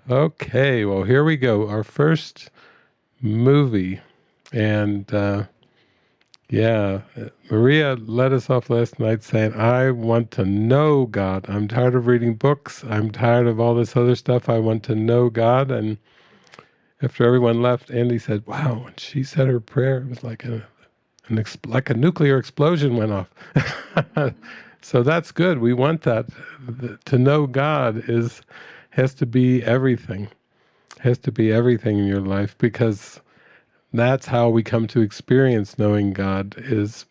Okay, well, here we go. Our first movie. And Maria led us off last night saying, I want to know God. I'm tired of reading books. I'm tired of all this other stuff. I want to know God. And after everyone left, Andy said, wow, when she said her prayer, it was like like a nuclear explosion went off. So that's good. We want that. To know God has to be everything. Has to be everything in your life, because that's how we come to experience knowing God, is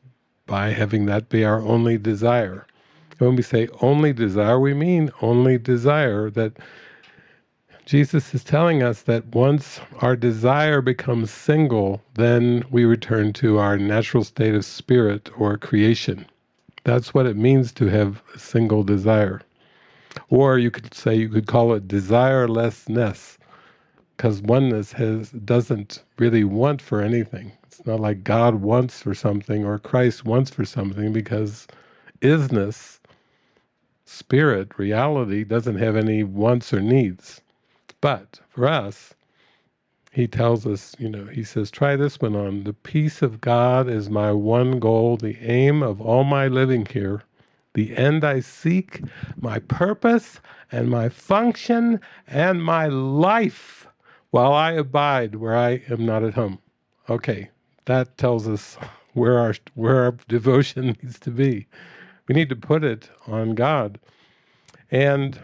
by having that be our only desire. And when we say only desire, we mean only desire. That Jesus is telling us that once our desire becomes single, then we return to our natural state of spirit or creation. That's what it means to have a single desire. Or you could call it desirelessness, because oneness doesn't really want for anything. It's not like God wants for something or Christ wants for something, because isness, spirit, reality, doesn't have any wants or needs. But for us, he tells us, he says, try this one on. The peace of God is my one goal, the aim of all my living here, the end I seek, my purpose and my function and my life, while I abide where I am not at home. Okay, that tells us where our devotion needs to be. We need to put it on God. And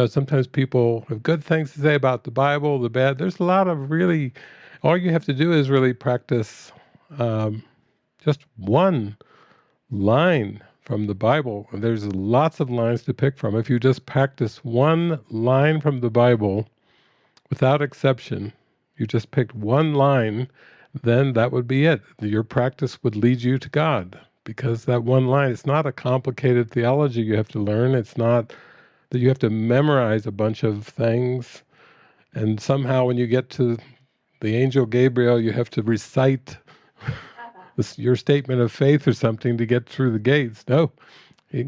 sometimes people have good things to say about the Bible, the bad. There's a lot of really, all you have to do is really practice just one line from the Bible. There's lots of lines to pick from. If you just practice one line from the Bible, without exception, you just picked one line, then that would be it. Your practice would lead you to God, because that one line, it's not a complicated theology you have to learn. It's not that you have to memorize a bunch of things, and somehow when you get to the angel Gabriel, you have to recite your statement of faith or something to get through the gates. No,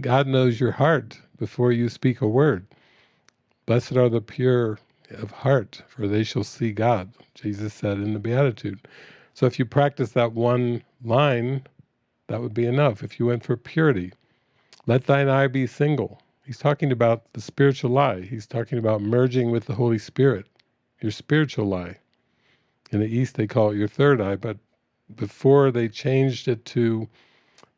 God knows your heart before you speak a word. Blessed are the pure of heart, for they shall see God, Jesus said in the Beatitude. So if you practice that one line, that would be enough. If you went for purity, let thine eye be single. He's talking about the spiritual eye. He's talking about merging with the Holy Spirit, your spiritual eye. In the East they call it your third eye, but before they changed it to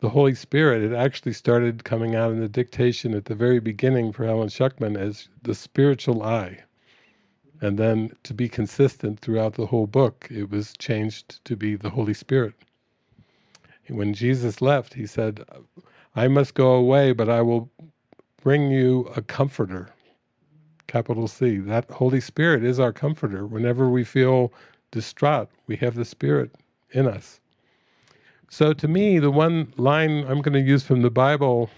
the Holy Spirit, it actually started coming out in the dictation at the very beginning for Helen Schuckman as the spiritual eye. And then to be consistent throughout the whole book, it was changed to be the Holy Spirit. When Jesus left, he said, I must go away, but I will bring you a comforter, capital C. That Holy Spirit is our comforter. Whenever we feel distraught, we have the Spirit in us. So to me, the one line I'm going to use from the Bible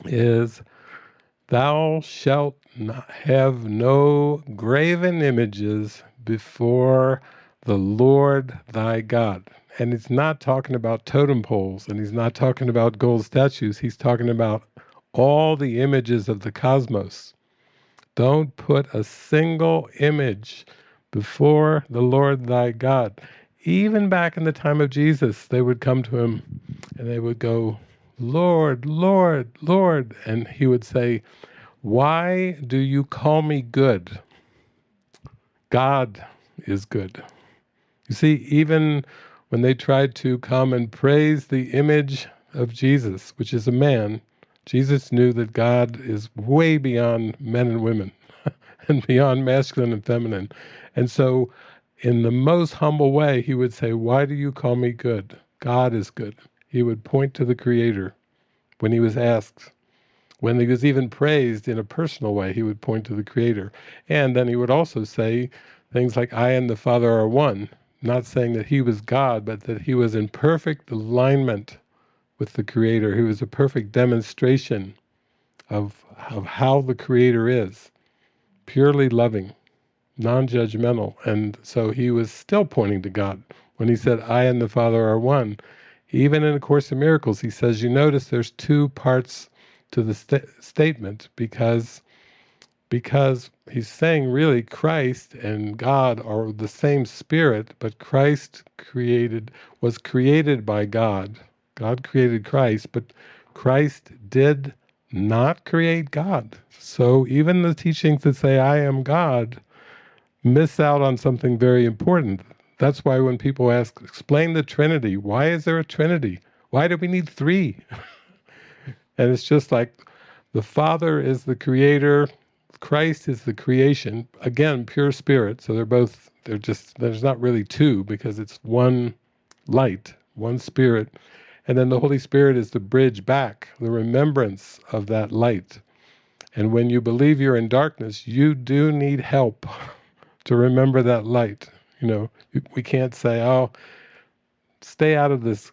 is, thou shalt have no graven images before the Lord thy God. And it's not talking about totem poles, and he's not talking about gold statues. He's talking about all the images of the cosmos. Don't put a single image before the Lord thy God. Even back in the time of Jesus, they would come to him and they would go, Lord, Lord, Lord. And he would say, why do you call me good? God is good. You see, even when they tried to come and praise the image of Jesus, which is a man, Jesus knew that God is way beyond men and women and beyond masculine and feminine. And so in the most humble way, he would say, why do you call me good? God is good. He would point to the Creator when he was asked. When he was even praised in a personal way, he would point to the Creator. And then he would also say things like, I and the Father are one, not saying that he was God, but that he was in perfect alignment with the Creator. He was a perfect demonstration of how the Creator is, purely loving, non-judgmental. And so he was still pointing to God when he said, I and the Father are one. Even in A Course in Miracles, he says, you notice there's two parts to the statement, because because he's saying really Christ and God are the same spirit, but Christ was created by God. God created Christ, but Christ did not create God. So even the teachings that say I am God miss out on something very important. That's why when people ask, explain the Trinity, why is there a Trinity? Why do we need three? And it's just like the Father is the creator, Christ is the creation, again, pure spirit. So there's not really two, because it's one light, one spirit. And then the Holy Spirit is the bridge back, the remembrance of that light. And when you believe you're in darkness, you do need help to remember that light. We can't say, oh, stay out of this,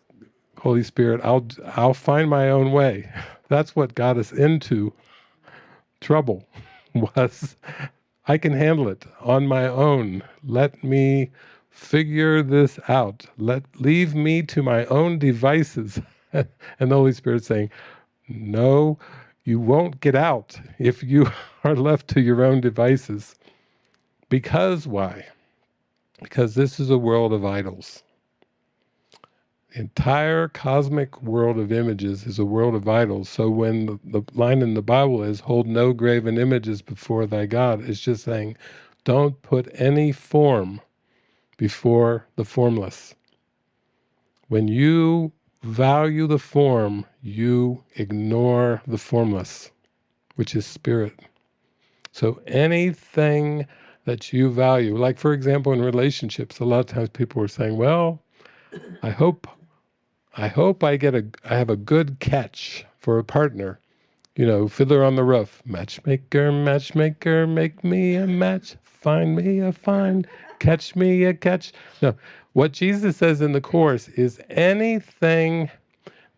Holy Spirit, I'll find my own way. That's what got us into trouble, was I can handle it on my own. Let me figure this out. Leave me to my own devices. And the Holy Spirit saying, no, you won't get out if you are left to your own devices. Because why? Because this is a world of idols. The entire cosmic world of images is a world of idols. So when the line in the Bible is, hold no graven images before thy God, it's just saying, don't put any form before the formless. When you value the form, you ignore the formless, which is spirit. So anything that you value, like for example in relationships, a lot of times people are saying, well, I hope I have a good catch for a partner. Fiddler on the Roof. Matchmaker, matchmaker, make me a match. Find me a find. Catch me a catch. No, what Jesus says in the Course is anything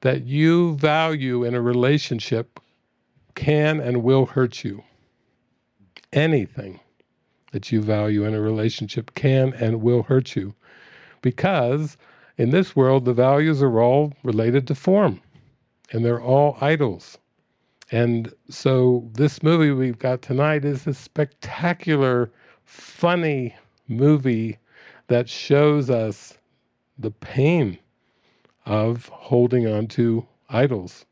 that you value in a relationship can and will hurt you. Anything that you value in a relationship can and will hurt you. Because in this world, the values are all related to form, and they're all idols. And so this movie we've got tonight is a spectacular, funny movie that shows us the pain of holding on to idols,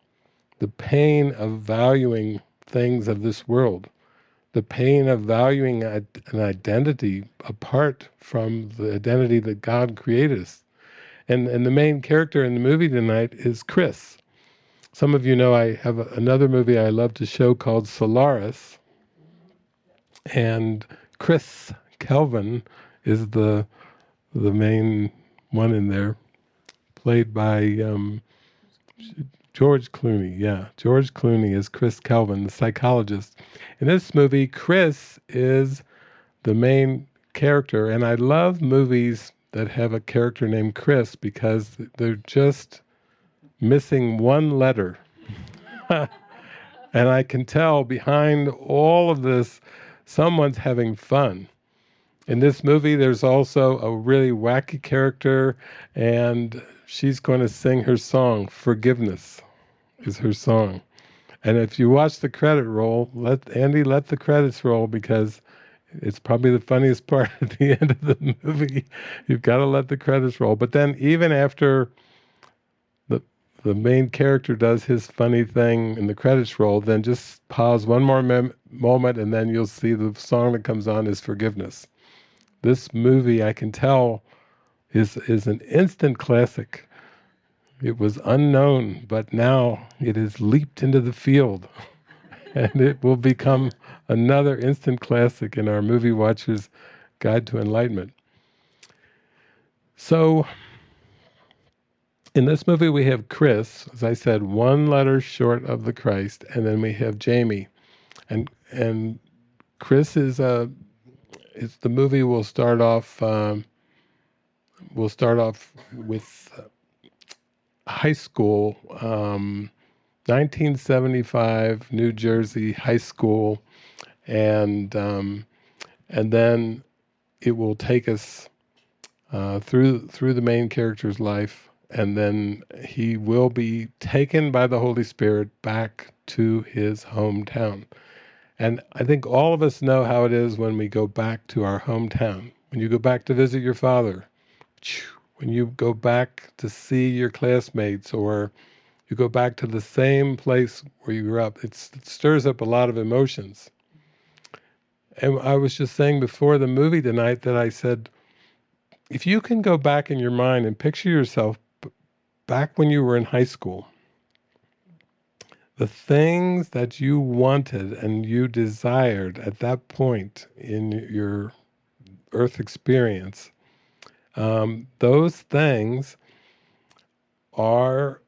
the pain of valuing things of this world, the pain of valuing an identity apart from the identity that God created us. And the main character in the movie tonight is Chris. Some of you know I have another movie I love to show called Solaris, and Chris Kelvin is the main one in there, played by George Clooney. Yeah, George Clooney is Chris Kelvin, the psychologist. In this movie, Chris is the main character, and I love movies that have a character named Chris because they're just missing one letter. And I can tell behind all of this, someone's having fun. In this movie, there's also a really wacky character, and she's going to sing her song. Forgiveness is her song. And if you watch the credit roll, let the credits roll, because it's probably the funniest part at the end of the movie. You've got to let the credits roll. But then even after the main character does his funny thing and the credits roll, then just pause one more moment, and then you'll see the song that comes on is Forgiveness. This movie, I can tell, is an instant classic. It was unknown, but now it has leaped into the field. And it will become another instant classic in our movie watcher's guide to enlightenment. So, in this movie we have Chris, as I said, one letter short of the Christ, and then we have Jamie. And Chris is the movie will start off with high school, 1975 New Jersey high school, and then it will take us through the main character's life, and then he will be taken by the Holy Spirit back to his hometown. And I think all of us know how it is when we go back to our hometown. When you go back to visit your father, when you go back to see your classmates, or you go back to the same place where you grew up, it stirs up a lot of emotions. And I was just saying before the movie tonight that I said, if you can go back in your mind and picture yourself back when you were in high school, the things that you wanted and you desired at that point in your earth experience, those things are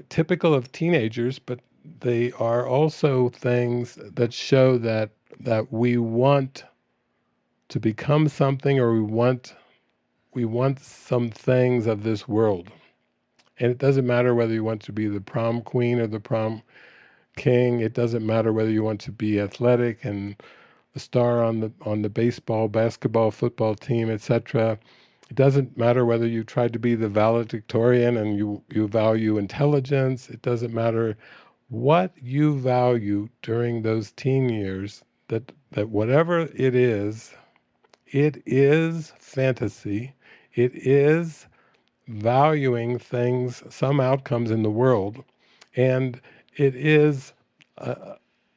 typical of teenagers, but they are also things that show that we want to become something, or we want some things of this world. And it doesn't matter whether you want to be the prom queen or the prom king. It doesn't matter whether you want to be athletic and the star on the baseball, basketball, football team, etc. It doesn't matter whether you tried to be the valedictorian and you value intelligence. It doesn't matter what you value during those teen years, that whatever it is fantasy. It is valuing things, some outcomes in the world, and it is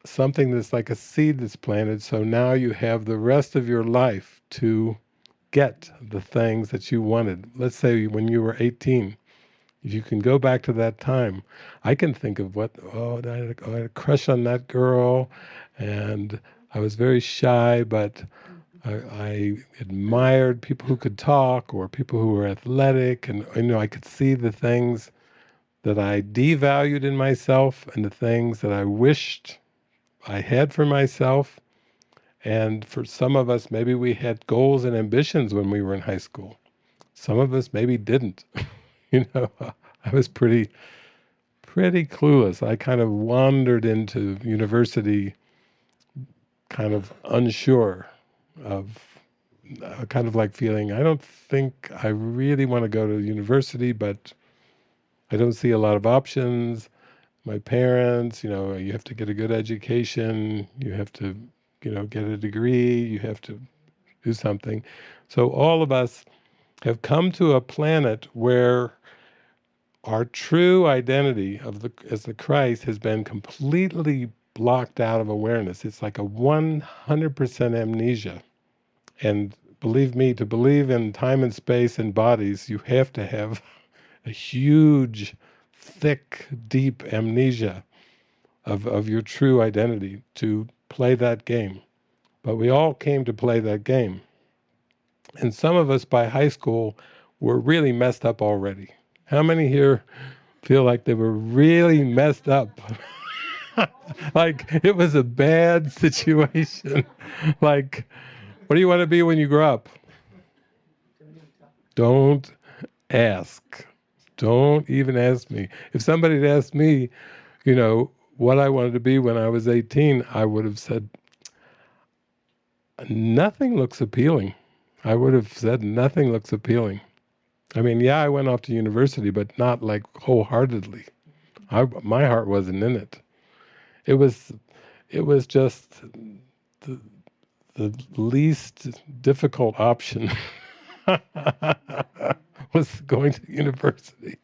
something that's like a seed that's planted, so now you have the rest of your life to get the things that you wanted. Let's say when you were 18, if you can go back to that time, I can think of I had a crush on that girl, and I was very shy, but I admired people who could talk or people who were athletic, and I could see the things that I devalued in myself and the things that I wished I had for myself. And for some of us, maybe we had goals and ambitions when we were in high school. Some of us maybe didn't. I was pretty clueless. I kind of wandered into university kind of unsure of, kind of like feeling, I don't think I really want to go to university, but I don't see a lot of options. My parents, you have to get a good education, you have to, get a degree, you have to do something. So all of us have come to a planet where our true identity as the Christ has been completely blocked out of awareness. It's like a 100% amnesia. And believe me, to believe in time and space and bodies, you have to have a huge, thick, deep amnesia of your true identity to play that game. But we all came to play that game. And some of us by high school were really messed up already. How many here feel like they were really messed up? Like it was a bad situation. Like, what do you want to be when you grow up? Don't ask. Don't even ask me. If somebody had asked me, what I wanted to be when I was 18, I would have said, nothing looks appealing. I would have said, nothing looks appealing. I mean, yeah, I went off to university, but not like wholeheartedly. My heart wasn't in it. It was just the, the least difficult option was going to university.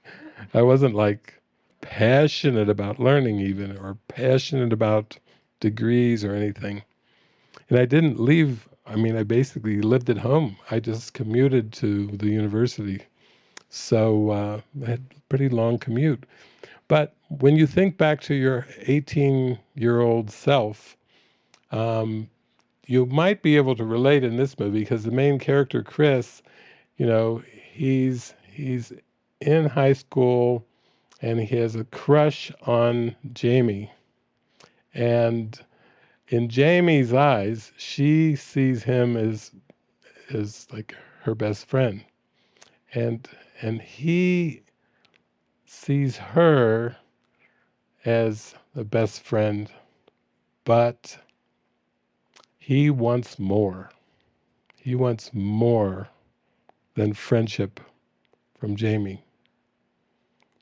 I wasn't like passionate about learning even, or passionate about degrees or anything. And I didn't leave. I mean, I basically lived at home. I just commuted to the university. So I had a pretty long commute. But when you think back to your 18-year-old self, you might be able to relate in this movie, because the main character, Chris, he's in high school and he has a crush on Jamie. And in Jamie's eyes, she sees him as like her best friend. And he sees her as the best friend, but he wants more. He wants more than friendship from Jamie.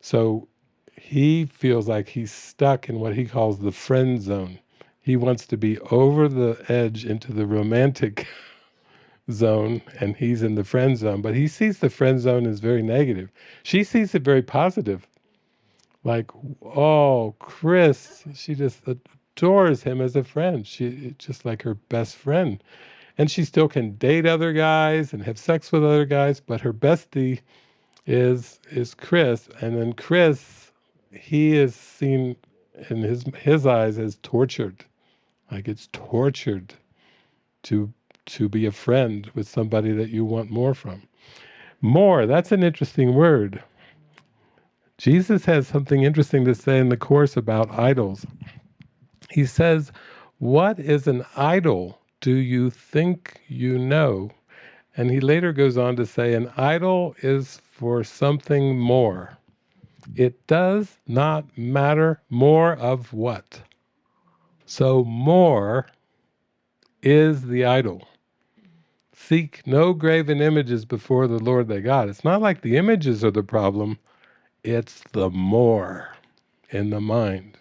So he feels like he's stuck in what he calls the friend zone. He wants to be over the edge into the romantic zone, and he's in the friend zone. But he sees the friend zone as very negative. She sees it very positive. Like, oh, Chris, she just adores him as a friend. She just like her best friend. And she still can date other guys and have sex with other guys, but her bestie is Chris. And then Chris, he is seen in his eyes as tortured. Like it's tortured to be a friend with somebody that you want more from. More, that's an interesting word. Jesus has something interesting to say in the Course about idols. He says, what is an idol? Do you think you know? And he later goes on to say, an idol is for something more. It does not matter more of what. So more is the idol. Seek no graven images before the Lord thy God. It's not like the images are the problem, it's the more in the mind.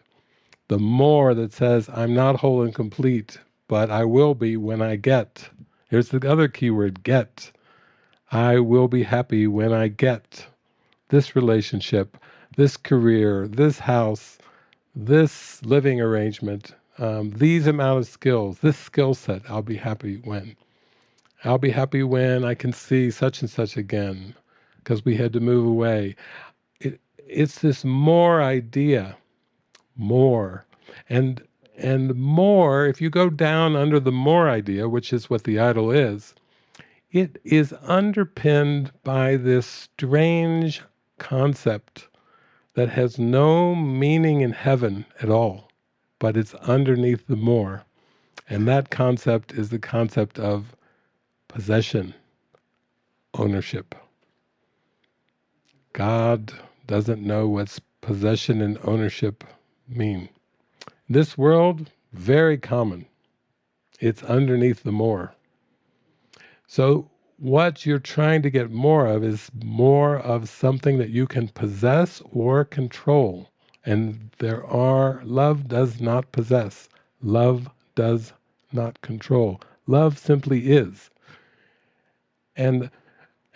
The more that says, I'm not whole and complete, but I will be when I get. Here's the other key word, get. I will be happy when I get this relationship, this career, this house, this living arrangement, these amount of skills, this skill set. I'll be happy when. I'll be happy when I can see such and such again, because we had to move away. It's this more idea, more. And more, if you go down under the more idea, which is what the idol is, it is underpinned by this strange concept that has no meaning in heaven at all, but it's underneath the more. And that concept is the concept of possession, ownership. God doesn't know what possession and ownership mean. This world, very common. It's underneath the more. So what you're trying to get more of is more of something that you can possess or control. And love does not possess. Love does not control. Love simply is. And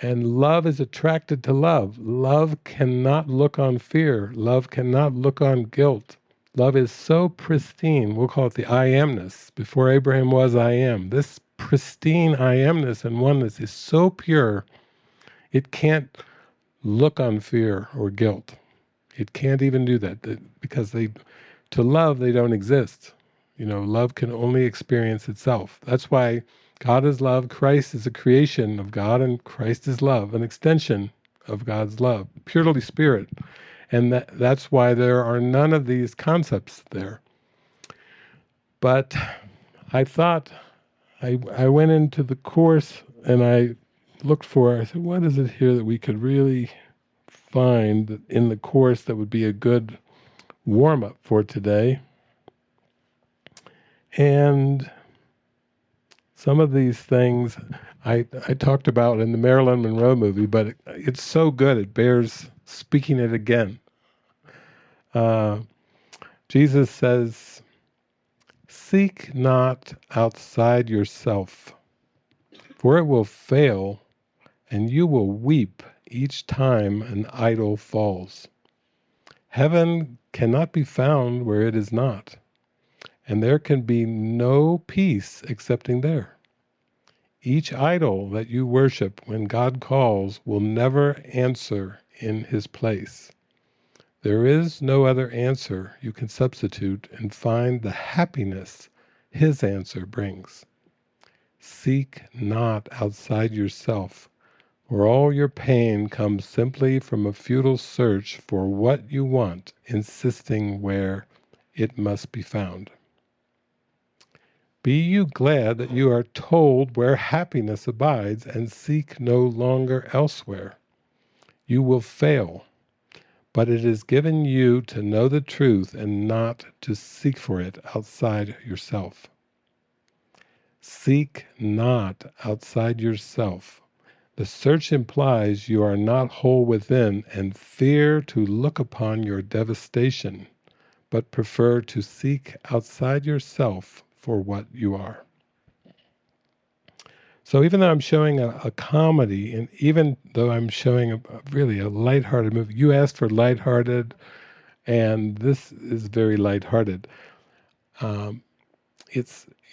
love is attracted to love. Love cannot look on fear. Love cannot look on guilt. Love is so pristine, we'll call it the I amness. Before Abraham was, I am. This pristine I amness and oneness is so pure, it can't look on fear or guilt. It can't even do that, because to love, they don't exist. Love can only experience itself. That's why God is love, Christ is a creation of God, and Christ is love, an extension of God's love, purely spirit. And that's why there are none of these concepts there. But I thought, I went into the Course and I said, what is it here that we could really find in the Course that would be a good warm-up for today? And some of these things I talked about in the Marilyn Monroe movie, but it's so good it bears speaking it again. Jesus says, seek not outside yourself, for it will fail, and you will weep each time an idol falls. Heaven cannot be found where it is not, and there can be no peace excepting there. Each idol that you worship when God calls will never answer in his place. There is no other answer you can substitute and find the happiness his answer brings. Seek not outside yourself, for all your pain comes simply from a futile search for what you want, insisting where it must be found. Be you glad that you are told where happiness abides, and seek no longer elsewhere. You will fail, but it is given you to know the truth and not to seek for it outside yourself. Seek not outside yourself. The search implies you are not whole within and fear to look upon your devastation. but prefer to seek outside yourself for what you are. So even though I'm showing a comedy, and even though I'm showing really a lighthearted movie, you asked for lighthearted, and this is very lighthearted.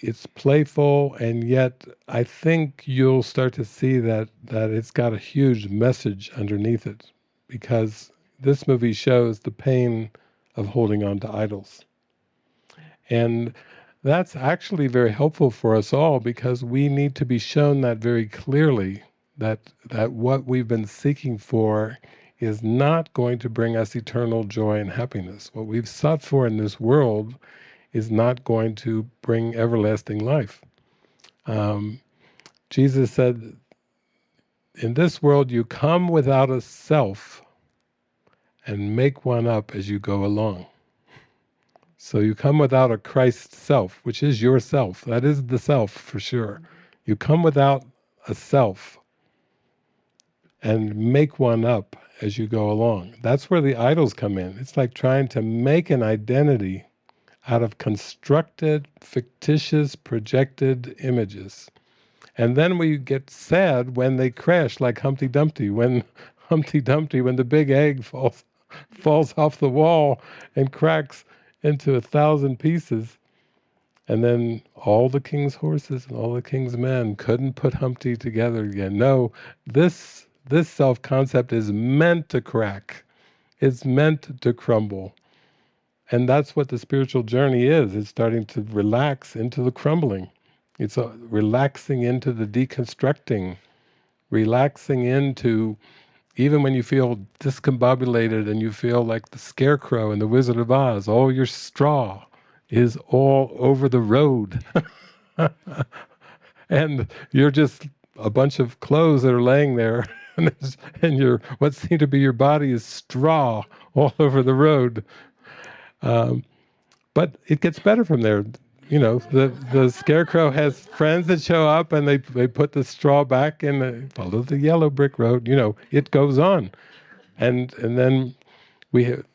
It's playful, and yet I think you'll start to see that it's got a huge message underneath it, because this movie shows the pain of holding on to idols. And that's actually very helpful for us all, because we need to be shown that very clearly, that what we've been seeking for is not going to bring us eternal joy and happiness. What we've sought for in this world is not going to bring everlasting life. Jesus said, in this world you come without a self and make one up as you go along. So you come without a Christ self, which is yourself. That is the self for sure. You come without a self and make one up as you go along. That's where the idols come in. It's like trying to make an identity out of constructed, fictitious, projected images. And then we get sad when they crash, like Humpty Dumpty, when the big egg falls off the wall and cracks into 1,000 pieces, and then all the king's horses and all the king's men couldn't put Humpty together again. No, this self-concept is meant to crack. It's meant to crumble. And that's what the spiritual journey is. It's starting to relax into the crumbling. It's relaxing into the deconstructing, relaxing into, even when you feel discombobulated and you feel like the Scarecrow in the Wizard of Oz, all your straw is all over the road. And you're just a bunch of clothes that are laying there, and what seemed to be your body is straw all over the road. But it gets better from there. You know, the Scarecrow has friends that show up, and they put the straw back and they follow the yellow brick road. You know, it goes on. And then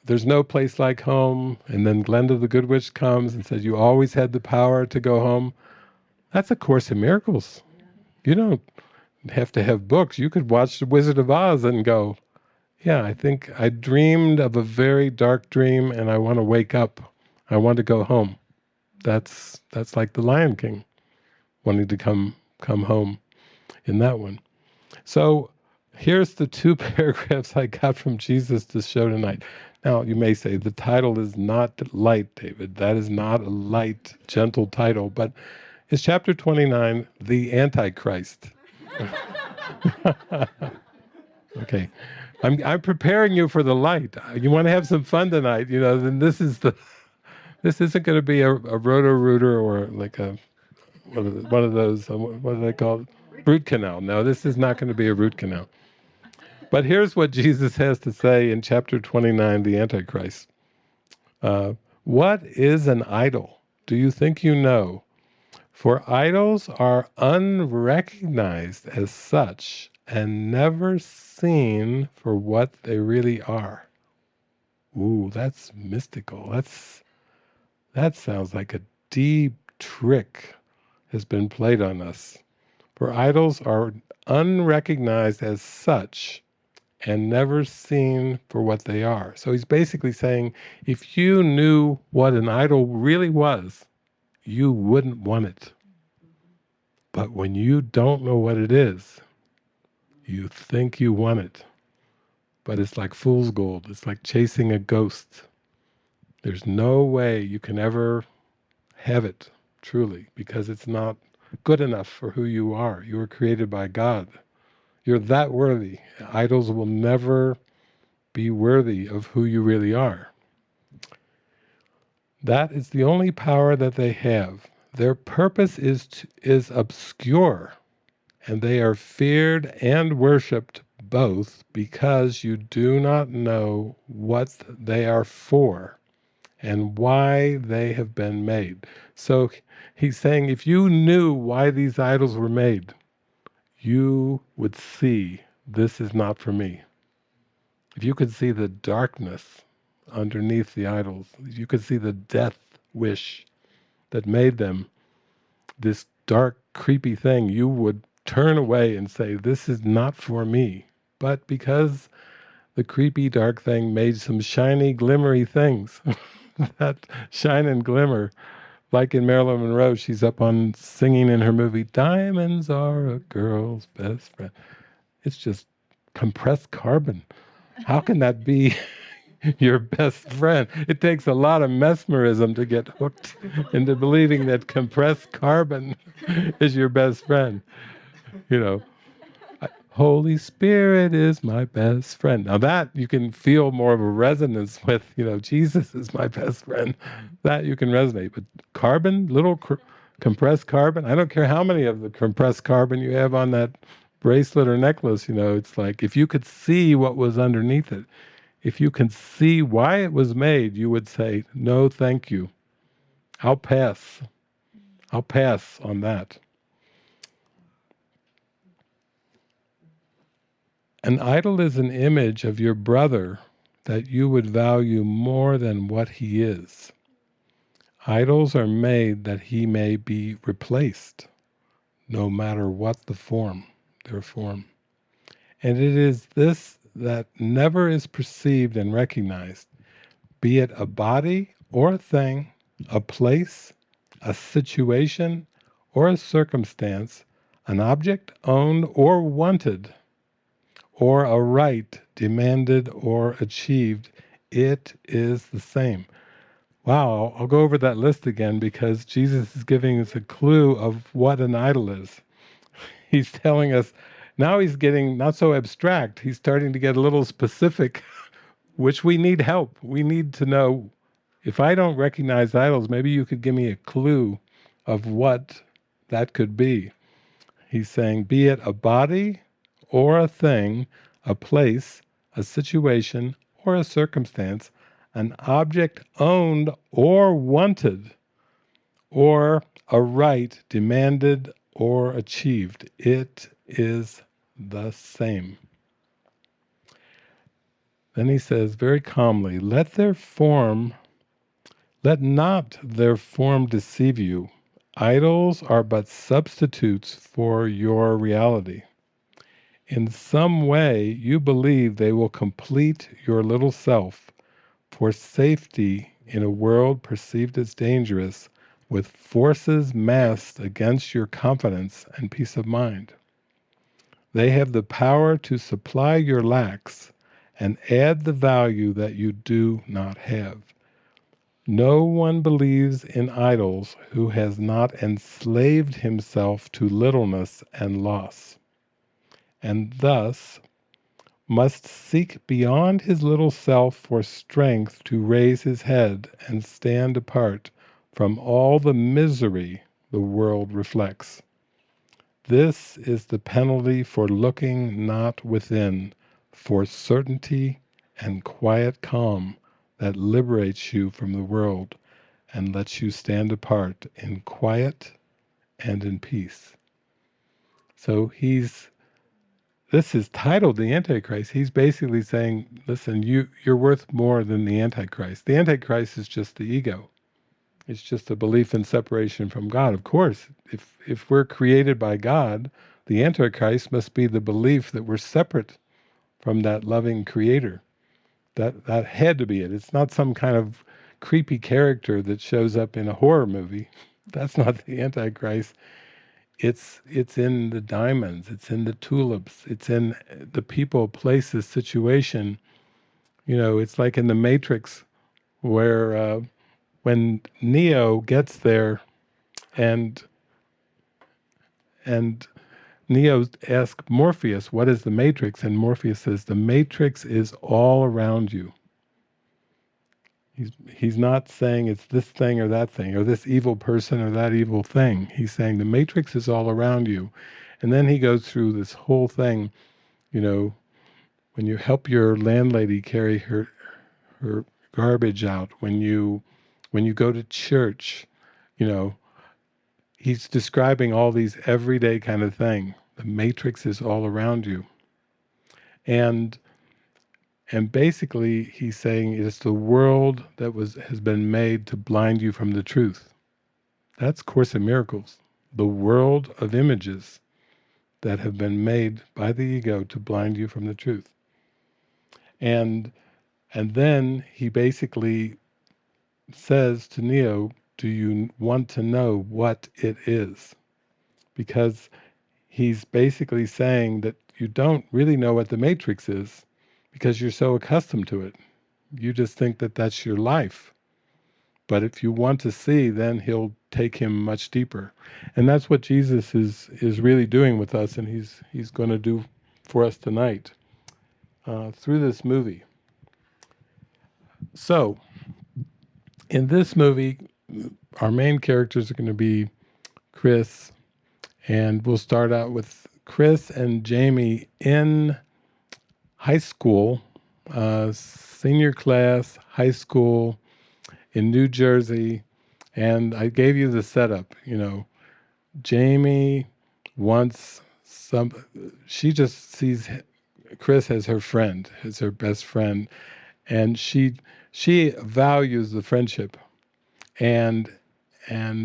there's no place like home. And then Glenda the Good Witch comes and says, you always had the power to go home. That's a Course in Miracles. You don't have to have books. You could watch The Wizard of Oz and go, yeah, I think I dreamed of a very dark dream and I want to wake up. I want to go home. That's like the Lion King, wanting to come home in that one. So here's the 2 paragraphs I got from Jesus to show tonight. Now, you may say, the title is not light, David. That is not a light, gentle title, but it's chapter 29, The Antichrist. Okay. I'm preparing you for the light. You want to have some fun tonight, then this isn't going to be a roto-rooter or like one of those, what are they called? Root canal. No, this is not going to be a root canal. But here's what Jesus has to say in chapter 29, the Antichrist. What is an idol? Do you think you know? For idols are unrecognized as such and never seen for what they really are. Ooh, that's mystical. That sounds like a deep trick has been played on us. For idols are unrecognized as such and never seen for what they are. So he's basically saying, if you knew what an idol really was, you wouldn't want it. But when you don't know what it is, you think you want it. But it's like fool's gold. It's like chasing a ghost. There's no way you can ever have it, truly, because it's not good enough for who you are. You were created by God. You're that worthy. Idols will never be worthy of who you really are. That is the only power that they have. Their purpose is obscure, and they are feared and worshipped both because you do not know what they are for and why they have been made. So he's saying, if you knew why these idols were made, you would see, this is not for me. If you could see the darkness underneath the idols. You could see the death wish that made them this dark, creepy thing. You would turn away and say, this is not for me. But because the creepy, dark thing made some shiny, glimmery things, that shine and glimmer, like in Marilyn Monroe, she's up on singing in her movie, "Diamonds are a girl's best friend." It's just compressed carbon. How can that be your best friend? It takes a lot of mesmerism to get hooked into believing that compressed carbon is your best friend. You know, Holy Spirit is my best friend. Now that you can feel more of a resonance with, Jesus is my best friend. That you can resonate. But carbon, little compressed carbon, I don't care how many of the compressed carbon you have on that bracelet or necklace, it's like if you could see what was underneath it, if you can see why it was made, you would say, no, thank you. I'll pass. I'll pass on that. An idol is an image of your brother that you would value more than what he is. Idols are made that he may be replaced, no matter what the form, their form. And it is this that never is perceived and recognized, be it a body or a thing, a place, a situation, or a circumstance, an object owned or wanted, or a right demanded or achieved, it is the same. Wow, I'll go over that list again because Jesus is giving us a clue of what an idol is. He's telling us, now he's getting not so abstract, he's starting to get a little specific, which we need help. We need to know, if I don't recognize idols, maybe you could give me a clue of what that could be. He's saying, be it a body or a thing, a place, a situation, or a circumstance, an object owned or wanted, or a right demanded or achieved. It is the same. Then he says very calmly, let not their form deceive you. Idols are but substitutes for your reality. In some way, you believe they will complete your little self for safety in a world perceived as dangerous, with forces massed against your confidence and peace of mind. They have the power to supply your lacks and add the value that you do not have. No one believes in idols who has not enslaved himself to littleness and loss, and thus must seek beyond his little self for strength to raise his head and stand apart from all the misery the world reflects. This is the penalty for looking not within, for certainty and quiet calm that liberates you from the world and lets you stand apart in quiet and in peace. So this is titled the Antichrist. He's basically saying, listen, you're worth more than the Antichrist. The Antichrist is just the ego. It's just a belief in separation from God. Of course, if we're created by God, the Antichrist must be the belief that we're separate from that loving creator. That had to be it. It's not some kind of creepy character that shows up in a horror movie. That's not the Antichrist. It's in the diamonds, it's in the tulips, it's in the people, places, situation. It's like in the Matrix where when Neo gets there and Neo asks Morpheus, what is the Matrix? And Morpheus says, the Matrix is all around you. He's not saying it's this thing or that thing, or this evil person or that evil thing. He's saying the Matrix is all around you. And then he goes through this whole thing, when you help your landlady carry her garbage out, when you go to church, he's describing all these everyday kind of thing. The Matrix is all around you. And And basically, he's saying it's the world that has been made to blind you from the truth. That's Course in Miracles. The world of images that have been made by the ego to blind you from the truth. And then he basically says to Neo, do you want to know what it is? Because he's basically saying that you don't really know what the Matrix is because you're so accustomed to it. You just think that that's your life. But if you want to see, then he'll take him much deeper. And that's what Jesus is really doing with us, and he's going to do for us tonight through this movie. So, in this movie, our main characters are going to be Chris, and we'll start out with Chris and Jamie in high school, senior class, high school in New Jersey. And I gave you the setup, Jamie wants she just sees Chris as her friend, as her best friend, and she values the friendship. And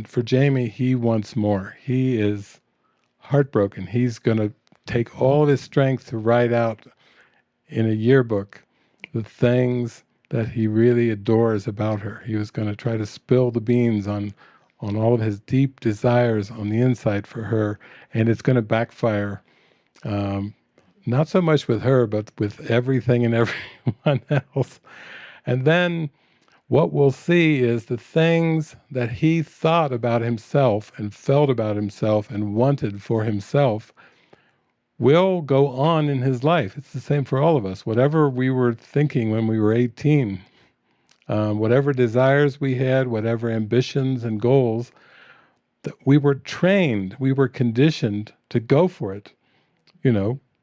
for Jamie, he wants more. He is heartbroken. He's going to take all of his strength to write out in a yearbook the things that he really adores about her. He was going to try to spill the beans on all of his deep desires on the inside for her, and it's going to backfire, not so much with her, but with everything and everyone else. And then what we'll see is the things that he thought about himself and felt about himself and wanted for himself will go on in his life. It's the same for all of us. Whatever we were thinking when we were 18, whatever desires we had, whatever ambitions and goals, that we were trained, we were conditioned to go for it,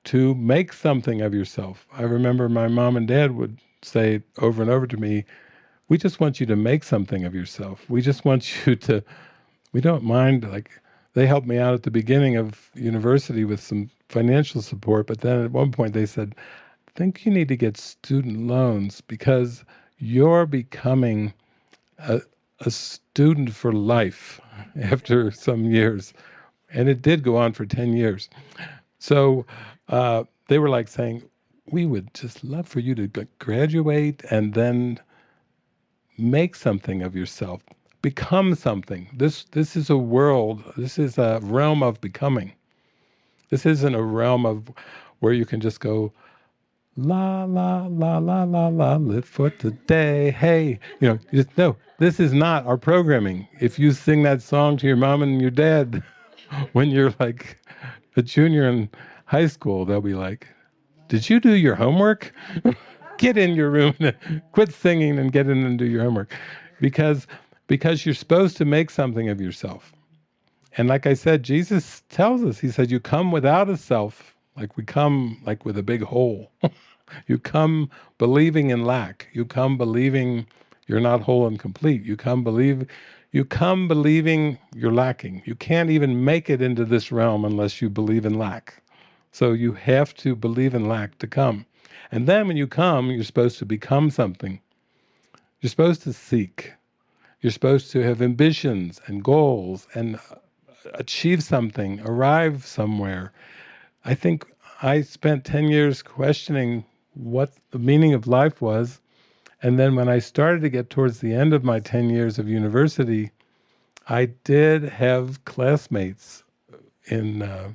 to make something of yourself. I remember my mom and dad would say over and over to me, we just want you to make something of yourself. We just want you to, we don't mind, they helped me out at the beginning of university with some financial support, but then at one point they said, I think you need to get student loans because you're becoming a student for life after some years. And it did go on for 10 years. So they were like saying, we would just love for you to graduate and then make something of yourself. Become something. This is a world, this is a realm of becoming. This isn't a realm of where you can just go, la, la, la, la, la, la, live for today, hey. No, this is not our programming. If you sing that song to your mom and your dad when you're like a junior in high school, they'll be like, did you do your homework? Get in your room, quit singing and get in and do your homework. Because you're supposed to make something of yourself. And like I said, Jesus tells us, he said, you come without a self, like we come like with a big hole. You come believing in lack. You come believing you're not whole and complete. You come believing you're lacking. You can't even make it into this realm unless you believe in lack. So you have to believe in lack to come. And then when you come, you're supposed to become something. You're supposed to seek. You're supposed to have ambitions and goals and achieve something, arrive somewhere. I think I spent 10 years questioning what the meaning of life was. And then when I started to get towards the end of my 10 years of university, I did have classmates in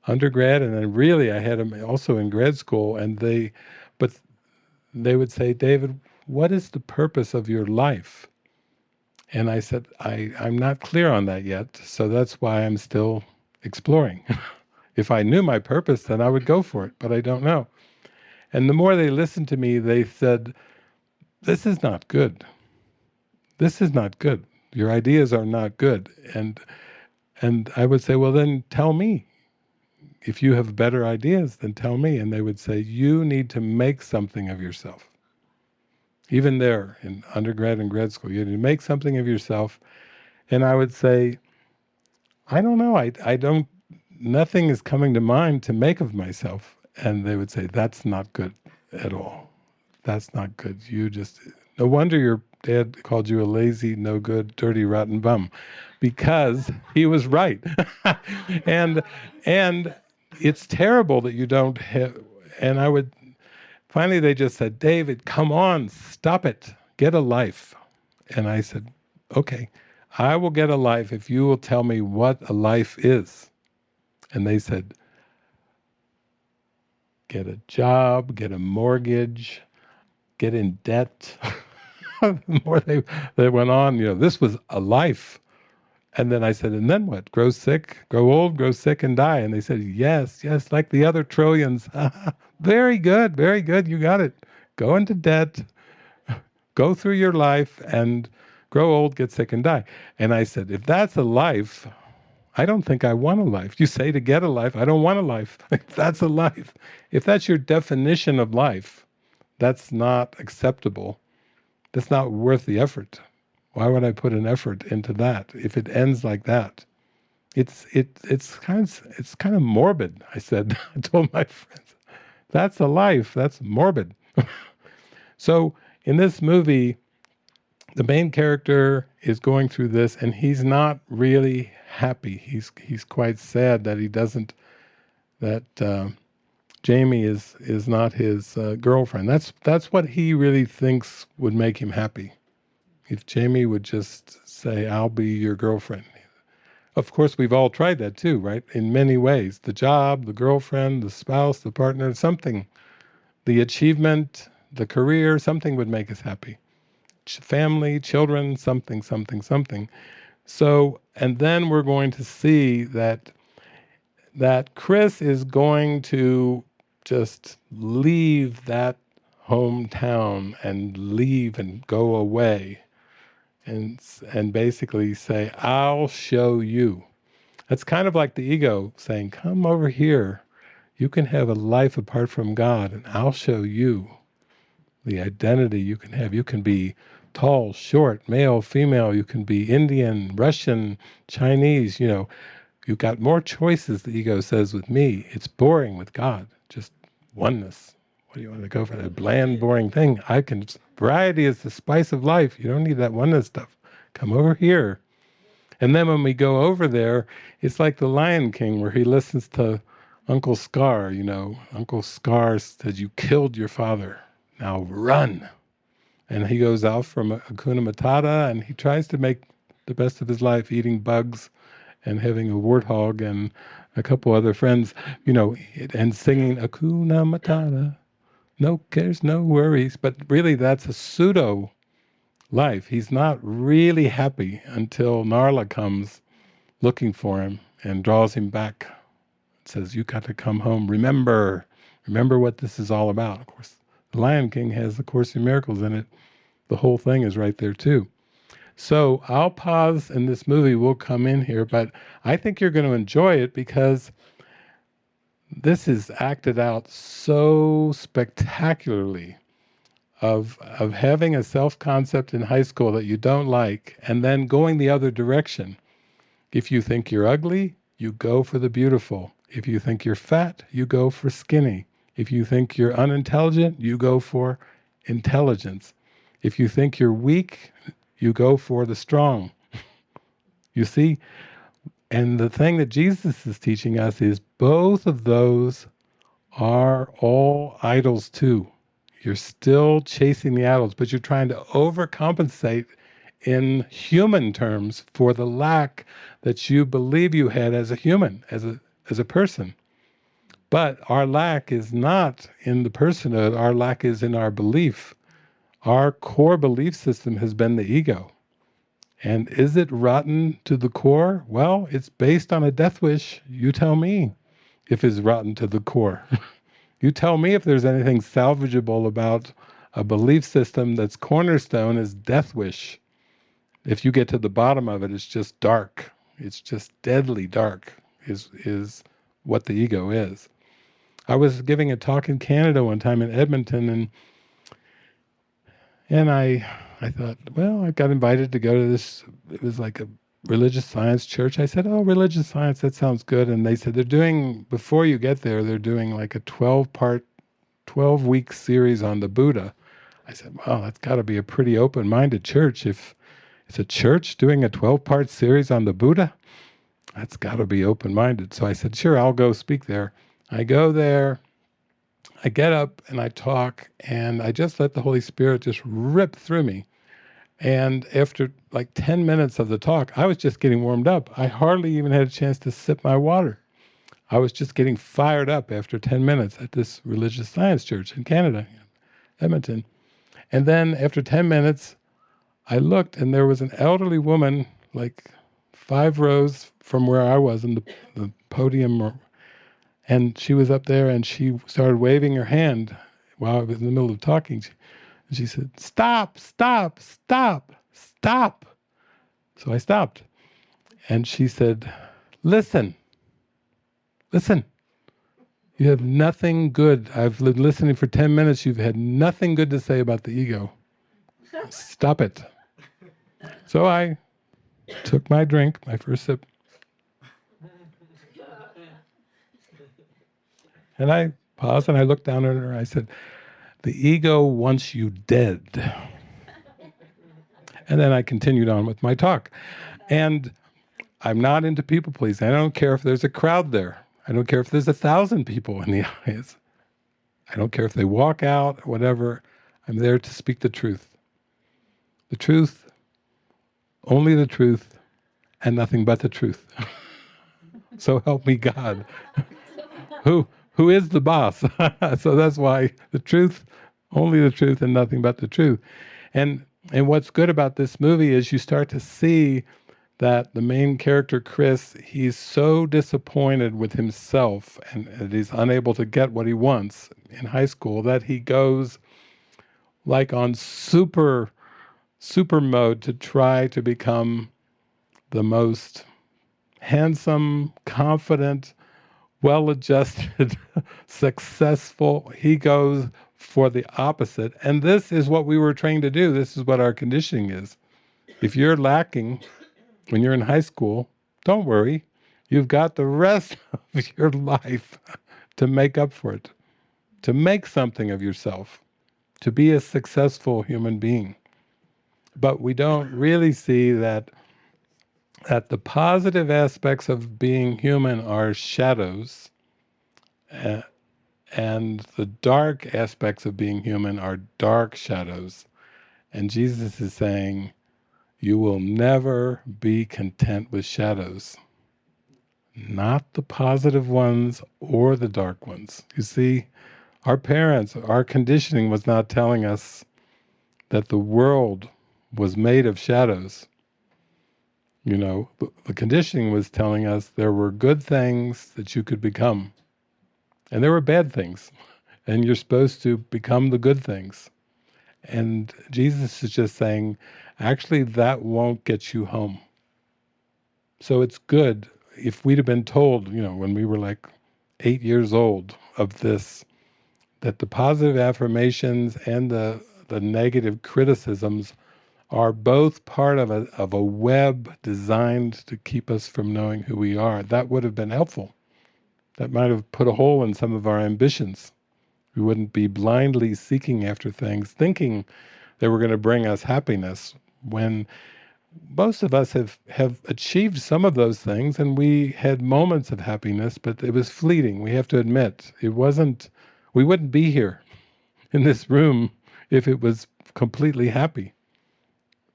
undergrad, and then really I had them also in grad school, but they would say, David, what is the purpose of your life? And I said, I'm not clear on that yet, so that's why I'm still exploring. If I knew my purpose, then I would go for it, but I don't know. And the more they listened to me, they said, this is not good. This is not good. Your ideas are not good. And I would say, well, then tell me. If you have better ideas, then tell me. And they would say, you need to make something of yourself. Even there, in undergrad and grad school, you need to make something of yourself. And I would say, I don't know, nothing is coming to mind to make of myself. And they would say, that's not good at all. That's not good. No wonder your dad called you a lazy, no good, dirty, rotten bum, because he was right. and and it's terrible that you don't have, and finally they just said, David, come on, stop it, get a life. And I said, okay, I will get a life if you will tell me what a life is. And they said, get a job, get a mortgage, get in debt. The more they went on, this was a life. And then I said, and then what? Grow sick, grow old, grow sick, and die. And they said, yes, like the other trillions. Very good, you got it. Go into debt, go through your life, and grow old, get sick, and die. And I said, if that's a life, I don't think I want a life. You say to get a life, I don't want a life. If that's a life, if that's your definition of life, that's not acceptable. That's not worth the effort. Why would I put an effort into that if it ends like that? It's kind of morbid. I said, I told my friends, that's a life. That's morbid. So in this movie, the main character is going through this, and he's not really happy. He's quite sad that he doesn't. That Jamie is not his girlfriend. That's what he really thinks would make him happy. If Jamie would just say, I'll be your girlfriend. Of course, we've all tried that too, right? In many ways. The job, the girlfriend, the spouse, the partner, something. The achievement, the career, something would make us happy. Family, children, something. So, and then we're going to see that Chris is going to just leave that hometown and leave and go away and basically say, I'll show you. That's kind of like the ego saying, come over here. You can have a life apart from God, and I'll show you the identity you can have. You can be tall, short, male, female. You can be Indian, Russian, Chinese. You've got more choices, the ego says, with me. It's boring with God, just oneness. What do you want to go for? That bland, boring thing? Variety is the spice of life. You don't need that oneness stuff. Come over here. And then when we go over there, it's like the Lion King where he listens to Uncle Scar, Uncle Scar says, you killed your father. Now run. And he goes out from Hakuna Matata, and he tries to make the best of his life, eating bugs and having a warthog and a couple other friends, and singing Hakuna Matata. No cares, no worries. But really, that's a pseudo life. He's not really happy until Narla comes looking for him and draws him back. Says, you got to come home. Remember what this is all about. Of course, the Lion King has the Course in Miracles in it. The whole thing is right there too. So I'll pause, and this movie will come in here, but I think you're going to enjoy it because this is acted out so spectacularly of having a self-concept in high school that you don't like, and then going the other direction. If you think you're ugly, you go for the beautiful. If you think you're fat, you go for skinny. If you think you're unintelligent, you go for intelligence. If you think you're weak, you go for the strong. You see? And the thing that Jesus is teaching us is both of those are all idols too. You're still chasing the idols, but you're trying to overcompensate in human terms for the lack that you believe you had as a human, as a person. But our lack is not in the personhood, our lack is in our belief. Our core belief system has been the ego. And is it rotten to the core? Well, it's based on a death wish. You tell me if it's rotten to the core. You tell me if there's anything salvageable about a belief system that's cornerstone is death wish. If you get to the bottom of it, it's just dark. It's just deadly dark is what the ego is. I was giving a talk in Canada one time in Edmonton, and I thought, well, I got invited to go to this, it was like a religious science church. I said, oh, religious science, that sounds good. And they said, before you get there, they're doing like a 12-week series on the Buddha. I said, well, that's got to be a pretty open-minded church. If it's a church doing a 12-part series on the Buddha, that's got to be open-minded. So I said, sure, I'll go speak there. I go there, I get up and I talk, and I just let the Holy Spirit just rip through me. And after like 10 minutes of the talk, I was just getting warmed up. I hardly even had a chance to sip my water. I was just getting fired up after 10 minutes at this religious science church in Canada, Edmonton. And then after 10 minutes, I looked and there was an elderly woman, like 5 rows from where I was in the podium, and she was up there and she started waving her hand while I was in the middle of talking. She said, stop, stop, stop, stop. So I stopped. And she said, listen, listen. You have nothing good. I've been listening for 10 minutes. You've had nothing good to say about the ego. Stop it. So I took my drink, my first sip. And I paused and I looked down at her. I said, the ego wants you dead. And then I continued on with my talk. And I'm not into people pleasing. I don't care if there's a crowd there. I don't care if there's 1,000 people in the audience. I don't care if they walk out or whatever. I'm there to speak the truth. The truth, only the truth, and nothing but the truth. So help me God. Who is the boss? So that's why the truth, only the truth, and nothing but the truth. And what's good about this movie is you start to see that the main character, Chris, he's so disappointed with himself and that he's unable to get what he wants in high school that he goes like on super mode to try to become the most handsome, confident, well-adjusted, successful. He goes for the opposite. And this is what we were trained to do. This is what our conditioning is. If you're lacking when you're in high school, don't worry. You've got the rest of your life to make up for it, to make something of yourself, to be a successful human being. But we don't really see that the positive aspects of being human are shadows, and the dark aspects of being human are dark shadows. And Jesus is saying, you will never be content with shadows. Not the positive ones or the dark ones. You see, our parents, our conditioning was not telling us that the world was made of shadows. You know, the conditioning was telling us there were good things that you could become, and there were bad things, and you're supposed to become the good things. And Jesus is just saying, actually, that won't get you home. So it's good, if we'd have been told, you know, when we were like 8 years old of this, that the positive affirmations and the negative criticisms are both part of a web designed to keep us from knowing who we are. That would have been helpful. That might have put a hole in some of our ambitions. We wouldn't be blindly seeking after things, thinking they were going to bring us happiness, when most of us have achieved some of those things, and we had moments of happiness, but it was fleeting. We have to admit, it wasn't, we wouldn't be here in this room if it was completely happy.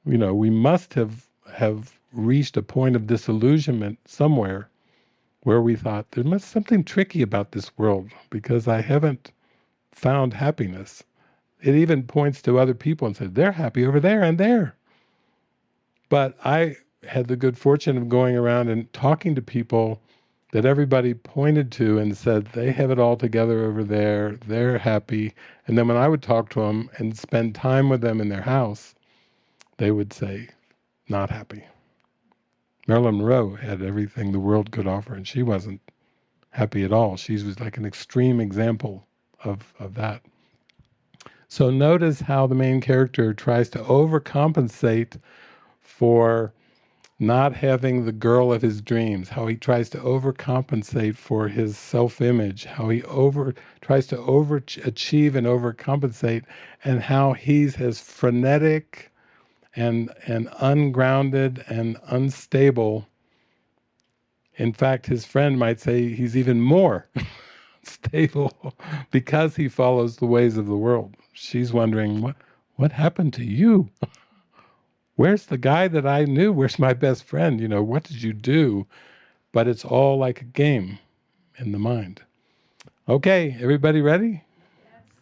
You know, we must have reached a point of disillusionment somewhere where we thought, there must be something tricky about this world because I haven't found happiness. It even points to other people and says, they're happy over there and there. But I had the good fortune of going around and talking to people that everybody pointed to and said, they have it all together over there, they're happy. And then when I would talk to them and spend time with them in their house, they would say, not happy. Marilyn Monroe had everything the world could offer, and she wasn't happy at all. She was like an extreme example of that. So notice how the main character tries to overcompensate for not having the girl of his dreams, how he tries to overcompensate for his self-image, how he tries to overachieve and overcompensate, and how he's as frenetic and ungrounded and unstable. In fact, his friend might say he's even more stable because he follows the ways of the world. She's wondering, what happened to you? Where's the guy that I knew? Where's my best friend? What did you do? But it's all like a game in the mind. Okay, everybody ready?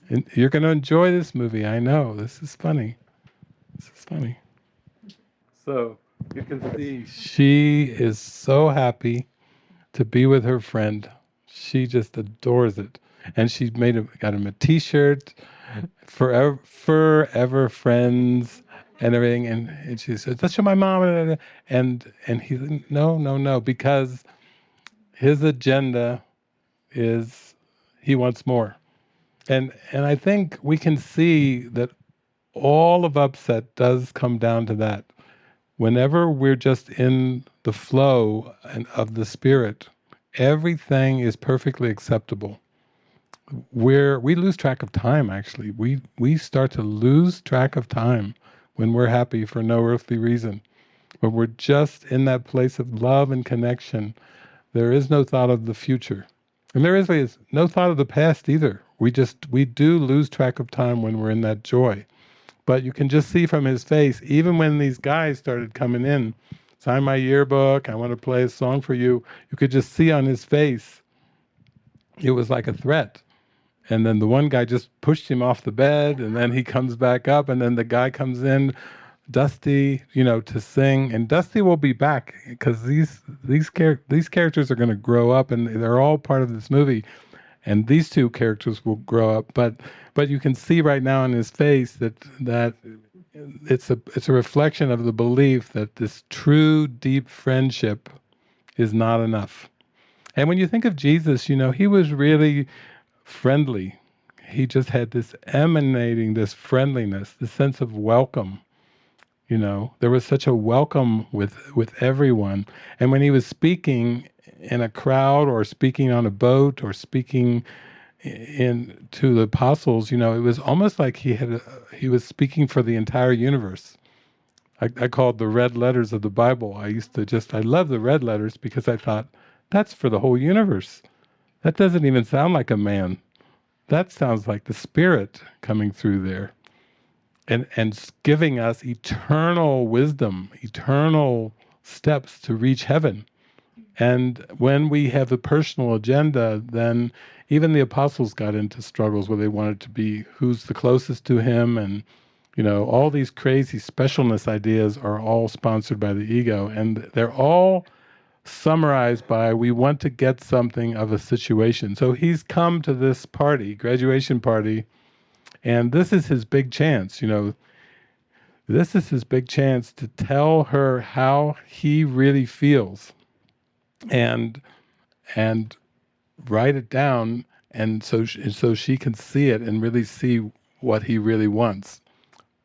Yes. You're going to enjoy this movie. I know. This is funny. So you can see she is so happy to be with her friend. She just adores it. And she got him a t-shirt, forever friends and everything. And she says, let's show my mom. And he's like, no, because his agenda is he wants more. And I think we can see that all of upset does come down to that. Whenever we're just in the flow of the spirit, everything is perfectly acceptable. We lose track of time, actually. We start to lose track of time when we're happy for no earthly reason. When we're just in that place of love and connection, there is no thought of the future. And there is no thought of the past either. We do lose track of time when we're in that joy. But you can just see from his face, even when these guys started coming in, sign my yearbook, I want to play a song for you, you could just see on his face, it was like a threat. And then the one guy just pushed him off the bed, and then he comes back up, and then the guy comes in, Dusty, to sing. And Dusty will be back, because these characters are going to grow up, and they're all part of this movie. And these two characters will grow up, but you can see right now in his face that it's a reflection of the belief that this true deep friendship is not enough. And when you think of Jesus, he was really friendly. He just had this emanating, this friendliness, this sense of welcome. There was such a welcome with everyone. And when he was speaking in a crowd or speaking on a boat or speaking to the apostles, it was almost like he was speaking for the entire universe. I called the red letters of the Bible. I love the red letters because I thought, that's for the whole universe. That doesn't even sound like a man. That sounds like the Spirit coming through there. And giving us eternal wisdom, eternal steps to reach heaven. And when we have a personal agenda, then even the apostles got into struggles where they wanted to be who's the closest to him, and all these crazy specialness ideas are all sponsored by the ego, and they're all summarized by we want to get something of a situation. So he's come to this party, graduation party, and this is his big chance, This is his big chance to tell her how he really feels, and write it down, and so she can see it and really see what he really wants.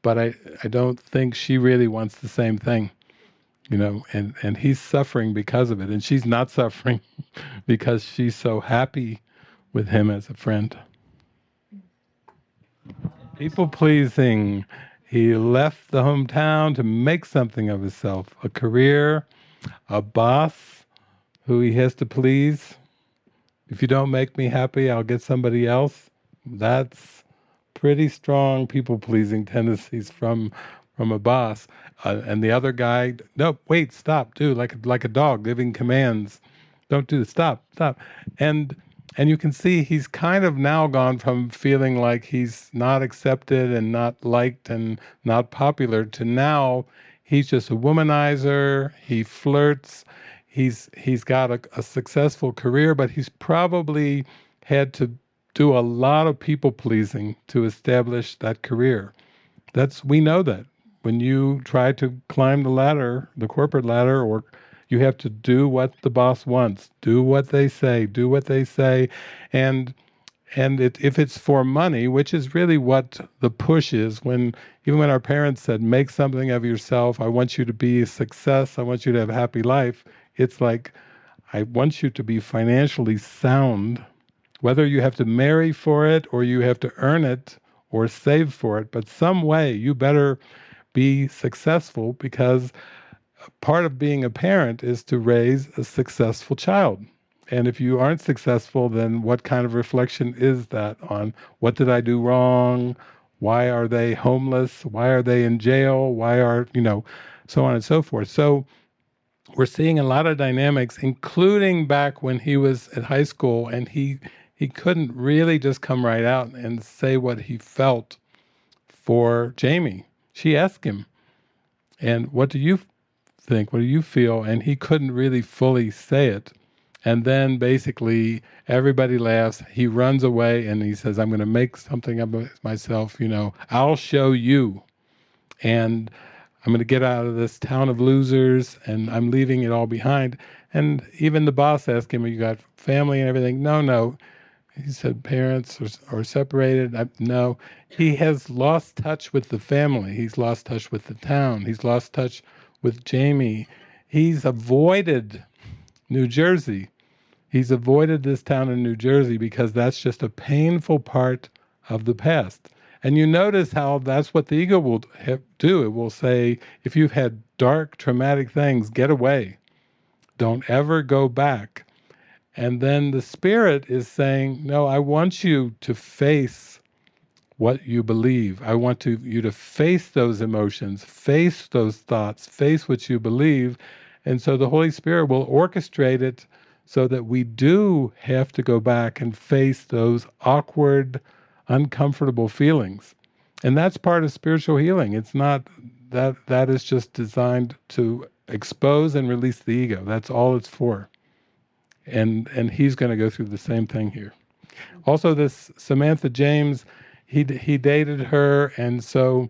But I don't think she really wants the same thing, and he's suffering because of it, and she's not suffering because she's so happy with him as a friend. People pleasing. He left the hometown to make something of himself, a career, a boss who he has to please. If you don't make me happy, I'll get somebody else. That's pretty strong people-pleasing tendencies from a boss. And the other guy, no, wait, stop, do like a dog giving commands. Don't do this, stop. And you can see he's kind of now gone from feeling like he's not accepted and not liked and not popular to now he's just a womanizer, he flirts, he's got a successful career, but he's probably had to do a lot of people pleasing to establish that career. We know that. When you try to climb the ladder, the corporate ladder, or you have to do what the boss wants, do what they say, and And if it's for money, which is really what the push is, even when our parents said, make something of yourself, I want you to be a success, I want you to have a happy life, it's like, I want you to be financially sound, whether you have to marry for it or you have to earn it or save for it, but some way you better be successful, because part of being a parent is to raise a successful child. And if you aren't successful, then what kind of reflection is that on what did I do wrong? Why are they homeless? Why are they in jail? Why are, so on and so forth. So we're seeing a lot of dynamics, including back when he was at high school, and he couldn't really just come right out and say what he felt for Jamie. She asked him, and what do you think? What do you feel? And he couldn't really fully say it. And then basically everybody laughs. He runs away and he says, I'm going to make something of myself, I'll show you. And I'm going to get out of this town of losers, and I'm leaving it all behind. And even the boss asked him, you got family and everything? No. He said, parents are separated. No. He has lost touch with the family. He's lost touch with the town. He's lost touch with Jamie. He's avoided New Jersey. He's avoided this town in New Jersey because that's just a painful part of the past. And you notice how that's what the ego will do. It will say, if you've had dark, traumatic things, get away. Don't ever go back. And then the spirit is saying, no, I want you to face what you believe. I want you to face those emotions, face those thoughts, face what you believe. And so the Holy Spirit will orchestrate it so that we do have to go back and face those awkward, uncomfortable feelings. And that's part of spiritual healing. It's not that is just designed to expose and release the ego. That's all it's for. And he's going to go through the same thing here. Also, this Samantha James, he dated her, and so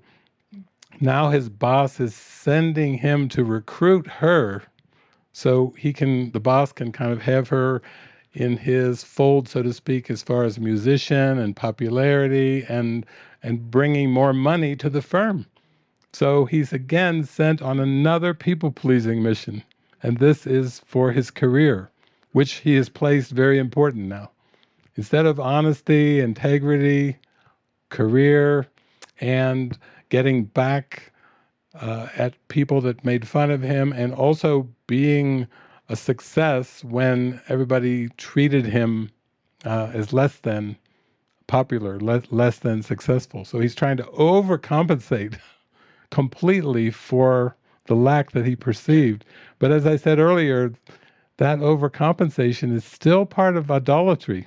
now his boss is sending him to recruit her, so the boss can kind of have her in his fold, so to speak, as far as musician and popularity and bringing more money to the firm. So he's again sent on another people-pleasing mission, and this is for his career, which he has placed very important now. Instead of honesty, integrity, career, and getting back at people that made fun of him, and also being a success when everybody treated him as less than popular, less than successful. So he's trying to overcompensate completely for the lack that he perceived. But as I said earlier, that overcompensation is still part of idolatry.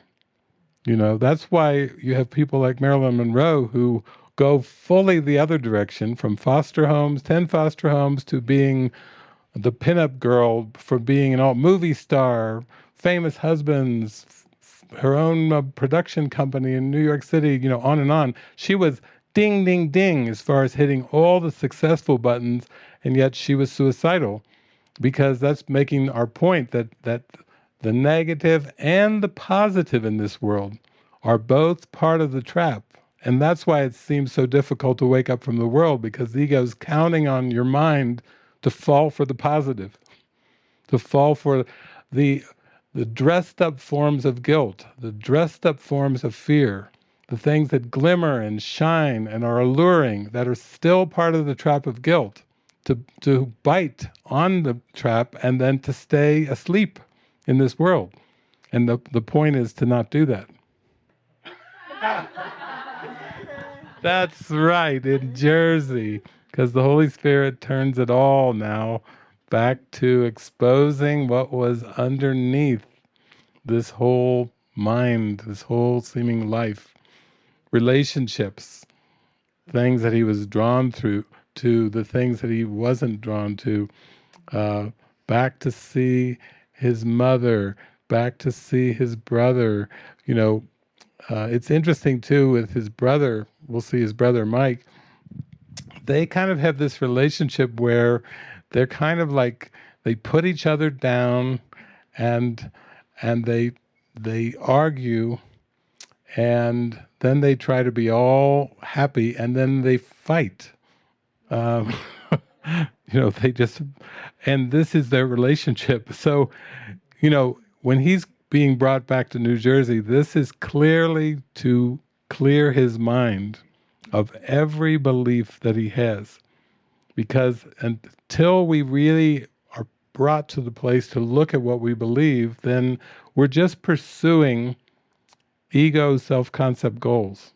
That's why you have people like Marilyn Monroe who go fully the other direction, from foster homes, 10 foster homes, to being the pinup girl, for being an alt movie star, famous husbands, her own production company in New York City, on and on. She was ding, ding, ding as far as hitting all the successful buttons, and yet she was suicidal, because that's making our point that the negative and the positive in this world are both part of the trap. And that's why it seems so difficult to wake up from the world, because the ego is counting on your mind to fall for the positive, to fall for the dressed up forms of guilt, the dressed up forms of fear, the things that glimmer and shine and are alluring, that are still part of the trap of guilt, to bite on the trap and then to stay asleep in this world. And the point is to not do that. That's right, in Jersey, because the Holy Spirit turns it all now back to exposing what was underneath this whole mind, this whole seeming life. Relationships, things that he was drawn through to, the things that he wasn't drawn to, back to see his mother, back to see his brother. It's interesting too with his brother, we'll see his brother Mike, they kind of have this relationship where they're kind of like, they put each other down and they argue, and then they try to be all happy, and then they fight. Um, they just, and this is their relationship. So, when he's being brought back to New Jersey, this is clearly to clear his mind of every belief that he has. Because until we really are brought to the place to look at what we believe, then we're just pursuing ego self-concept goals.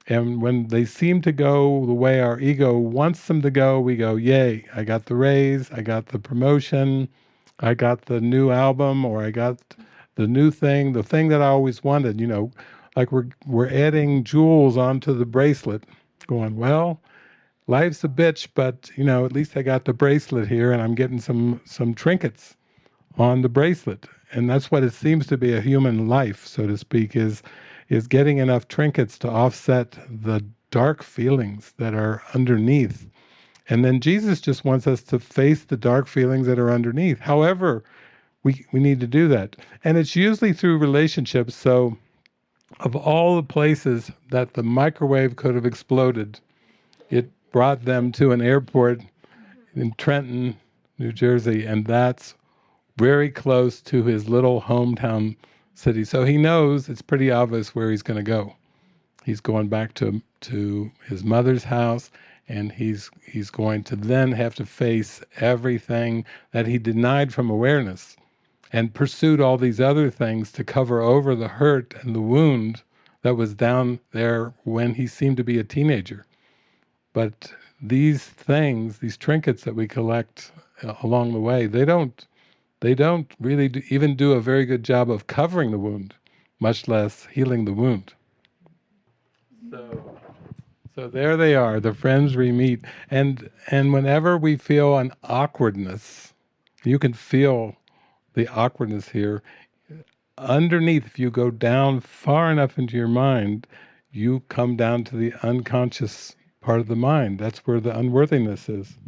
And when they seem to go the way our ego wants them to go, we go, yay, I got the raise, I got the promotion, I got the new album, or I got the new thing, the thing that I always wanted, like we're adding jewels onto the bracelet, going, well, life's a bitch, but at least I got the bracelet here, and I'm getting some trinkets on the bracelet. And that's what it seems to be a human life, so to speak, is getting enough trinkets to offset the dark feelings that are underneath. And then Jesus just wants us to face the dark feelings that are underneath. However, we need to do that. And it's usually through relationships. So of all the places that the microwave could have exploded, it brought them to an airport in Trenton, New Jersey, and that's very close to his little hometown city. So he knows it's pretty obvious where he's going to go. He's going back to his mother's house, and he's going to then have to face everything that he denied from awareness and pursued all these other things to cover over the hurt and the wound that was down there when he seemed to be a teenager. But these things, these trinkets that we collect along the way, they don't really even do a very good job of covering the wound, much less healing the wound. So there they are, the friends we meet. And whenever we feel an awkwardness, you can feel the awkwardness here. Underneath, if you go down far enough into your mind, you come down to the unconscious part of the mind. That's where the unworthiness is.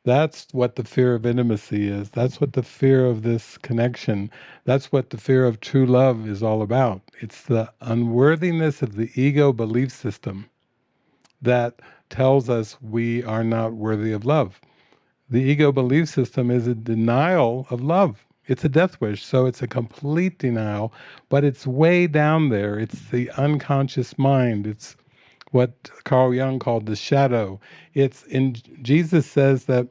That's what the fear of intimacy is. That's what the fear of this connection, that's what the fear of true love is all about. It's the unworthiness of the ego belief system that tells us we are not worthy of love. The ego belief system is a denial of love. It's a death wish, so it's a complete denial, but it's way down there. It's the unconscious mind. It's what Carl Jung called the shadow. Jesus says that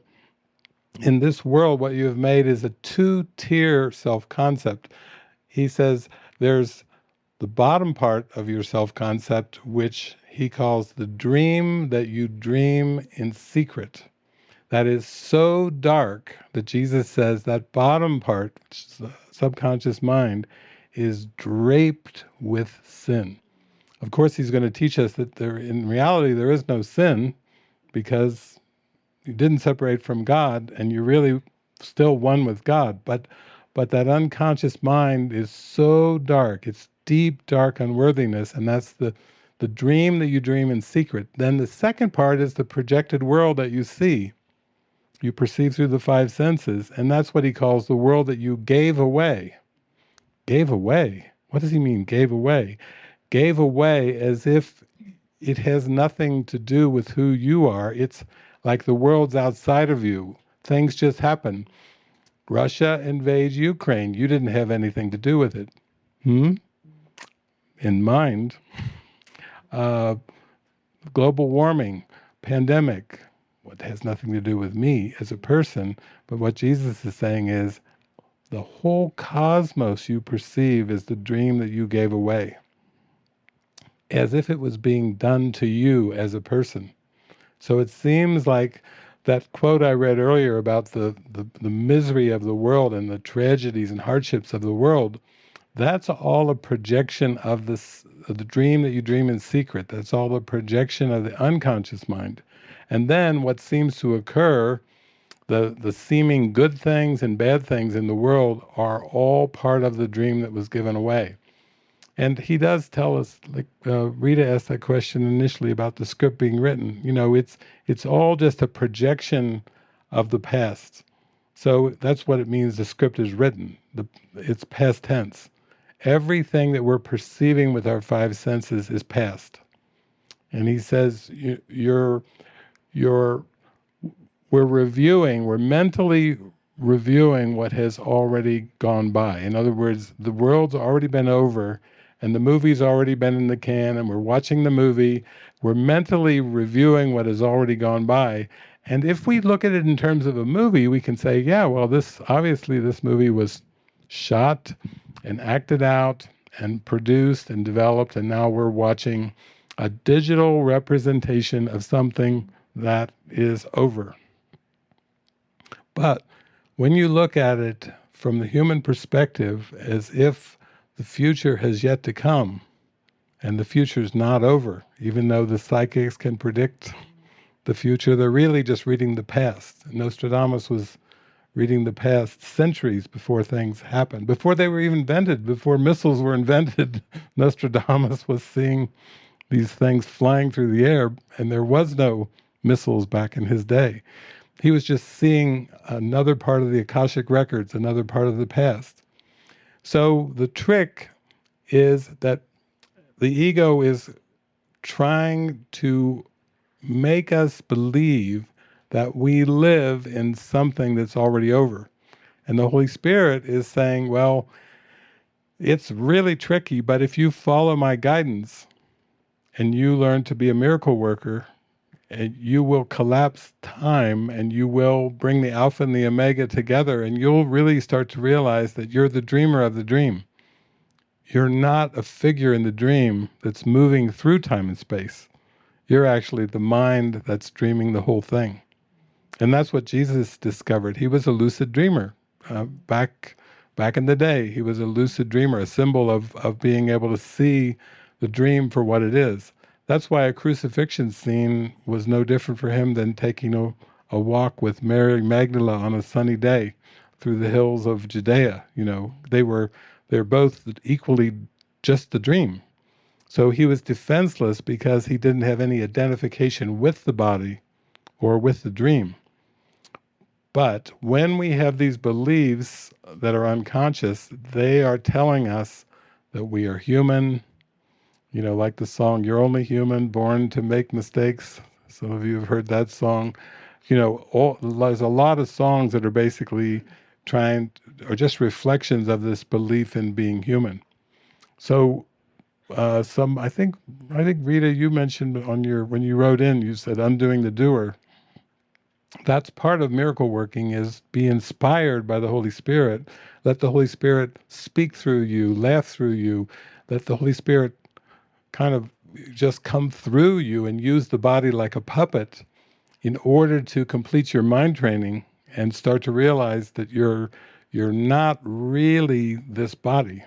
in this world, what you have made is a two-tier self-concept. He says there's the bottom part of your self-concept, which he calls the dream that you dream in secret. That is so dark that Jesus says that bottom part, which is the subconscious mind, is draped with sin. Of course, he's going to teach us that in reality there is no sin, because you didn't separate from God, and you're really still one with God. But that unconscious mind is so dark. It's deep, dark unworthiness, and that's the dream that you dream in secret. Then the second part is the projected world that you see. You perceive through the five senses, and that's what he calls the world that you gave away. Gave away? What does he mean, gave away? Gave away as if it has nothing to do with who you are. It's like the world's outside of you. Things just happen. Russia invades Ukraine. You didn't have anything to do with it. In mind. Global warming, pandemic. What has nothing to do with me as a person, but what Jesus is saying is the whole cosmos you perceive is the dream that you gave away, as if it was being done to you as a person. So it seems like that quote I read earlier about the misery of the world and the tragedies and hardships of the world, that's all a projection of the dream that you dream in secret. That's all a projection of the unconscious mind. And then what seems to occur, the seeming good things and bad things in the world are all part of the dream that was given away. And he does tell us, like Rita asked that question initially about the script being written. It's all just a projection of the past. So that's what it means the script is written. It's past tense. everything that we're perceiving with our five senses is past. And he says, we're mentally reviewing what has already gone by. In other words, the world's already been over, and the movie's already been in the can, and we're watching the movie. We're mentally reviewing what has already gone by. And if we look at it in terms of a movie, we can say, yeah, well, this movie was shot and acted out and produced and developed, and now we're watching a digital representation of something that is over. But when you look at it from the human perspective, as if the future has yet to come, and the future's not over, even though the psychics can predict the future, they're really just reading the past. Nostradamus was reading the past centuries before things happened. Before they were even invented, before missiles were invented, Nostradamus was seeing these things flying through the air, and there was no missiles back in his day. He was just seeing another part of the Akashic records, another part of the past. So the trick is that the ego is trying to make us believe that we live in something that's already over. And the Holy Spirit is saying, well, it's really tricky, but if you follow my guidance and you learn to be a miracle worker, and you will collapse time, and you will bring the Alpha and the Omega together, and you'll really start to realize that you're the dreamer of the dream. You're not a figure in the dream that's moving through time and space. You're actually the mind that's dreaming the whole thing. And that's what Jesus discovered. He was a lucid dreamer. Back in the day, he was a lucid dreamer, a symbol of being able to see the dream for what it is. That's why a crucifixion scene was no different for him than taking a walk with Mary Magdalene on a sunny day through the hills of Judea. They're both equally just the dream. So he was defenseless because he didn't have any identification with the body or with the dream. But when we have these beliefs that are unconscious, they are telling us that we are human. Like the song, "You're only human, born to make mistakes." Some of you have heard that song. There's a lot of songs that are basically are just reflections of this belief in being human. So, I think Rita, you mentioned when you wrote in, you said undoing the doer. That's part of miracle working, is be inspired by the Holy Spirit. Let the Holy Spirit speak through you, laugh through you. Let the Holy Spirit kind of just come through you and use the body like a puppet in order to complete your mind training and start to realize that you're not really this body.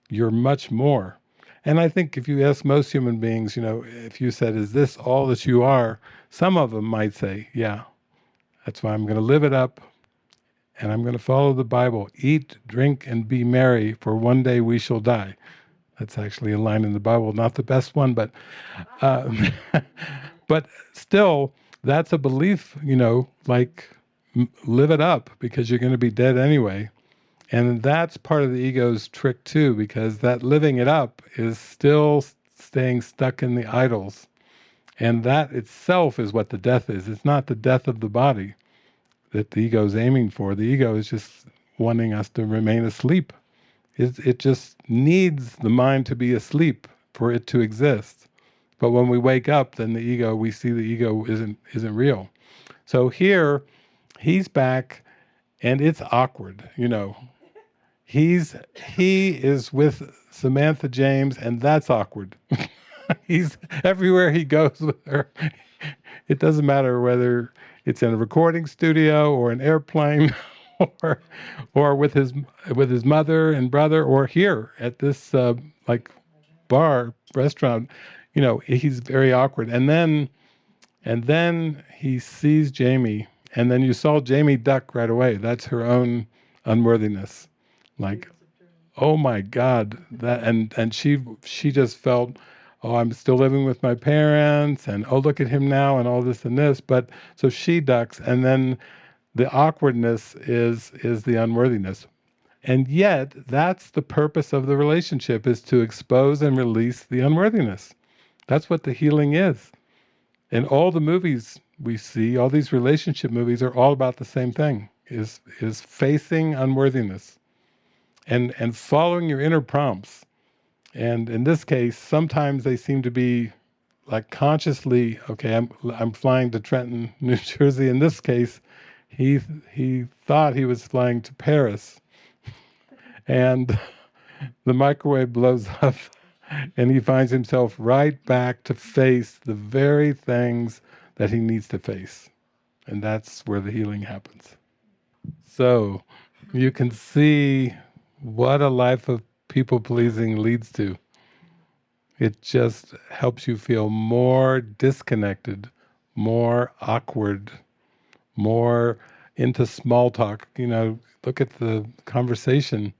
You're much more. And I think if you ask most human beings, if you said, is this all that you are? Some of them might say, yeah. That's why I'm going to live it up, and I'm going to follow the Bible. Eat, drink, and be merry, for one day we shall die. That's actually a line in the Bible, not the best one, but but still, that's a belief, like live it up, because you're going to be dead anyway. And that's part of the ego's trick too, because that living it up is still staying stuck in the idols. And that itself is what the death is. It's not the death of the body that the ego is aiming for. The ego is just wanting us to remain asleep. It just needs the mind to be asleep for it to exist. But when we wake up, then we see the ego isn't real. So here, he's back, and it's awkward, He is with Samantha James, and that's awkward. He's everywhere he goes with her. It doesn't matter whether it's in a recording studio or an airplane, or with his mother and brother, or here at this restaurant. He's very awkward. And then he sees Jamie, and then you saw Jamie duck right away. That's her own unworthiness. Like, oh my God, and she just felt, oh, I'm still living with my parents, and oh, look at him now, and all this and this. But so she ducks, and then the awkwardness is the unworthiness. And yet, that's the purpose of the relationship, is to expose and release the unworthiness. That's what the healing is. And all the movies we see, all these relationship movies, are all about the same thing, is facing unworthiness and following your inner prompts. And in this case, sometimes they seem to be like consciously, okay, I'm flying to Trenton, New Jersey. In this case, he thought he was flying to Paris, and the microwave blows up, and he finds himself right back to face the very things that he needs to face. And that's where the healing happens. So you can see what a life of people-pleasing leads to. It just helps you feel more disconnected, more awkward, more into small talk. Look at the conversation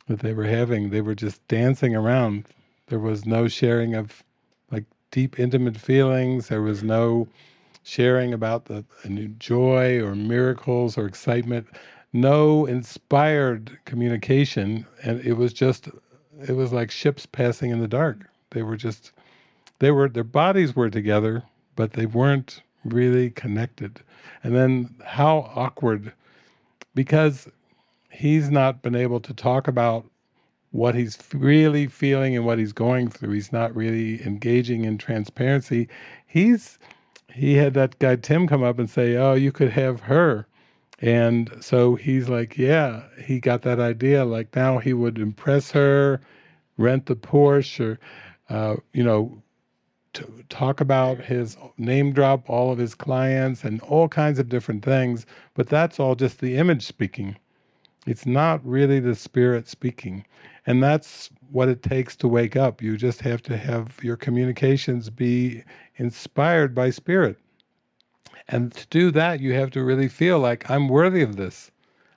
that they were having. They were just dancing around. There was no sharing of like deep, intimate feelings. There was no sharing about a new joy or miracles or excitement. No inspired communication. And it was like ships passing in the dark. Their bodies were together, but they weren't really connected. And then how awkward, because he's not been able to talk about what he's really feeling and what he's going through. He's not really engaging in transparency. He had that guy Tim come up and say, "Oh, you could have her." And so he's like, yeah, he got that idea. Like now he would impress her, rent the Porsche, or, to talk about his name drop all of his clients and all kinds of different things. But that's all just the image speaking. It's not really the spirit speaking. And that's what it takes to wake up. You just have to have your communications be inspired by spirit. And to do that, you have to really feel like, I'm worthy of this.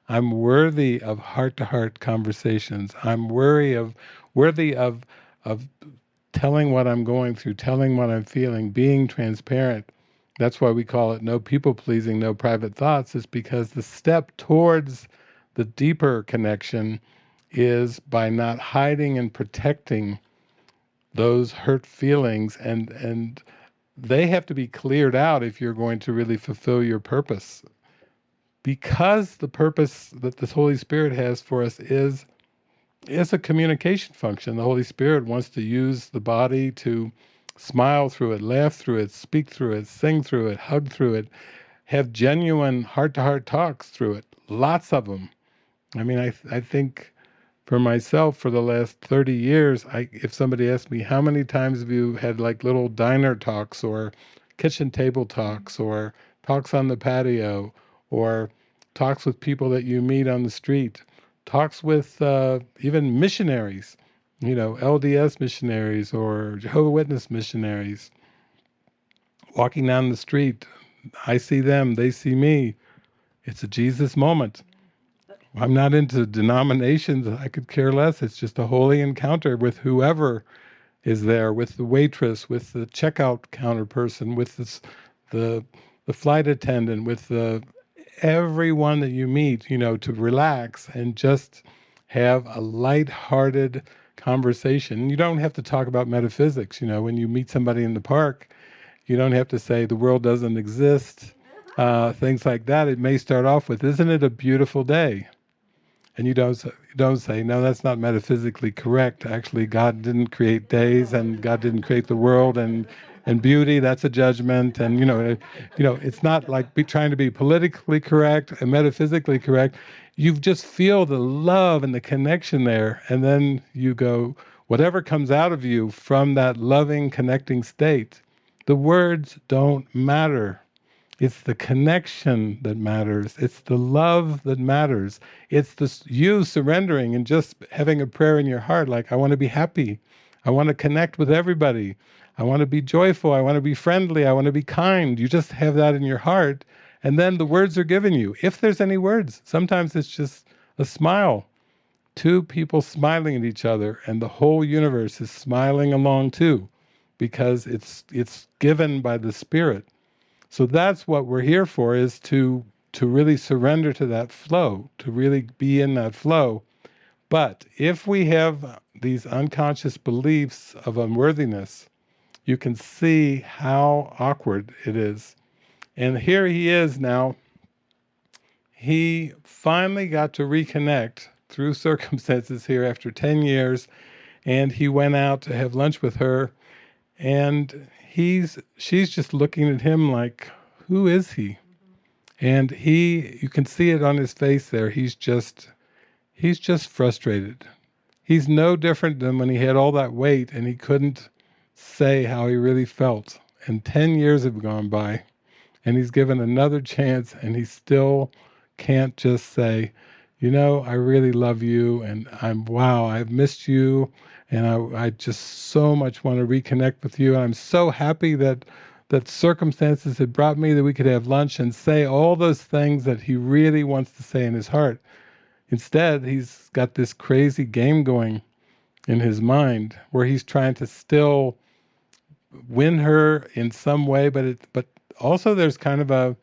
I'm worthy of heart-to-heart conversations. I'm worthy of telling what I'm going through, telling what I'm feeling, being transparent. That's why we call it no people-pleasing, no private thoughts, is because the step towards the deeper connection is by not hiding and protecting those hurt feelings, and they have to be cleared out if you're going to really fulfill your purpose. Because the purpose that the Holy Spirit has for us is a communication function. The Holy Spirit wants to use the body to smile through it, laugh through it, speak through it, sing through it, hug through it, have genuine heart-to-heart talks through it. Lots of them. I mean, I think for myself, for the last 30 years, if somebody asked me, how many times have you had like little diner talks or kitchen table talks or talks on the patio or talks with people that you meet on the street, talks with even missionaries, LDS missionaries or Jehovah's Witness missionaries, walking down the street, I see them, they see me. It's a Jesus moment. I'm not into denominations. I could care less. It's just a holy encounter with whoever is there, with the waitress, with the checkout counter person, with the flight attendant, with everyone that you meet, to relax and just have a light-hearted conversation. You don't have to talk about metaphysics. When you meet somebody in the park, you don't have to say the world doesn't exist, things like that. It may start off with, isn't it a beautiful day? And you don't say, no, that's not metaphysically correct. Actually, God didn't create days, and God didn't create the world, and beauty, that's a judgment. And it's not like trying to be politically correct and metaphysically correct. You just feel the love and the connection there, and then you go, whatever comes out of you from that loving, connecting state, the words don't matter. It's the connection that matters. It's the love that matters. It's you surrendering and just having a prayer in your heart, like, I want to be happy. I want to connect with everybody. I want to be joyful. I want to be friendly. I want to be kind. You just have that in your heart, and then the words are given you, if there's any words. Sometimes it's just a smile. Two people smiling at each other, and the whole universe is smiling along too, because it's given by the Spirit. So that's what we're here for, is to really surrender to that flow, to really be in that flow. But if we have these unconscious beliefs of unworthiness, you can see how awkward it is. And here he is now. He finally got to reconnect through circumstances here after 10 years, and he went out to have lunch with her, and she's just looking at him like, who is he? And you can see it on his face there, he's just frustrated. He's no different than when he had all that weight and he couldn't say how he really felt. And 10 years have gone by, and he's given another chance, and he still can't just say, I really love you, and I've missed you, and I just so much want to reconnect with you. And I'm so happy that circumstances had brought me that we could have lunch and say all those things that he really wants to say in his heart. Instead, he's got this crazy game going in his mind where he's trying to still win her in some way, but also there's kind of a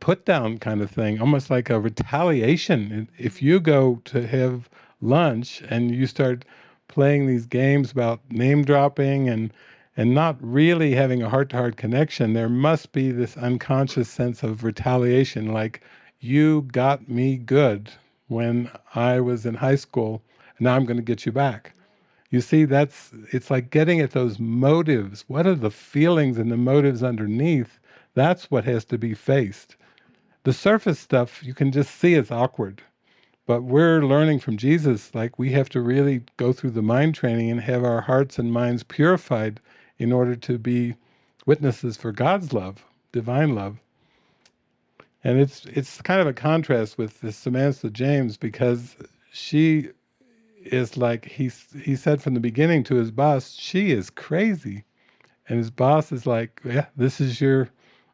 put down kind of thing, almost like a retaliation. If you go to have lunch and you start playing these games about name dropping and not really having a heart-to-heart connection, there must be this unconscious sense of retaliation, like, you got me good when I was in high school, and now I'm going to get you back. You see, it's like getting at those motives. What are the feelings and the motives underneath? That's what has to be faced. The surface stuff, you can just see it's awkward. But we're learning from Jesus, like, we have to really go through the mind training and have our hearts and minds purified in order to be witnesses for God's love, divine love. And it's kind of a contrast with this Samantha James, because she is like, he said from the beginning to his boss, she is crazy. And his boss is like, yeah, this is your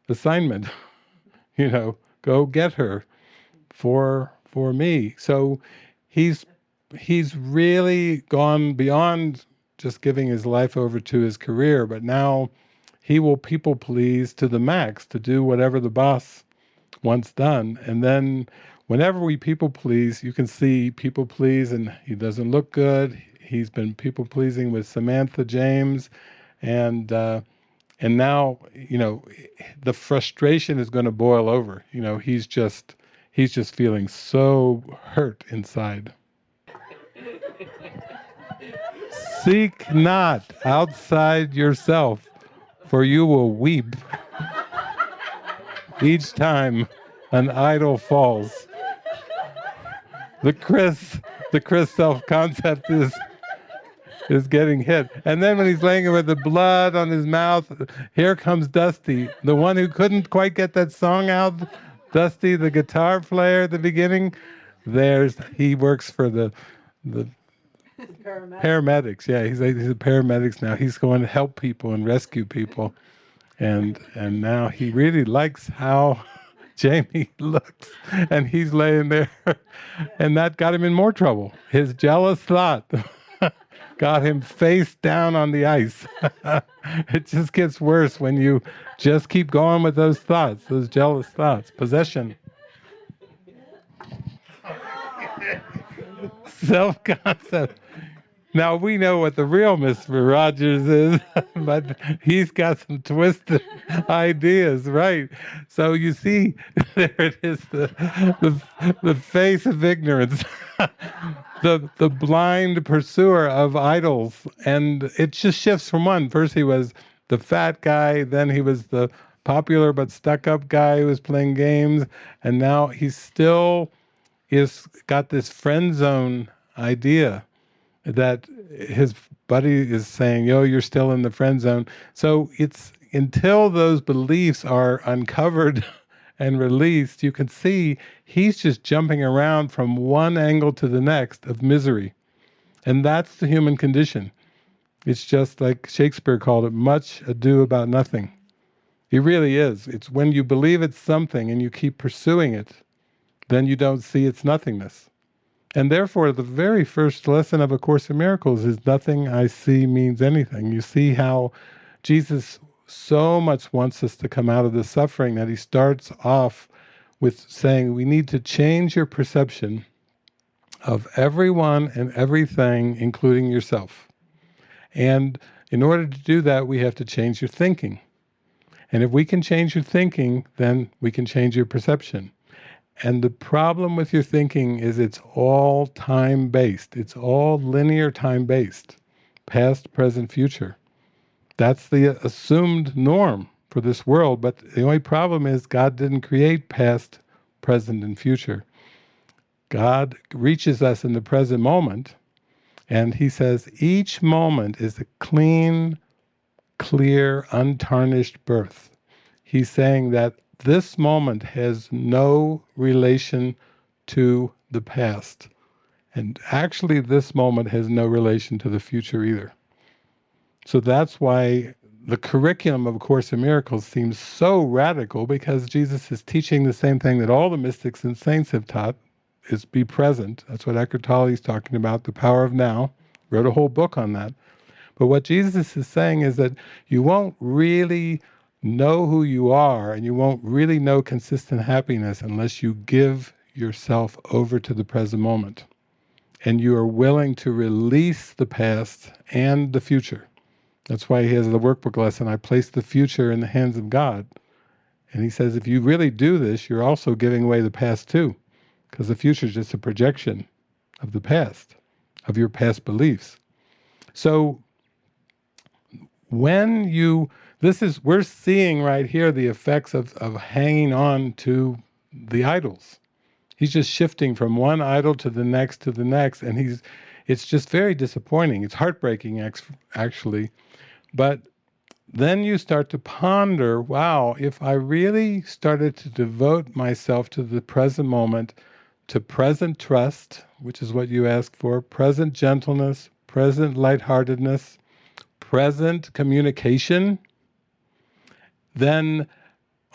assignment. Go get her for me. So he's really gone beyond just giving his life over to his career, but now he will people please to the max, to do whatever the boss wants done. And then whenever we people please, you can see people please, and he doesn't look good. He's been people pleasing with Samantha James, and now, the frustration is going to boil over. He's just feeling so hurt inside. Seek not outside yourself, for you will weep each time an idol falls. The Chris self-concept is getting hit. And then when he's laying with the blood on his mouth, here comes Dusty, the one who couldn't quite get that song out. Dusty, the guitar player at the beginning. He works for the paramedics. Yeah, he's a paramedics now. He's going to help people and rescue people. And now he really likes how Jamie looks, and he's laying there, and that got him in more trouble. His jealous thought got him face down on the ice. It just gets worse when you just keep going with those thoughts, those jealous thoughts. Possession. Self-concept. Now, we know what the real Mr. Rogers is, but he's got some twisted ideas, right? So you see, there it is, the face of ignorance, the blind pursuer of idols. And it just shifts from one. First he was the fat guy, then he was the popular but stuck-up guy who was playing games, and now he's still got this friend zone idea that his buddy is saying, yo, you're still in the friend zone. So it's until those beliefs are uncovered and released, you can see he's just jumping around from one angle to the next of misery. And that's the human condition. It's just like Shakespeare called it, much ado about nothing. It really is. It's when you believe it's something and you keep pursuing it, then you don't see its nothingness. And therefore, the very first lesson of A Course in Miracles is nothing I see means anything. You see how Jesus so much wants us to come out of the suffering that he starts off with saying, we need to change your perception of everyone and everything, including yourself. And in order to do that, we have to change your thinking. And if we can change your thinking, then we can change your perception. And the problem with your thinking is it's all time-based. It's all linear time-based. Past, present, future. That's the assumed norm for this world. But the only problem is God didn't create past, present, and future. God reaches us in the present moment, and he says each moment is a clean, clear, untarnished birth. He's saying that this moment has no relation to the past. And actually this moment has no relation to the future either. So that's why the curriculum of A Course in Miracles seems so radical, because Jesus is teaching the same thing that all the mystics and saints have taught, is be present. That's what Eckhart Tolle is talking about, the power of now. Wrote a whole book on that. But what Jesus is saying is that you won't really know who you are, and you won't really know consistent happiness unless you give yourself over to the present moment. And you are willing to release the past and the future. That's why he has the workbook lesson, I place the future in the hands of God. And he says, if you really do this, you're also giving away the past too, because the future is just a projection of the past, of your past beliefs. So when we're seeing right here the effects of hanging on to the idols. He's just shifting from one idol to the next, and it's just very disappointing. It's heartbreaking, actually. But then you start to ponder, wow, if I really started to devote myself to the present moment, to present trust, which is what you asked for, present gentleness, present lightheartedness, present communication, then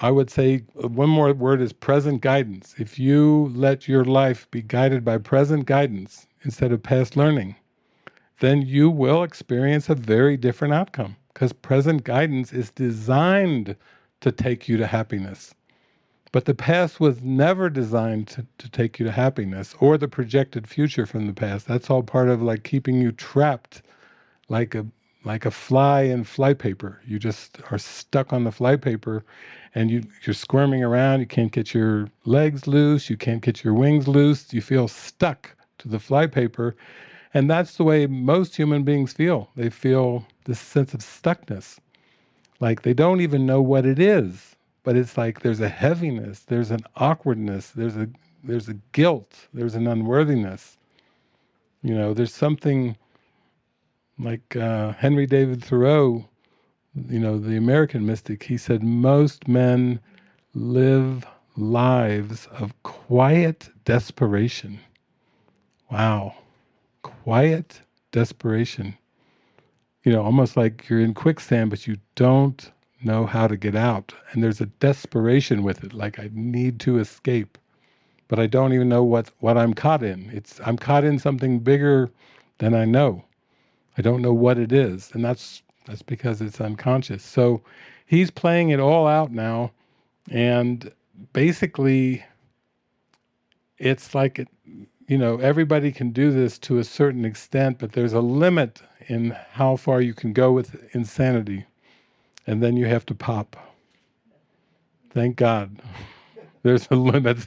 I would say one more word is present guidance. If you let your life be guided by present guidance instead of past learning, then you will experience a very different outcome, because present guidance is designed to take you to happiness. But the past was never designed to take you to happiness, or the projected future from the past. That's all part of like keeping you trapped like a fly in flypaper. You just are stuck on the flypaper, and you're squirming around. You can't get your legs loose. You can't get your wings loose. You feel stuck to the flypaper. And that's the way most human beings feel. They feel this sense of stuckness. Like they don't even know what it is, but it's like there's a heaviness, there's an awkwardness, there's a guilt, there's an unworthiness. There's something like Henry David Thoreau, the American mystic, he said, most men live lives of quiet desperation. Wow. Quiet desperation. Almost like you're in quicksand, but you don't know how to get out. And there's a desperation with it, like I need to escape, but I don't even know what I'm caught in. I'm caught in something bigger than I know. I don't know what it is, and that's because it's unconscious. So he's playing it all out now, and basically it's like everybody can do this to a certain extent, but there's a limit in how far you can go with insanity, and then you have to pop. Thank God. There's a limit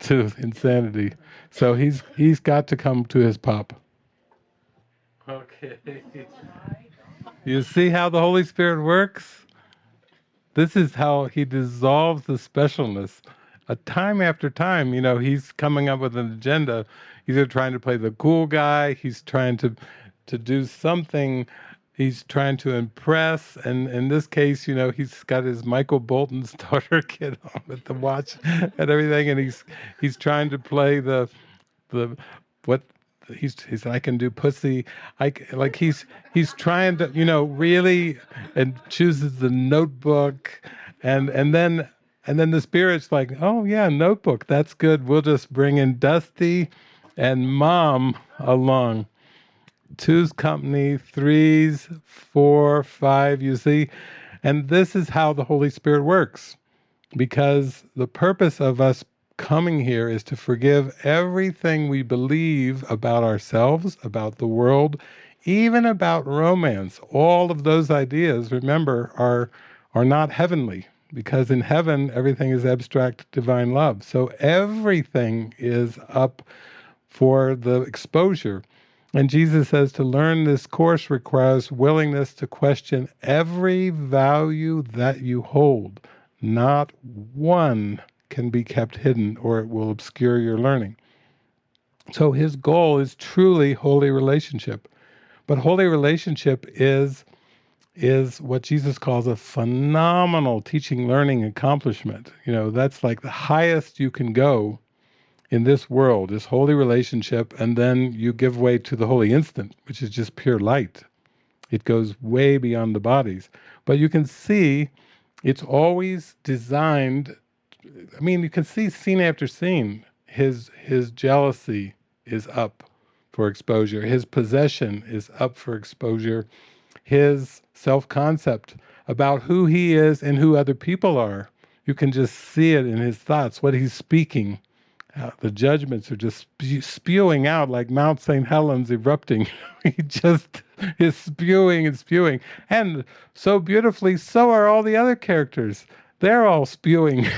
to insanity. So he's got to come to his pop. Okay. You see how the Holy Spirit works? This is how he dissolves the specialness. Time after time, he's coming up with an agenda. He's either trying to play the cool guy, he's trying to do something, he's trying to impress, and in this case, he's got his Michael Bolton's daughter kid on with the watch and everything, and he's trying to play the what he's I can do pussy. He's trying to really, and chooses the notebook, and then the spirit's like, oh yeah, notebook, that's good. We'll just bring in Dusty and Mom along. 2's company, 3's, 4, 5. You see, and this is how the Holy Spirit works, because the purpose of us coming here is to forgive everything we believe about ourselves, about the world, even about romance. All of those ideas, remember, are not heavenly, because in heaven everything is abstract divine love. So everything is up for the exposure. And Jesus says to learn this course requires willingness to question every value that you hold. Not one can be kept hidden, or it will obscure your learning. So his goal is truly holy relationship. But holy relationship is what Jesus calls a phenomenal teaching, learning, accomplishment. That's like the highest you can go in this world, is holy relationship, and then you give way to the holy instant, which is just pure light. It goes way beyond the bodies. But you can see it's always designed, you can see scene after scene, his jealousy is up for exposure, his possession is up for exposure, his self-concept about who he is and who other people are. You can just see it in his thoughts, what he's speaking. The judgments are just spewing out like Mount St. Helens erupting. He just is spewing and spewing. And so beautifully, so are all the other characters. They're all spewing.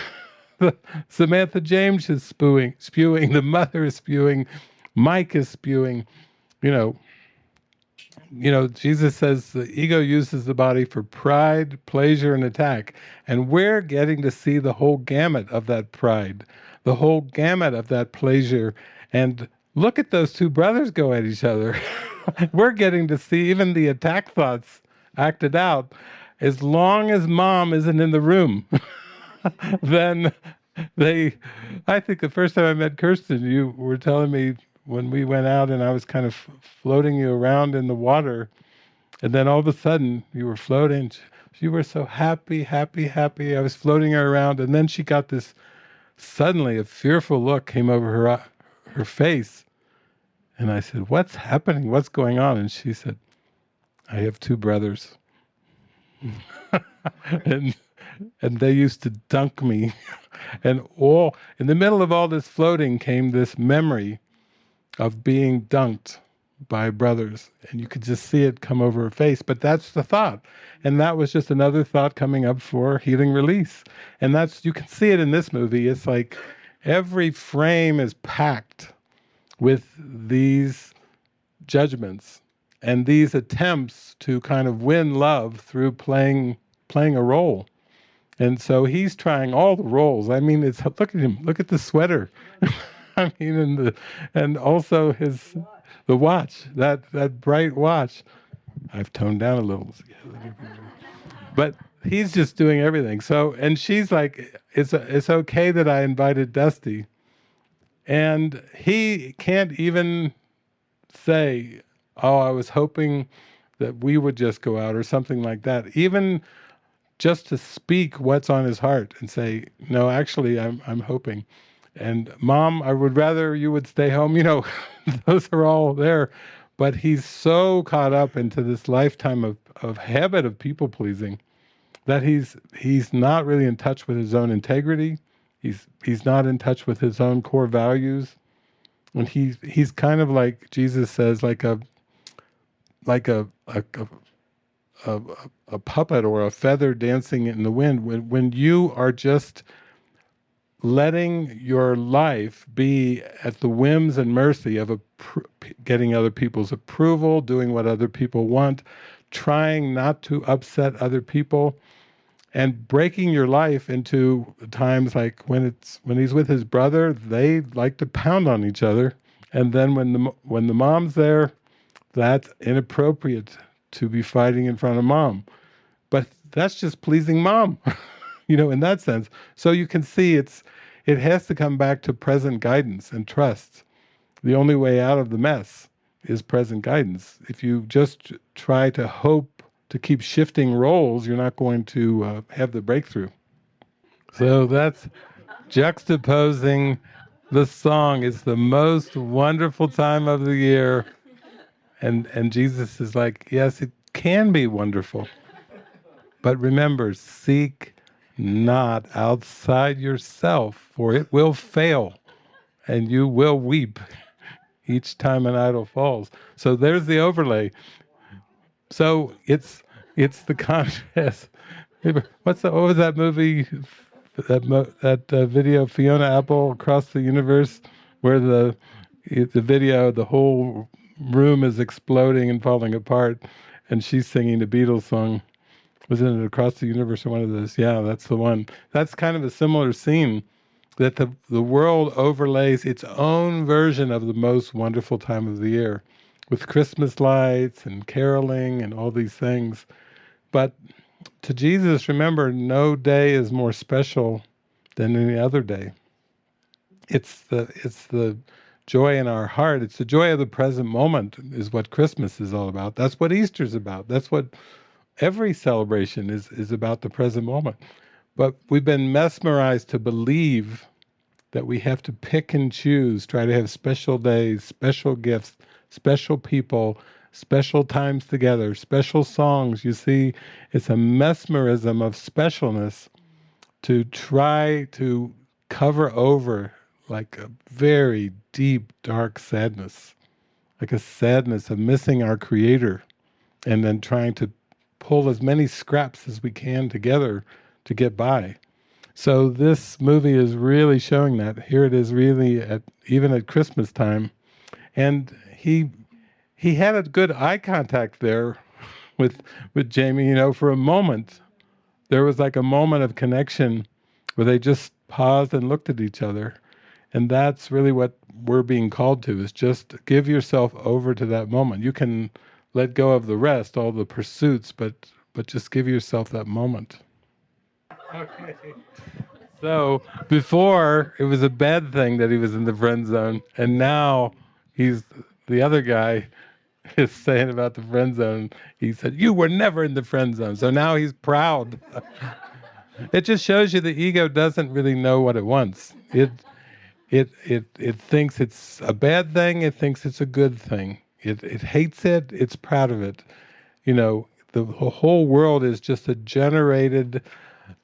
Samantha James is spewing. The mother is spewing. Mike is spewing. Jesus says the ego uses the body for pride, pleasure, and attack. And we're getting to see the whole gamut of that pride, the whole gamut of that pleasure. And look at those two brothers go at each other. We're getting to see even the attack thoughts acted out. As long as mom isn't in the room, then I think the first time I met Kirsten, you were telling me when we went out and I was kind of floating you around in the water, and then all of a sudden you were floating. You were so happy, happy, happy. I was floating her around, and then she got this, suddenly a fearful look came over her face. And I said, "What's happening? What's going on?" And she said, "I have two brothers." and they used to dunk me. And all in the middle of all this floating came this memory of being dunked by brothers, and you could just see it come over her face. But that's the thought, and that was just another thought coming up for healing release. And you can see it in this movie. It's like every frame is packed with these judgments and these attempts to kind of win love through playing a role. And so he's trying all the roles. It's, look at him, look at the sweater. And also the watch, that bright watch. I've toned down a little, but he's just doing everything. So, and she's like, it's okay that I invited Dusty, and he can't even say, "Oh, I was hoping that we would just go out," or something like that. Even just to speak what's on his heart and say, "No, actually, I'm hoping." And Mom, I would rather you would stay home. Those are all there. But he's so caught up into this lifetime of habit of people pleasing that he's not really in touch with his own integrity. He's not in touch with his own core values. And he's kind of like Jesus says, like a puppet or a feather dancing in the wind. When you are just letting your life be at the whims and mercy of getting other people's approval, doing what other people want, trying not to upset other people, and breaking your life into times like when he's with his brother, they like to pound on each other, and then when the mom's there, that's inappropriate to be fighting in front of mom. But that's just pleasing mom, in that sense. So you can see it has to come back to present guidance and trust. The only way out of the mess is present guidance. If you just try to hope to keep shifting roles, you're not going to have the breakthrough. So that's juxtaposing the song. It's the most wonderful time of the year. And Jesus is like, yes, it can be wonderful. But remember, seek not outside yourself, for it will fail, and you will weep each time an idol falls. So there's the overlay. So it's the contrast. What was that movie? That video, Fiona Apple, Across the Universe, where the video, the whole room is exploding and falling apart, and she's singing the Beatles song. Wasn't it Across the Universe or one of those? Yeah, that's the one. That's kind of a similar scene, that the world overlays its own version of the most wonderful time of the year, with Christmas lights and caroling and all these things. But to Jesus, remember, no day is more special than any other day. It's the joy in our heart. It's the joy of the present moment is what Christmas is all about. That's what Easter's about. That's what every celebration is about, the present moment. But we've been mesmerized to believe that we have to pick and choose, try to have special days, special gifts, special people, special times together, special songs. You see, it's a mesmerism of specialness to try to cover over like a very deep, dark sadness, like a sadness of missing our Creator, and then trying to pull as many scraps as we can together to get by. So this movie is really showing that. Here it is really even at Christmas time. And he had a good eye contact there with Jamie, for a moment. There was like a moment of connection where they just paused and looked at each other. And that's really what we're being called to, is just give yourself over to that moment. You can let go of the rest, all the pursuits, but just give yourself that moment. Okay. So before, it was a bad thing that he was in the friend zone, and now the other guy is saying about the friend zone. He said, "You were never in the friend zone." So now he's proud. It just shows you the ego doesn't really know what it wants. It thinks it's a bad thing. It thinks it's a good thing. It hates it. It's proud of it. The whole world is just a generated,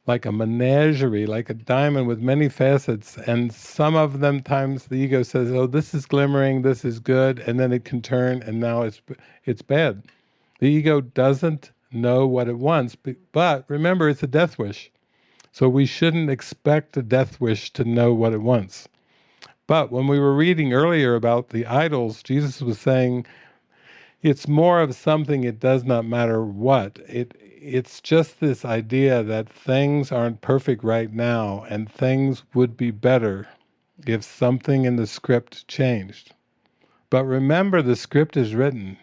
like a menagerie, like a diamond with many facets, and some of them times the ego says, "Oh, this is glimmering, this is good," and then it can turn, and now it's bad. The ego doesn't know what it wants, but remember, it's a death wish. So we shouldn't expect a death wish to know what it wants. But when we were reading earlier about the idols, Jesus was saying, it's more of something, it does not matter what. It's just this idea that things aren't perfect right now, and things would be better if something in the script changed. But remember, the script is written.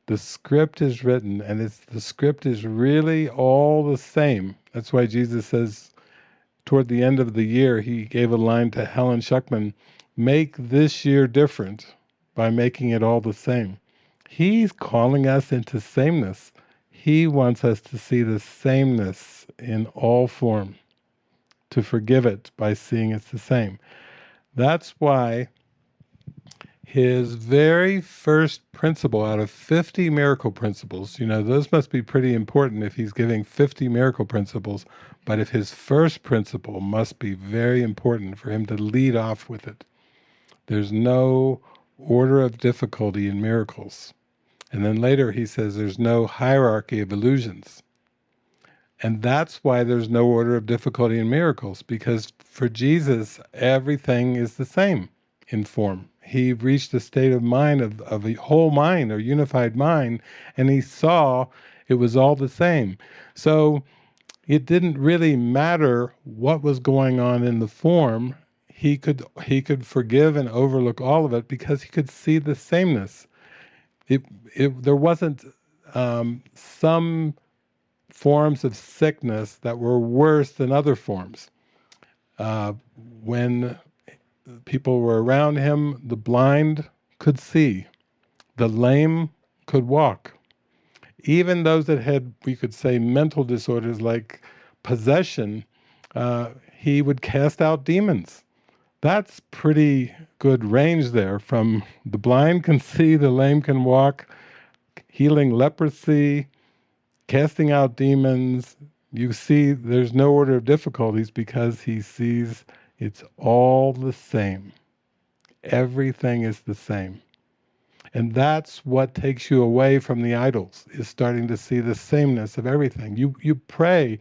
The script is written, and the script is really all the same. That's why Jesus says, toward the end of the year, he gave a line to Helen Schuckman, "Make this year different by making it all the same." He's calling us into sameness. He wants us to see the sameness in all form, to forgive it by seeing it's the same. That's why his very first principle out of 50 miracle principles, those must be pretty important if he's giving 50 miracle principles, but if his first principle must be very important for him to lead off with it. There's no order of difficulty in miracles. And then later he says there's no hierarchy of illusions. And that's why there's no order of difficulty in miracles, because for Jesus, everything is the same in form. He reached a state of mind, of a whole mind, or unified mind, and he saw it was all the same. So it didn't really matter what was going on in the form. He could forgive and overlook all of it because he could see the sameness. There wasn't some forms of sickness that were worse than other forms. When people were around him, the blind could see, the lame could walk. Even those that had, we could say, mental disorders like possession, he would cast out demons. That's pretty good range there, from the blind can see, the lame can walk, healing leprosy, casting out demons, You see there's no order of difficulties because he sees it's all the same. Everything is the same. And that's what takes you away from the idols, is starting to see the sameness of everything. You pray,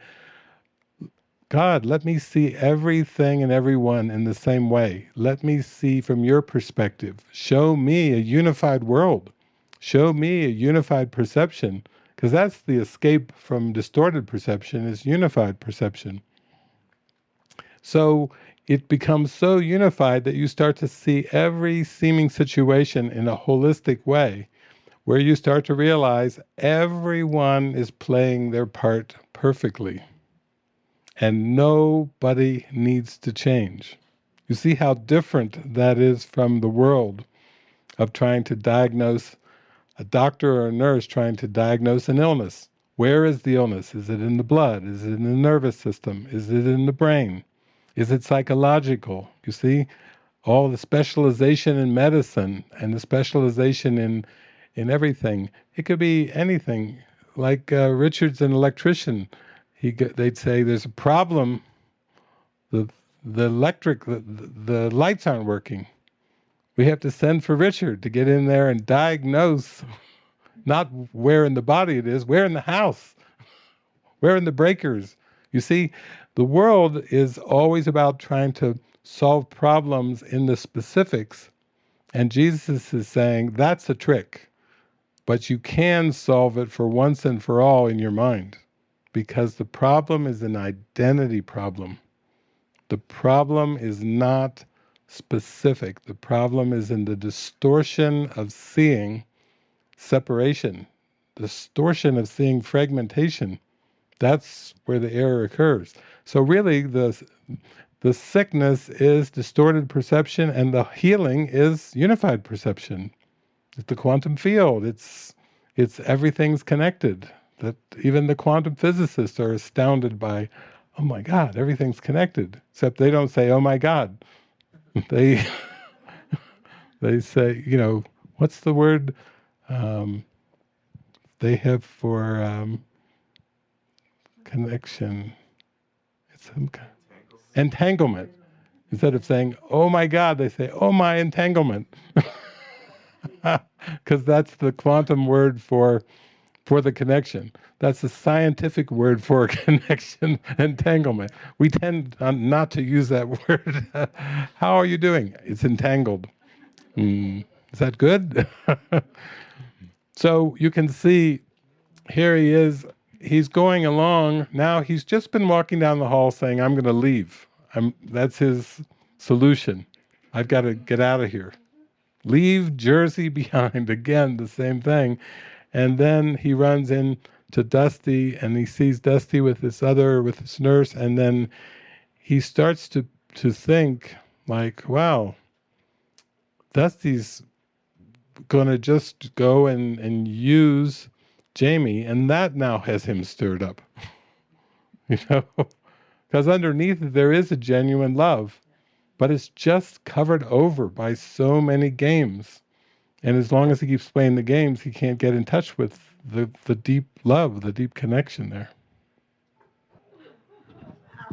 God, let me see everything and everyone in the same way. Let me see from your perspective. Show me a unified world. Show me a unified perception. Because that's the escape from distorted perception, is unified perception. So it becomes so unified that you start to see every seeming situation in a holistic way, where you start to realize everyone is playing their part perfectly. And nobody needs to change. You see how different that is from the world of trying to diagnose, a doctor or a nurse trying to diagnose an illness. Where is the illness? Is it in the blood? Is it in the nervous system? Is it in the brain? Is it psychological? You see, all the specialization in medicine and the specialization in everything. It could be anything. Like Richard's an electrician. They'd say there's a problem. The lights aren't working. We have to send for Richard to get in there and diagnose, not where in the body it is, where in the house, where in the breakers. You see, the world is always about trying to solve problems in the specifics, and Jesus is saying that's a trick, but you can solve it for once and for all in your mind, because the problem is an identity problem. The problem is not specific. The problem is in the distortion of seeing separation, distortion of seeing fragmentation. That's where the error occurs. So really the sickness is distorted perception, and the healing is unified perception. It's the quantum field. It's everything's connected. That even the quantum physicists are astounded by, oh my God, everything's connected. Except they don't say, oh my God. They say, what's the word they have for connection? It's some kind of entanglement. Instead of saying, oh my God, they say, oh my entanglement. Because that's the quantum word for the connection. That's the scientific word for connection, entanglement. We tend not to use that word. How are you doing? It's entangled. Is that good? So you can see, here he is, he's going along, now he's just been walking down the hall saying, I'm going to leave. That's his solution. I've got to get out of here. Leave Jersey behind. Again, the same thing. And then he runs into Dusty, and he sees Dusty with this nurse, and then he starts to think, like, wow, Dusty's going to just go and use Jamie, and that now has him stirred up. Because underneath it, there is a genuine love, but it's just covered over by so many games. And as long as he keeps playing the games, he can't get in touch with the deep love, the deep connection there.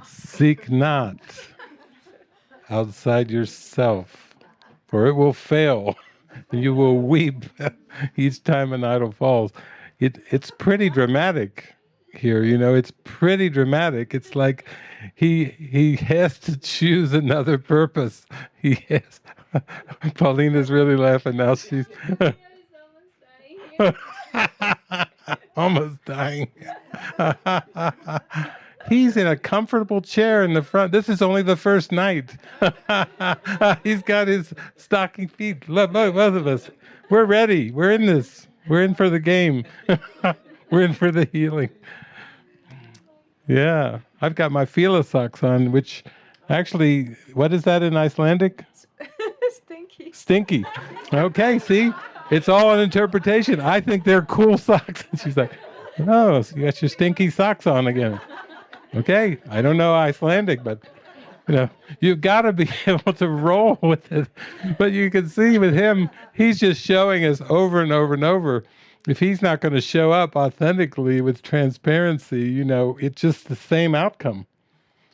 Seek not outside yourself, for it will fail, and you will weep each time an idol falls. It's pretty dramatic here, it's pretty dramatic. It's like he has to choose another purpose. He has. Paulina's really laughing now. She's almost dying. He's in a comfortable chair in the front. This is only the first night. He's got his stocking feet. Both of us. We're ready. We're in this. We're in for the game. We're in for the healing. Yeah. I've got my Fila socks on, which actually, what is that in Icelandic? Stinky. Okay, see? It's all an interpretation. I think they're cool socks. And she's like, oh, so you got your stinky socks on again. Okay, I don't know Icelandic, but you've got to be able to roll with it. But you can see with him, he's just showing us over and over and over if he's not going to show up authentically with transparency, it's just the same outcome.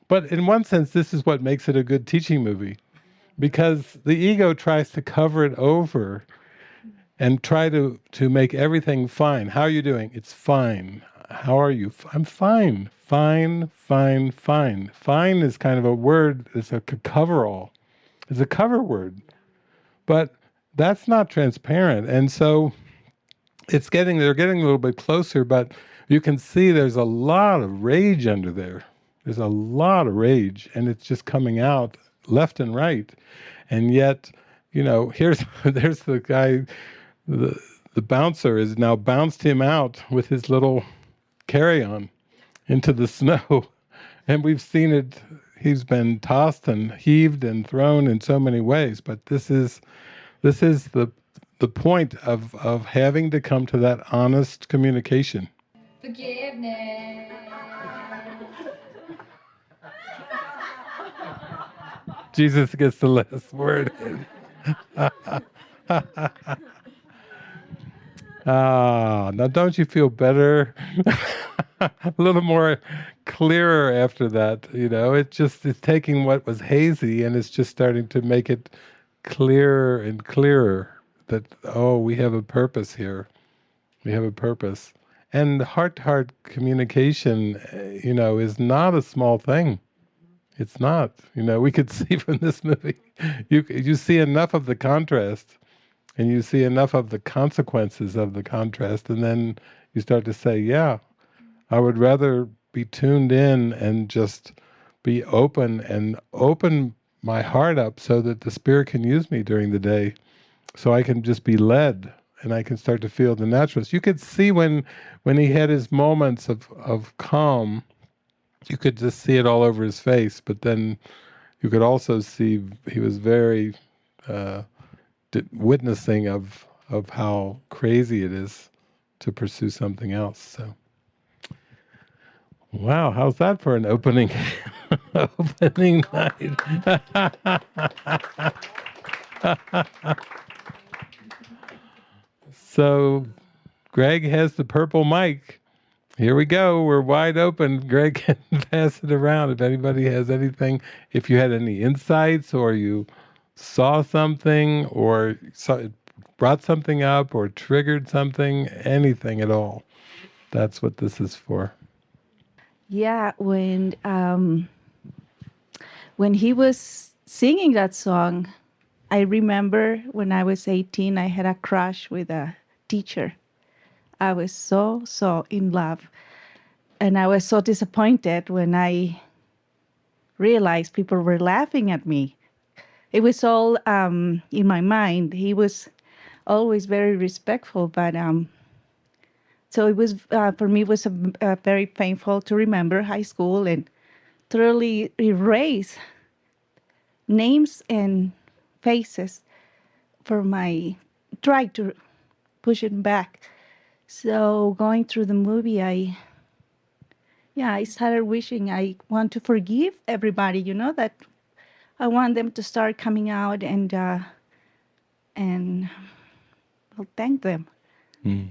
But in one sense, this is what makes it a good teaching movie, because the ego tries to cover it over and try to make everything fine. How are you doing? It's fine. How are you? I'm fine. Fine, fine, fine. Fine is kind of a word, it's a coverall. It's a cover word. But that's not transparent. And so they're getting a little bit closer, but you can see there's a lot of rage under there. There's a lot of rage, and it's just coming out left and right. And yet, there's the guy, the bouncer has now bounced him out with his little carry-on into the snow. And we've seen it, he's been tossed and heaved and thrown in so many ways, but this is the point of having to come to that honest communication. Forgiveness. Jesus gets the last word. Now don't you feel better? A little more clearer after that, it's taking what was hazy and it's just starting to make it clearer and clearer that, we have a purpose here. We have a purpose. And heart-to-heart communication, is not a small thing. It's not. We could see from this movie, you see enough of the contrast, and you see enough of the consequences of the contrast, and then you start to say, yeah, I would rather be tuned in and just be open and open my heart up so that the Spirit can use me during the day, so I can just be led and I can start to feel the naturalness. You could see when he had his moments of calm, you could just see it all over his face, but then you could also see he was very witnessing of how crazy it is to pursue something else. So, wow, how's that for an opening opening night? So, Greg has the purple mic. Here we go. We're wide open. Greg can pass it around if anybody has anything. If you had any insights, or you saw something, or brought something up, or triggered something, anything at all. That's what this is for. Yeah, when he was singing that song, I remember when I was 18, I had a crush with a teacher. I was so in love. And I was so disappointed when I realized people were laughing at me. It was all in my mind. He was always very respectful, but so it was, for me, it was very painful to remember high school and thoroughly erase names and faces try to push it back. So going through the movie, I started wishing I want to forgive everybody, that I want them to start coming out and I'll thank them. Mm.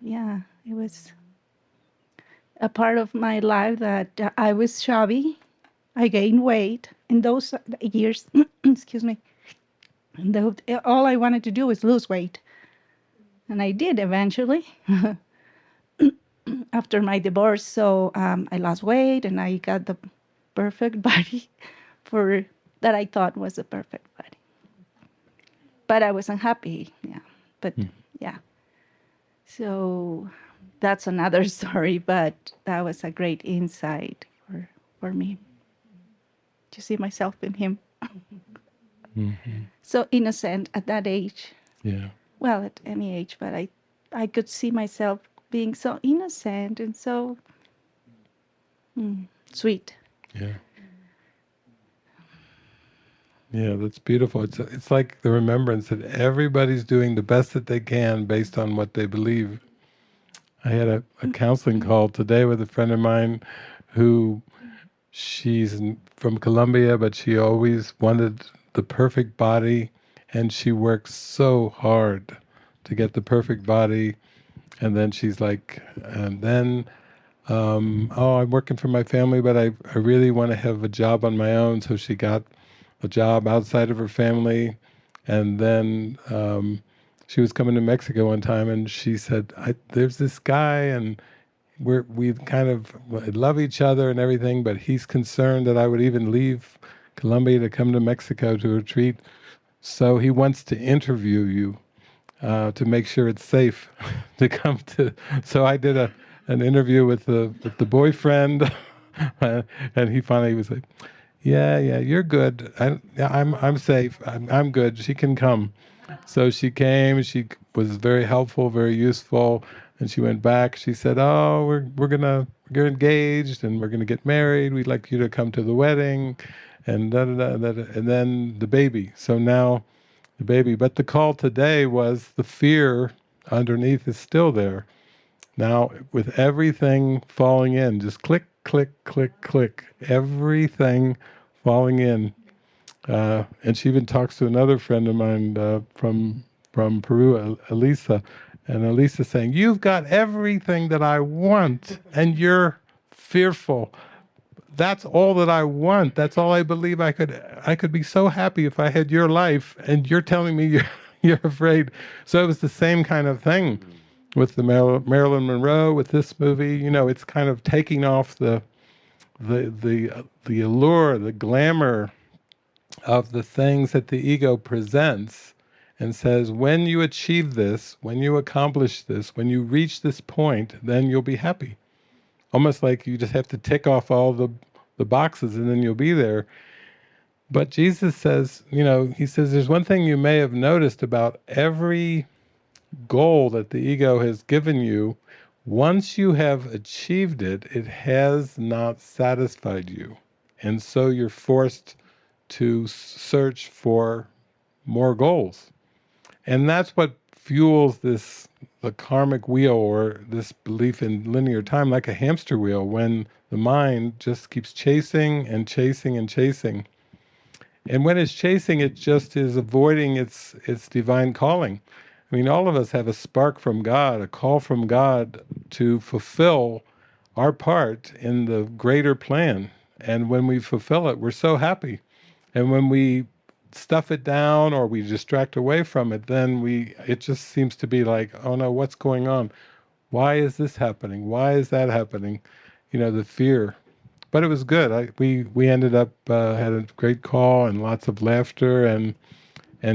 Yeah, it was a part of my life that I was chubby. I gained weight in those years. Excuse me. And all I wanted to do was lose weight. And I did eventually after my divorce. So I lost weight and I got the perfect body that I thought was the perfect body. But I was unhappy. Yeah. But yeah. So that's another story, but that was a great insight for me to see myself in him. Mm-hmm. So innocent at that age. Yeah. Well, at any age, but I could see myself being so innocent and so sweet. Yeah. Yeah, that's beautiful. It's like the remembrance that everybody's doing the best that they can based on what they believe. I had a counseling call today with a friend of mine who, she's from Colombia, but she always wanted the perfect body, and she works so hard to get the perfect body. And then she's like, and then, oh, I'm working for my family, but I really want to have a job on my own. So she got a job outside of her family. And then she was coming to Mexico one time, and she said, there's this guy, and we kind of love each other and everything, but he's concerned that I would even leave Colombia to come to Mexico to retreat. So he wants to interview you to make sure it's safe to come to. So I did an interview with the boyfriend, and he finally was like, "Yeah, you're good. I'm safe. I'm good. She can come." So she came. She was very helpful, very useful. And she went back. She said, "Oh, we're engaged, and we're gonna get married. We'd like you to come to the wedding, and da da da da." And then the baby. So now the baby. But the call today was the fear underneath is still there. Now, with everything falling in, just click, click, click, click, everything falling in. And she even talks to another friend of mine from Peru, Elisa, and Elisa saying, "You've got everything that I want, and you're fearful. That's all that I want. That's all I believe I could be so happy if I had your life, and you're telling me you're afraid." So it was the same kind of thing with the Marilyn Monroe, with this movie. You know, it's kind of taking off the allure, the glamour of the things that the ego presents, and says, when you achieve this, when you accomplish this, when you reach this point, then you'll be happy. Almost like you just have to tick off all the boxes and then you'll be there. But Jesus says, he says, there's one thing you may have noticed about every goal that the ego has given you. Once you have achieved it, it has not satisfied you. And so you're forced to search for more goals. And that's what fuels the karmic wheel, or this belief in linear time, like a hamster wheel, when the mind just keeps chasing and chasing and chasing. And when it's chasing, it just is avoiding its divine calling. I mean, all of us have a spark from God, a call from God to fulfill our part in the greater plan. And when we fulfill it, we're so happy. And when we stuff it down or we distract away from it, then it just seems to be like, oh no, what's going on? Why is this happening? Why is that happening? The fear. But it was good. We ended up had a great call and lots of laughter, and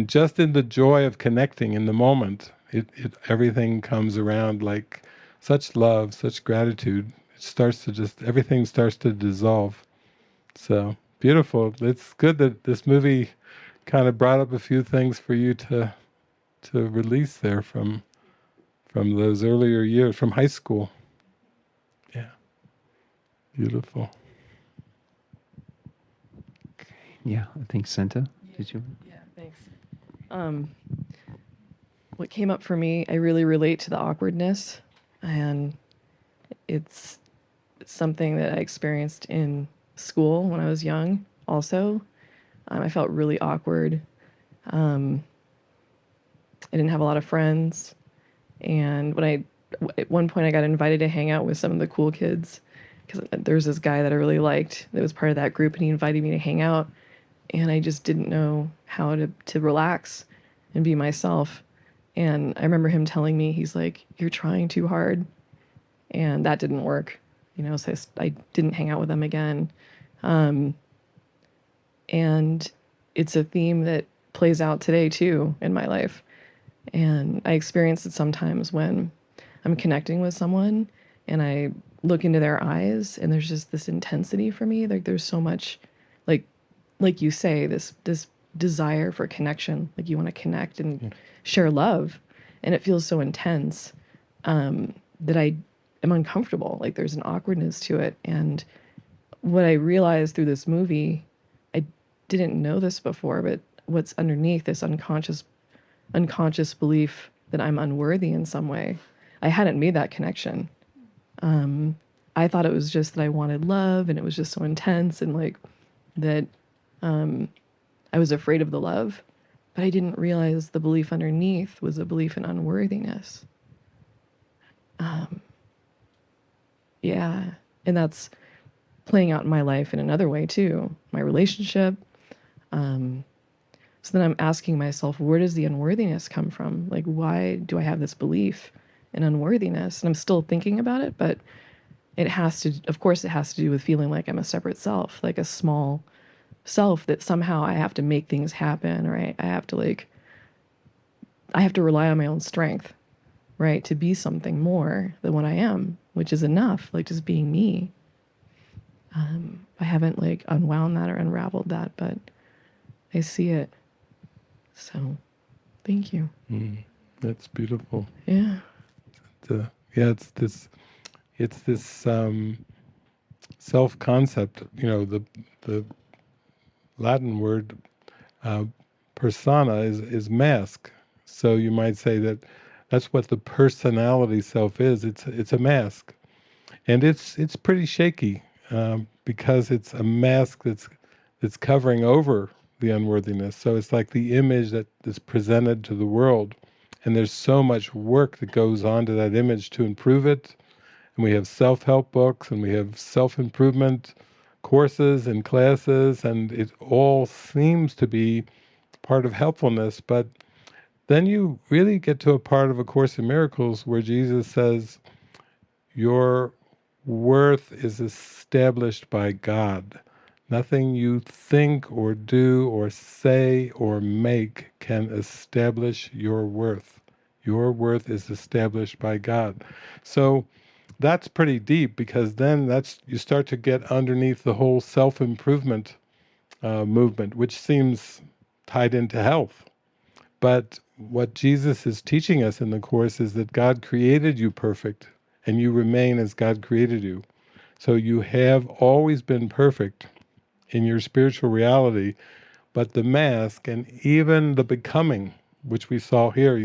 just in the joy of connecting in the moment, it everything comes around like such love, such gratitude. It starts to everything starts to dissolve. So beautiful. It's good that this movie kind of brought up a few things for you to release there from those earlier years, from high school. Yeah, beautiful. Yeah, I think Santa, did you? Yeah, thanks. What came up for me, I really relate to the awkwardness, and it's something that I experienced in school when I was young also. I felt really awkward. I didn't have a lot of friends, and at one point I got invited to hang out with some of the cool kids, because there's this guy that I really liked that was part of that group, and he invited me to hang out, and I just didn't know how to relax and be myself. And I remember him telling me, he's like, "You're trying too hard." And that didn't work, so I didn't hang out with them again. And it's a theme that plays out today too in my life. And I experience it sometimes when I'm connecting with someone and I look into their eyes and there's just this intensity for me. Like there's so much, like you say, this desire for connection. Like you want to connect and share love, and it feels so intense that I am uncomfortable. Like there's an awkwardness to it. And what I realized through this movie, I didn't know this before, but what's underneath this unconscious belief that I'm unworthy in some way, I hadn't made that connection. I thought it was just that I wanted love, and it was just so intense, and like that I was afraid of the love, but I didn't realize the belief underneath was a belief in unworthiness. Yeah. And that's playing out in my life in another way too. My relationship. So then I'm asking myself, where does the unworthiness come from? Like, why do I have this belief in unworthiness? And I'm still thinking about it, but it has to, of course, it has to do with feeling like I'm a separate self, like a small self that somehow I have to make things happen, right? I have to rely on my own strength, right? To be something more than what I am, which is enough, like just being me. I haven't like unwound that or unraveled that, but I see it. So thank you. That's beautiful. Yeah. Yeah, it's this self-concept. The Latin word persona is mask. So you might say that's what the personality self is. It's a mask, and it's pretty shaky because it's a mask that's covering over the unworthiness. So it's like the image that is presented to the world, and there's so much work that goes on to that image to improve it. And we have self-help books, and we have self-improvement courses and classes, and it all seems to be part of helpfulness. But then you really get to a part of A Course in Miracles where Jesus says, your worth is established by God. Nothing you think or do or say or make can establish your worth. Your worth is established by God. So that's pretty deep, because then you start to get underneath the whole self-improvement movement, which seems tied into health. But what Jesus is teaching us in the Course is that God created you perfect, and you remain as God created you. So you have always been perfect in your spiritual reality, but the mask and even the becoming, which we saw here,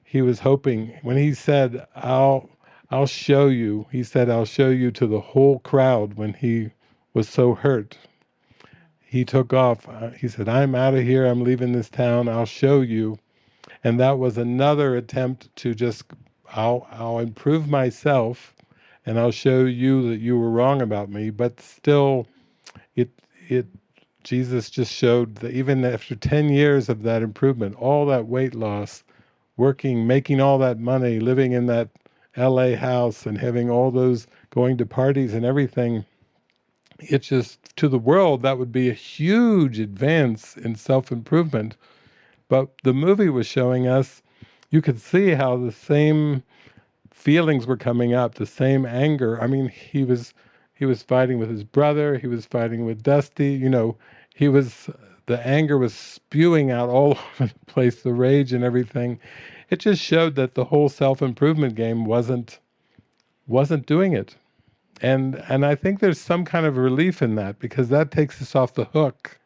he was hoping, when he said, I'll show you, he said, I'll show you to the whole crowd. When he was so hurt, he took off. He said, I'm out of here, I'm leaving this town, I'll show you. And that was another attempt to just, I'll improve myself, and I'll show you that you were wrong about me. But still, it Jesus just showed that even after 10 years of that improvement, all that weight loss, working, making all that money, living in that LA house and having all those, going to parties and everything, it just, to the world, that would be a huge advance in self-improvement. But the movie was showing us, you could see how the same feelings were coming up, the same anger. I mean, he was fighting with his brother, he was fighting with Dusty, the anger was spewing out all over the place, the rage and everything. It just showed that the whole self-improvement game wasn't doing it. And I think there's some kind of relief in that, because that takes us off the hook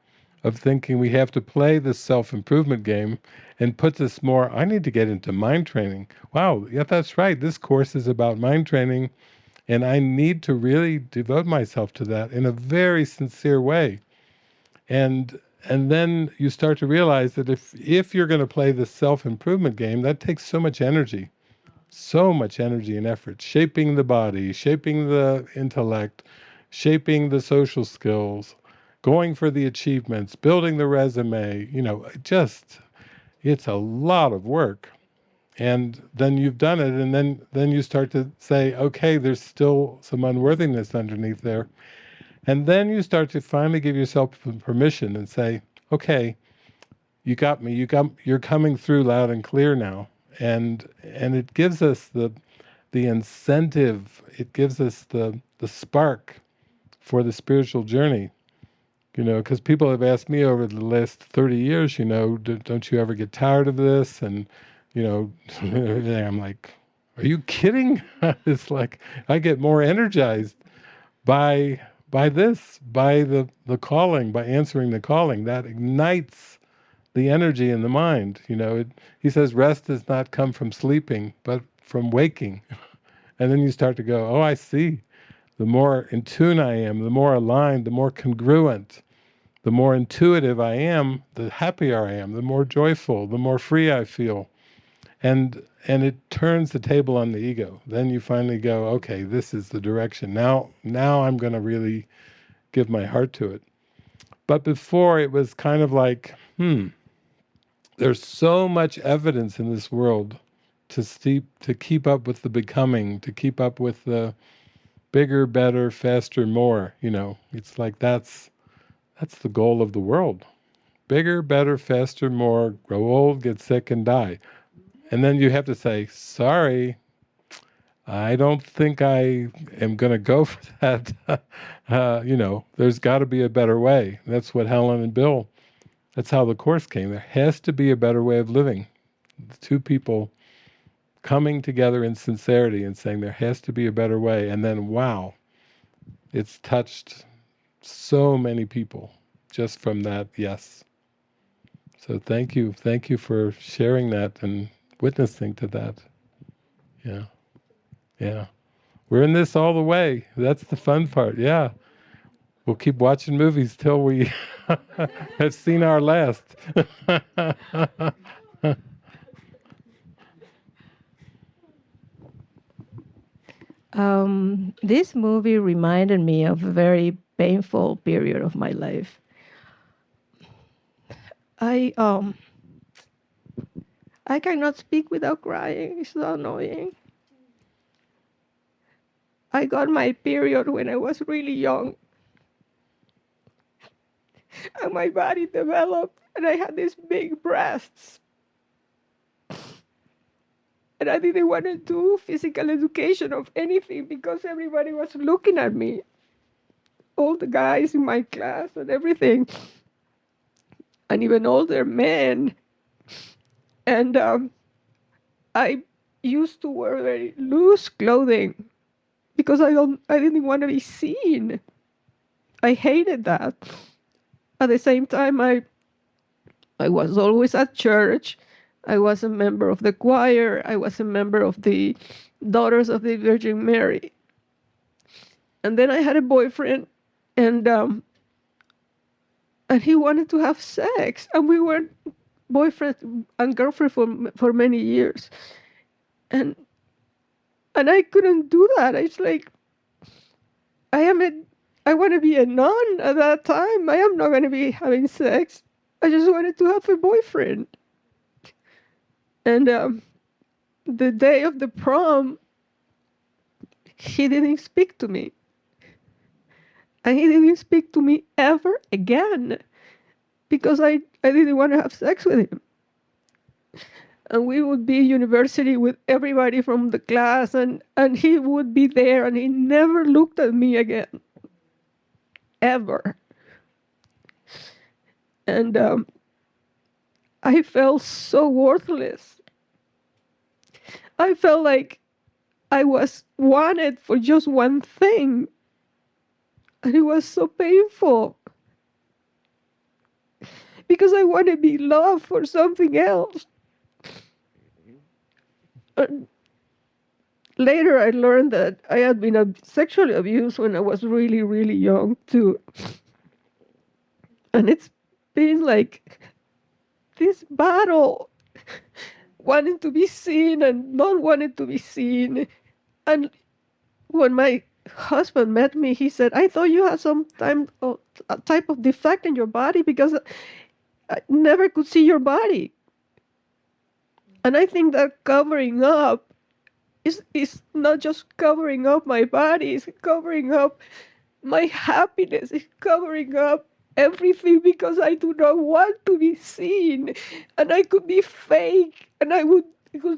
of thinking we have to play this self-improvement game, and puts us more, I need to get into mind training. Wow, yeah, that's right, this course is about mind training, and I need to really devote myself to that in a very sincere way. And then you start to realize that if you're going to play the self-improvement game, that takes so much energy and effort, shaping the body, shaping the intellect, shaping the social skills, going for the achievements, building the resume, it's a lot of work. And then you've done it, and then you start to say, okay, there's still some unworthiness underneath there. And then you start to finally give yourself permission and say, okay, you got me, you're coming through loud and clear now. And it gives us the incentive, it gives us the spark for the spiritual journey. Because people have asked me over the last 30 years, don't you ever get tired of this? And, I'm like, are you kidding? It's like, I get more energized by this, by the calling, by answering the calling. That ignites the energy in the mind. He says rest does not come from sleeping, but from waking. And then you start to go, oh, I see. The more in tune I am, the more aligned, the more congruent, the more intuitive I am, the happier I am, the more joyful, the more free I feel. and it turns the table on the ego. Then you finally go, okay, this is the direction. Now I'm going to really give my heart to it. But before, it was kind of like, there's so much evidence in this world to keep up with the becoming, to keep up with the bigger, better, faster, more. It's like that's the goal of the world. Bigger, better, faster, more, grow old, get sick, and die. And then you have to say, sorry, I don't think I am going to go for that. There's got to be a better way. That's what Helen and Bill, that's how the Course came. There has to be a better way of living. The two people coming together in sincerity and saying there has to be a better way. And then, wow, it's touched so many people just from that yes. So thank you for sharing that and witnessing to that. Yeah. We're in this all the way. That's the fun part. Yeah. We'll keep watching movies till we have seen our last. This movie reminded me of a very painful period of my life. I cannot speak without crying. It's so annoying. I got my period when I was really young. And my body developed, and I had these big breasts. And I didn't want to do physical education of anything because everybody was looking at me. All the guys in my class and everything. And even older men. And I used to wear very loose clothing because I didn't want to be seen. I hated that. At the same time, I was always at church. I was a member of the choir. I was a member of the Daughters of the Virgin Mary. And then I had a boyfriend, and he wanted to have sex, and we were boyfriend and girlfriend for many years. And I couldn't do that. It's like, I want to be a nun at that time. I am not going to be having sex. I just wanted to have a boyfriend. And the day of the prom, he didn't speak to me. And he didn't speak to me ever again because I didn't want to have sex with him. And we would be in university with everybody from the class, and he would be there, and he never looked at me again. Ever. And I felt so worthless. I felt like I was wanted for just one thing. And it was so painful. Because I want to be loved for something else. And later I learned that I had been sexually abused when I was really, really young too. And it's been like this battle, wanting to be seen and not wanting to be seen. And when my husband met me, he said, I thought you had some type of defect in your body because I never could see your body. And I think that covering up is not just covering up my body, it's covering up my happiness, it's covering up everything because I do not want to be seen. And I could be fake and I would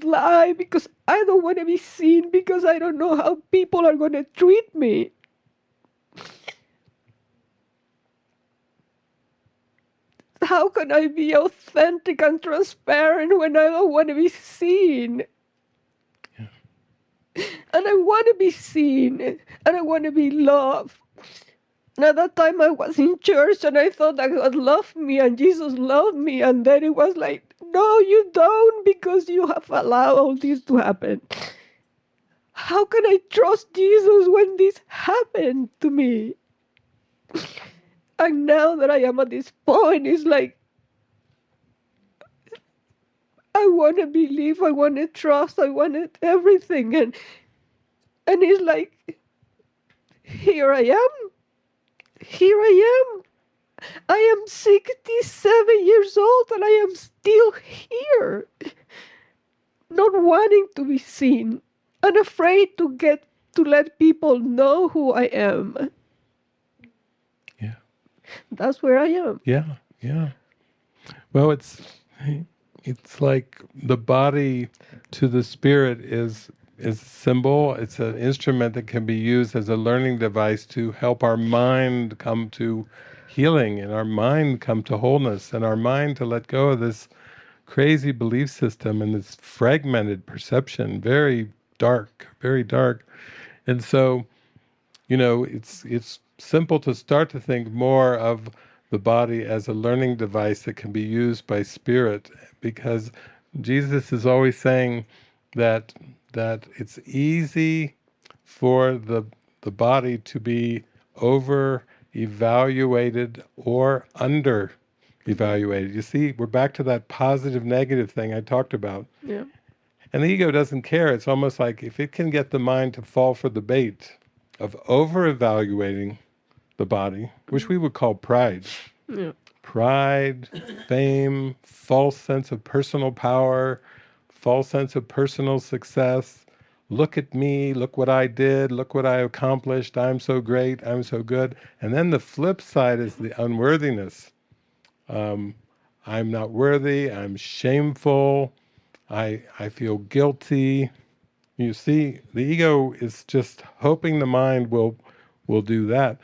lie because I don't want to be seen because I don't know how people are going to treat me. How can I be authentic and transparent when I don't want to be seen? Yeah. And I want to be seen, and I want to be loved. And at that time I was in church and I thought that God loved me and Jesus loved me, and then it was like, no, you don't, because you have allowed all this to happen. How can I trust Jesus when this happened to me? And now that I am at this point, it's like, I want to believe, I want to trust, I wanted everything. And it's like, here I am. Here I am. I am 67 years old and I am still here. Not wanting to be seen. Unafraid to let people know who I am. Yeah. That's where I am. Yeah. Yeah. Well, it's like the body to the spirit is a symbol. It's an instrument that can be used as a learning device to help our mind come to healing and our mind come to wholeness and our mind to let go of this crazy belief system and this fragmented perception, very dark, very dark. And so, it's simple to start to think more of the body as a learning device that can be used by spirit, because Jesus is always saying that it's easy for the body to be over evaluated or under evaluated. You see, we're back to that positive negative thing I talked about. Yeah. And the ego doesn't care. It's almost like if it can get the mind to fall for the bait of over-evaluating the body, which we would call pride. Yeah. Pride, fame, false sense of personal power, false sense of personal success. Look at me, look what I did, look what I accomplished, I'm so great, I'm so good. And then the flip side is the unworthiness. I'm not worthy, I'm shameful, I feel guilty. You see, the ego is just hoping the mind will do that.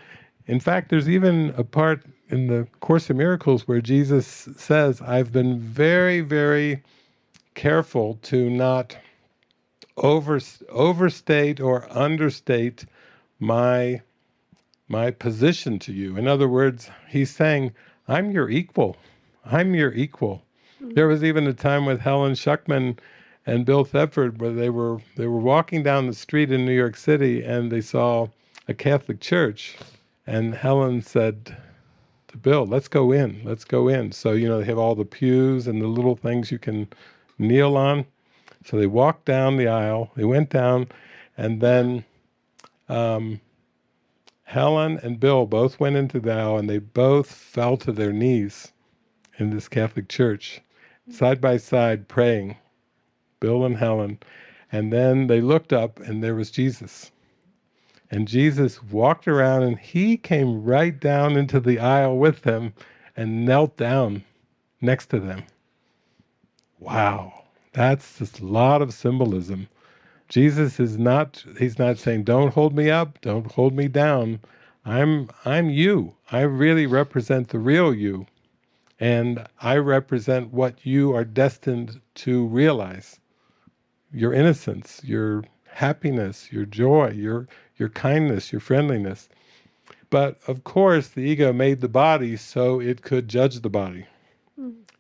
In fact, there's even a part in the Course in Miracles where Jesus says, I've been very, very careful to not overstate or understate my position to you. In other words, he's saying, I'm your equal. I'm your equal. There was even a time with Helen Schuckman and Bill Thetford where they were walking down the street in New York City and they saw a Catholic church, and Helen said to Bill, let's go in, let's go in. So, they have all the pews and the little things you can kneel on. So they walked down the aisle, they went down, and then Helen and Bill both went into the aisle and they both fell to their knees in this Catholic church, side by side praying, Bill and Helen. And then they looked up and there was Jesus. And Jesus walked around and he came right down into the aisle with them and knelt down next to them. Wow, that's just a lot of symbolism. Jesus he's not saying, don't hold me up, don't hold me down. I'm you. I really represent the real you. And I represent what you are destined to realize. Your innocence, your happiness, your joy, your kindness, your friendliness. But of course, the ego made the body so it could judge the body.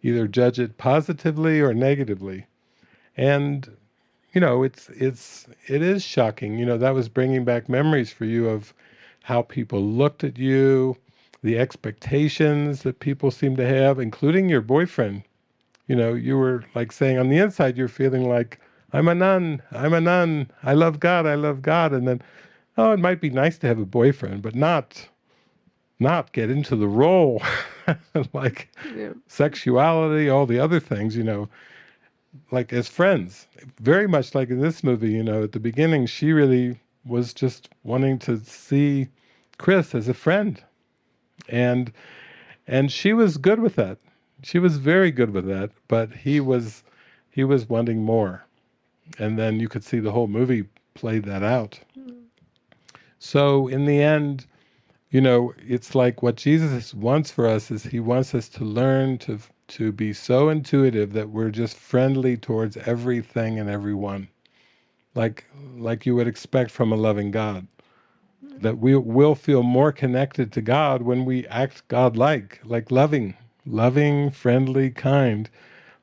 Either judge it positively or negatively. And it is shocking. That was bringing back memories for you of how people looked at you, the expectations that people seem to have, including your boyfriend. You were like saying on the inside, you're feeling like, I'm a nun, I love God, and then, oh, it might be nice to have a boyfriend, but not get into the role, like sexuality, all the other things, like as friends. Very much like in this movie, at the beginning, she really was just wanting to see Chris as a friend. And she was good with that. She was very good with that, but he was wanting more. And then you could see the whole movie played that out. So in the end, it's like what Jesus wants for us is he wants us to learn to be so intuitive that we're just friendly towards everything and everyone. Like you would expect from a loving God. That we will feel more connected to God when we act God-like, like loving, friendly, kind,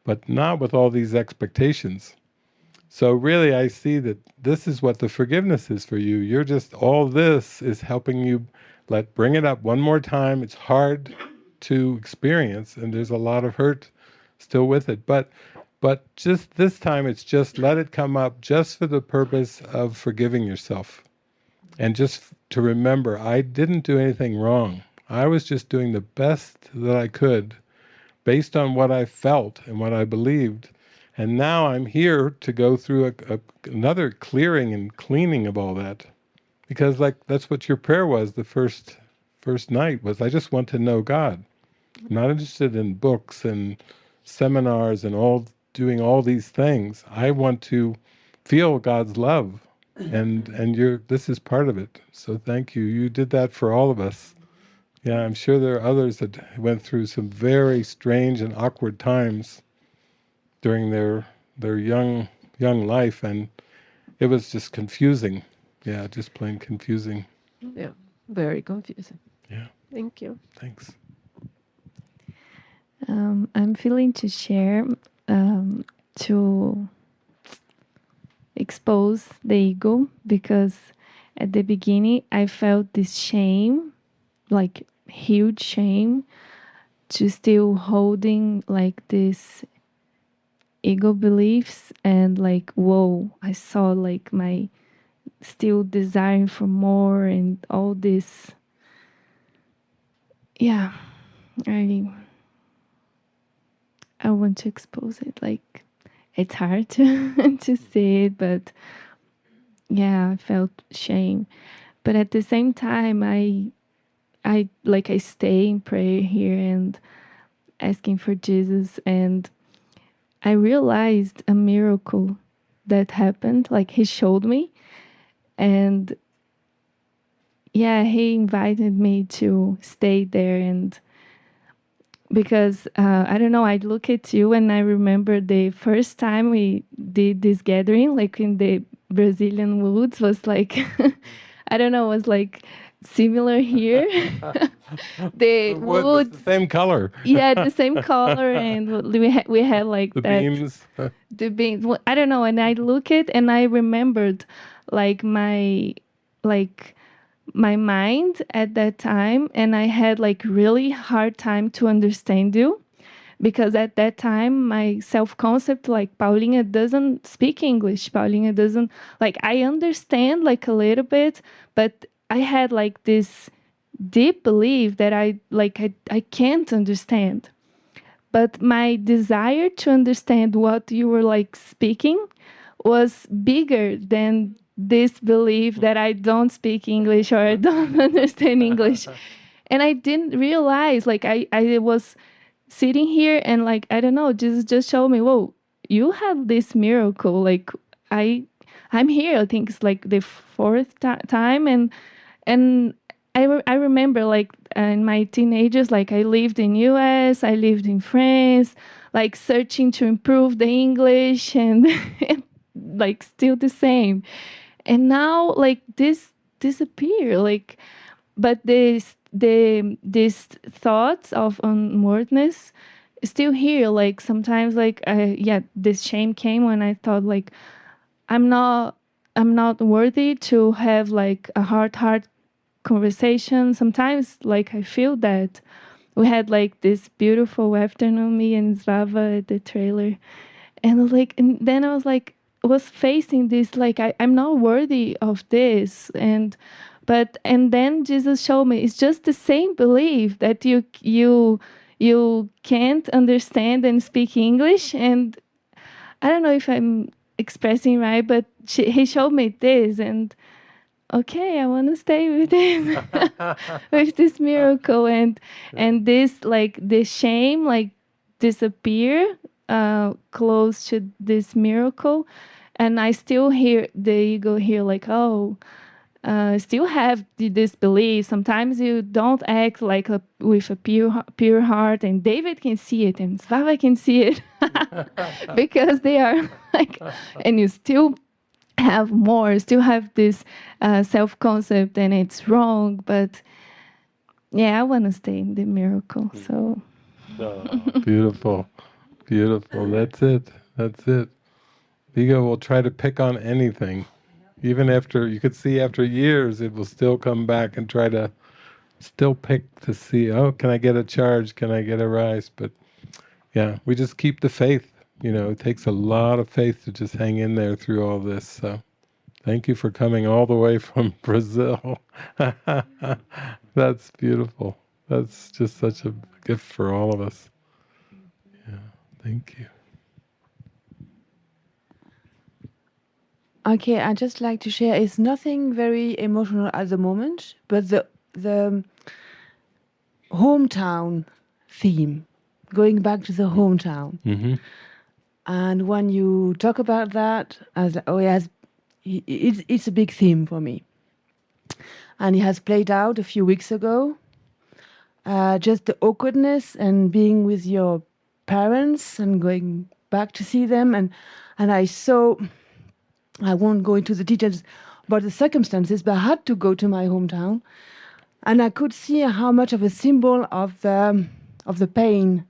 but not with all these expectations. So really I see that this is what the forgiveness is for you. You're just, all this is helping you bring it up one more time. It's hard to experience and there's a lot of hurt still with it, but But just this time, it's just let it come up just for the purpose of forgiving yourself. And just to remember, I didn't do anything wrong. I was just doing the best that I could based on what I felt and what I believed. And now I'm here to go through another clearing and cleaning of all that. Because that's what your prayer was the first night, was I just want to know God. I'm not interested in books and seminars and doing all these things. I want to feel God's love. And this is part of it. So thank you. You did that for all of us. Yeah, I'm sure there are others that went through some very strange and awkward times during their young life, and it was just confusing. Yeah, just plain confusing. Yeah, very confusing. Yeah. Thank you. Thanks. I'm feeling to share, to expose the ego, because at the beginning I felt this shame, like huge shame, to still holding like this ego beliefs, and like, whoa, I saw like my still desiring for more and all this. Yeah, I want to expose it. Like, it's hard to to see it, but yeah, I felt shame. But at the same time, I stay in prayer here and asking for Jesus, and I realized a miracle that happened. Like, he showed me, and yeah, he invited me to stay there. And because I don't know, I look at you and I remember the first time we did this gathering, like in the Brazilian woods, was like I don't know, was like similar here. The wood was wood, the same color. yeah, the same color, and we had like The that beams. the beams. I don't know, and I look at and I remembered like my mind at that time, and I had like really hard time to understand you, because at that time my self-concept, like, Paulina doesn't speak English, Paulina doesn't, like, I understand like a little bit, but I had like this deep belief that I can't understand. But my desire to understand what you were like speaking was bigger than this belief that I don't speak English or I don't understand English. And I didn't realize, like, I was sitting here and, like, I don't know, just showed me, whoa, you have this miracle. Like, I'm here. I think it's like the fourth time. And I remember, like, in my teenagers, like, I lived in US, I lived in France, like, searching to improve the English, and, and like, still the same. And now, like, this disappear, like, but these thoughts of unworthiness still here. Like, sometimes, like, this shame came when I thought, like, I'm not worthy to have like a heart conversation. Sometimes, like, I feel that we had like this beautiful afternoon, me and Zvava at the trailer, and I was like, and then I was like, was facing this, like, I'm not worthy of this, and then Jesus showed me it's just the same belief that you can't understand and speak English. And I don't know if I'm expressing right, but he showed me this, and okay, I want to stay with this, with this miracle, and this, like, the shame, like, disappear close to this miracle. And I still hear the ego here, like, oh, still have this belief. Sometimes you don't act like with a pure heart, and David can see it, and Svava can see it, because they are like, and you still have more, still have this self-concept, and it's wrong. But yeah, I want to stay in the miracle. So Beautiful. Beautiful. That's it. That's it. Ego will try to pick on anything. Even after, you could see after years, it will still come back and try to still pick to see, oh, can I get a charge? Can I get a rise? But yeah, we just keep the faith. It takes a lot of faith to just hang in there through all this. So thank you for coming all the way from Brazil. That's beautiful. That's just such a gift for all of us. Yeah, thank you. Okay, I'd just like to share. It's nothing very emotional at the moment, but the hometown theme, going back to the hometown. Mm-hmm. And when you talk about that, I was like, oh yes, it's a big theme for me. And it has played out a few weeks ago. Just the awkwardness and being with your parents and going back to see them. And I won't go into the details about the circumstances, but I had to go to my hometown. And I could see how much of a symbol of the pain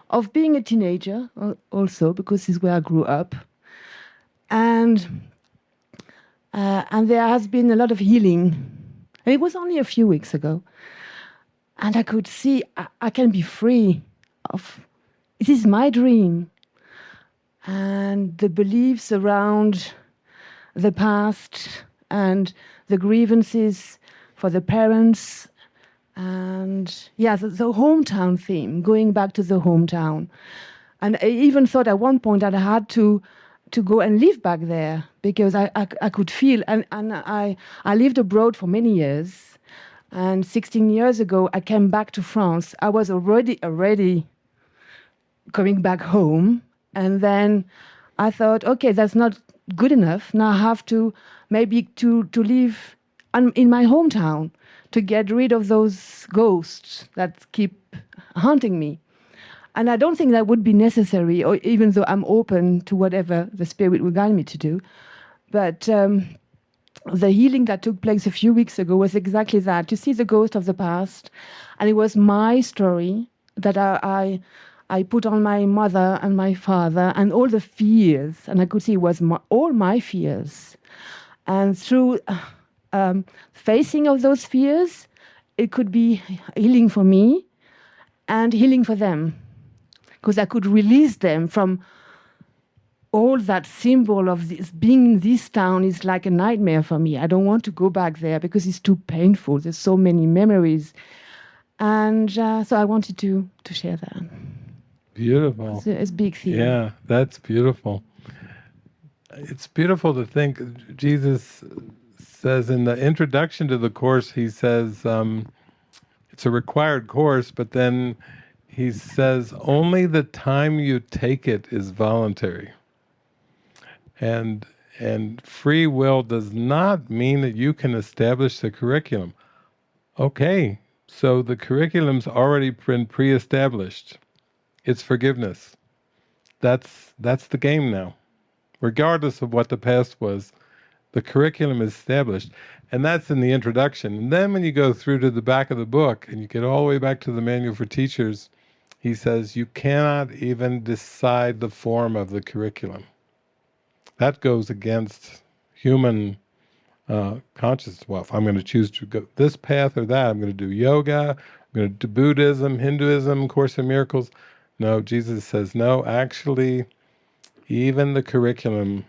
of being a teenager also, because this is where I grew up. And there has been a lot of healing. And it was only a few weeks ago. And I could see I can be free of, it is my dream. And the beliefs around the past and the grievances for the parents. And yeah, the hometown theme, going back to the hometown. And I even thought at one point that I had to go and live back there because I could feel, and I lived abroad for many years. And 16 years ago, I came back to France. I was already coming back home. And then I thought, okay, that's not good enough. Now I have to maybe to live in my hometown to get rid of those ghosts that keep haunting me. And I don't think that would be necessary, or even though I'm open to whatever the Spirit will guide me to do. But the healing that took place a few weeks ago was exactly that, to see the ghost of the past. And it was my story that I put on my mother and my father and all the fears. And I could see it was all my fears. And through facing of those fears, it could be healing for me and healing for them. Because I could release them from all that symbol of this, being in this town is like a nightmare for me. I don't want to go back there because it's too painful. There's so many memories. And so I wanted to share that. Beautiful. It's a big theme. Yeah, that's beautiful. It's beautiful to think. Jesus says in the introduction to the course, he says it's a required course, but then he says only the time you take it is voluntary. And free will does not mean that you can establish the curriculum. Okay, so the curriculum's already been pre-established. It's forgiveness. That's the game now. Regardless of what the past was, the curriculum is established. And that's in the introduction. And then when you go through to the back of the book, and you get all the way back to the Manual for Teachers, he says you cannot even decide the form of the curriculum. That goes against human consciousness. Well, if I'm going to choose to go this path or that, I'm going to do yoga, I'm going to do Buddhism, Hinduism, Course in Miracles. No, Jesus says, no, actually, even the curriculum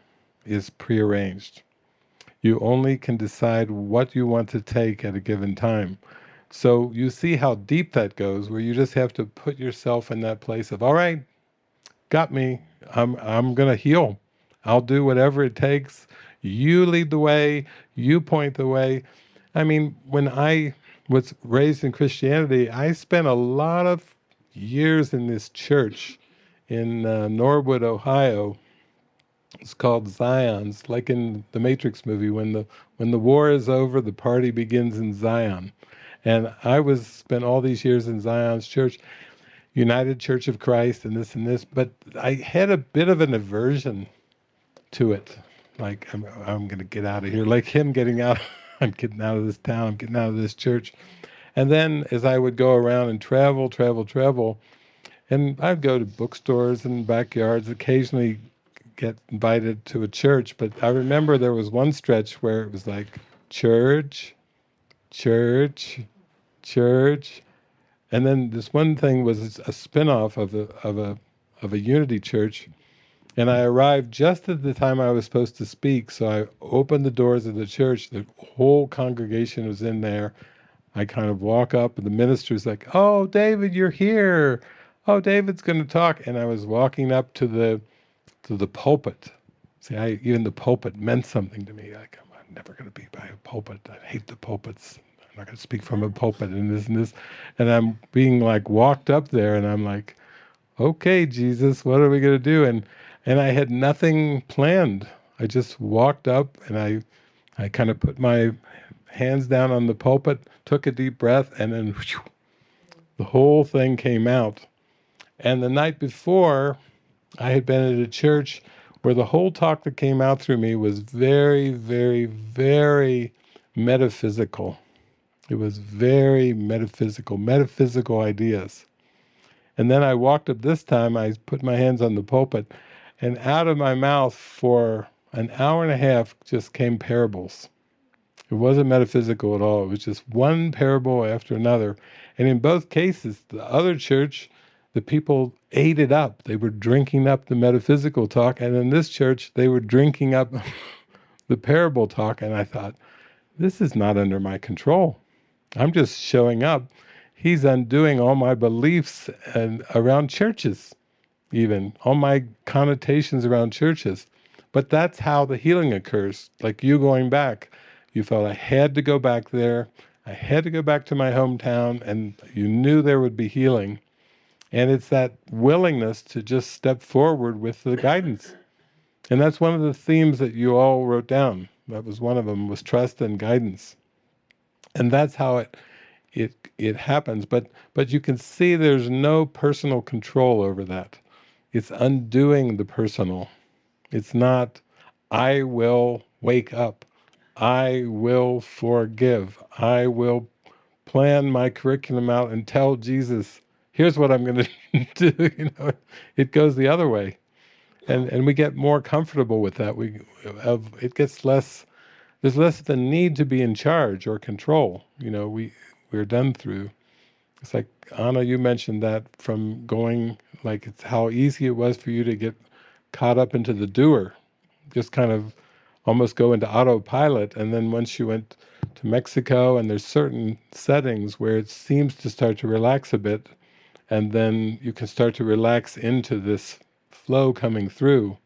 is prearranged. You only can decide what you want to take at a given time. So you see how deep that goes, where you just have to put yourself in that place of, all right, got me, I'm going to heal. I'll do whatever it takes. You lead the way, you point the way. I mean, when I was raised in Christianity, I spent a lot of years in this church in Norwood, Ohio. It's called Zion's, like in the Matrix movie, when the war is over, the party begins in Zion. And I spent all these years in Zion's church, United Church of Christ, and this, but I had a bit of an aversion to it. Like, I'm going to get out of here. Like him getting out, I'm getting out of this town, I'm getting out of this church. And then as I would go around and travel, and I'd go to bookstores and backyards, occasionally get invited to a church, but I remember there was one stretch where it was like church, church, church, and then this one thing was a spin-off of a unity church, And I arrived just at the time I was supposed to speak, so I opened the doors of the church. The whole congregation was in there. I kind of walk up, and the minister's like, "Oh, David, you're here. Oh, David's going to talk." And I was walking up to the pulpit. See, even the pulpit meant something to me. Like, I'm never going to be by a pulpit. I hate the pulpits. I'm not going to speak from a pulpit and this and this. And I'm being like walked up there, and I'm like, "Okay, Jesus, what are we going to do?" And I had nothing planned. I just walked up, and I kind of put my hands down on the pulpit, took a deep breath, and then whew, the whole thing came out. And the night before, I had been at a church where the whole talk that came out through me was very, very, very metaphysical. It was very metaphysical ideas. And then I walked up this time, I put my hands on the pulpit, and out of my mouth for an hour and a half just came parables. It wasn't metaphysical at all. It was just one parable after another. And in both cases, the other church, the people ate it up. They were drinking up the metaphysical talk. And in this church, they were drinking up the parable talk. And I thought, this is not under my control. I'm just showing up. He's undoing all my beliefs and around churches, even all my connotations around churches. But that's how the healing occurs. Like you going back, you felt I had to go back there. I had to go back to my hometown, and you knew there would be healing. And it's that willingness to just step forward with the guidance. And that's one of the themes that you all wrote down. That was one of them, was trust and guidance. And that's how it happens. But you can see there's no personal control over that. It's undoing the personal. It's not, I will wake up. I will forgive. I will plan my curriculum out and tell Jesus, here's what I'm going to do. It goes the other way. And we get more comfortable with that. It gets less, there's less the need to be in charge or control. We're done through. It's like, Anna, you mentioned that from going, like it's how easy it was for you to get caught up into the doer, just kind of almost go into autopilot. And then once you went to Mexico, and there's certain settings where it seems to start to relax a bit, and then you can start to relax into this flow coming through.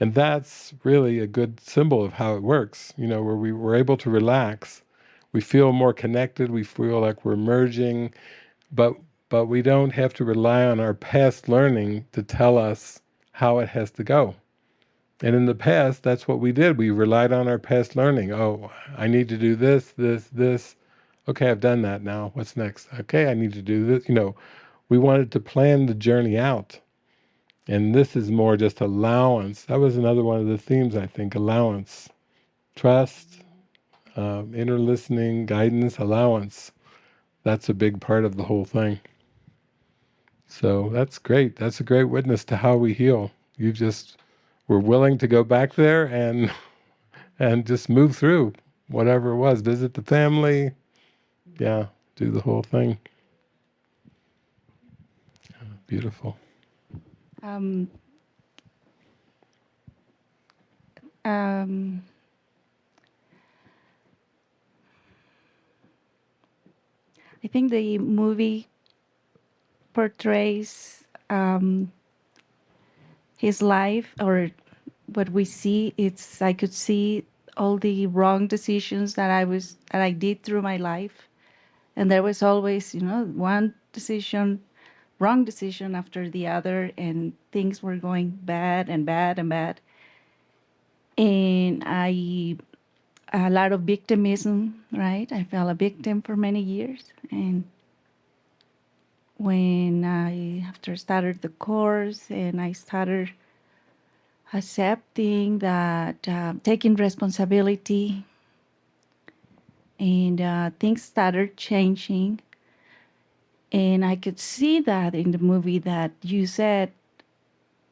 And that's really a good symbol of how it works, where we were able to relax. We feel more connected, we feel like we're merging, but we don't have to rely on our past learning to tell us how it has to go. And in the past, that's what we did. We relied on our past learning. Oh, I need to do this, this, this. Okay, I've done that now. What's next? Okay, I need to do this. We wanted to plan the journey out. And this is more just allowance. That was another one of the themes, I think, allowance. Trust, inner listening, guidance, allowance. That's a big part of the whole thing. So that's great. That's a great witness to how we heal. You just were willing to go back there and just move through whatever it was. Visit the family. Yeah, do the whole thing. Beautiful. Um, um, I think the movie portrays his life, or what we see. I could see all the wrong decisions that I did through my life, and there was always, one wrong decision after the other, and things were going bad and bad and bad. And a lot of victimism, right? I felt a victim for many years. And when after started the course, and I started accepting that, taking responsibility, and things started changing. And I could see that in the movie that you said,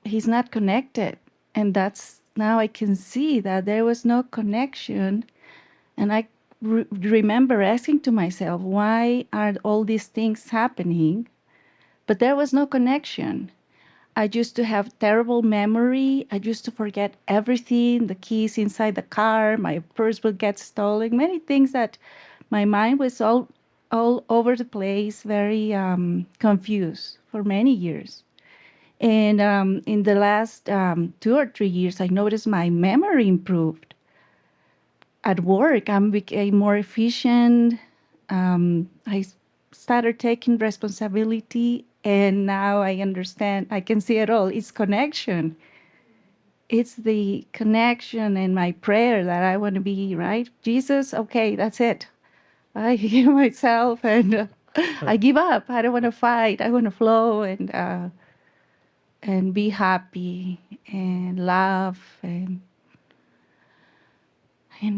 he's not connected. And now I can see that there was no connection. And I remember asking to myself, why are all these things happening? But there was no connection. I used to have terrible memory. I used to forget everything, the keys inside the car, my purse would get stolen, many things that my mind was all over the place, very confused for many years. And in the last 2 or 3 years, I noticed my memory improved. At work, I became more efficient. I started taking responsibility, and now I understand. I can see it all. It's connection. It's the connection and my prayer that I want to be right. Jesus, okay, that's it. I give myself, and I give up. I don't want to fight. I want to flow and be happy and laugh and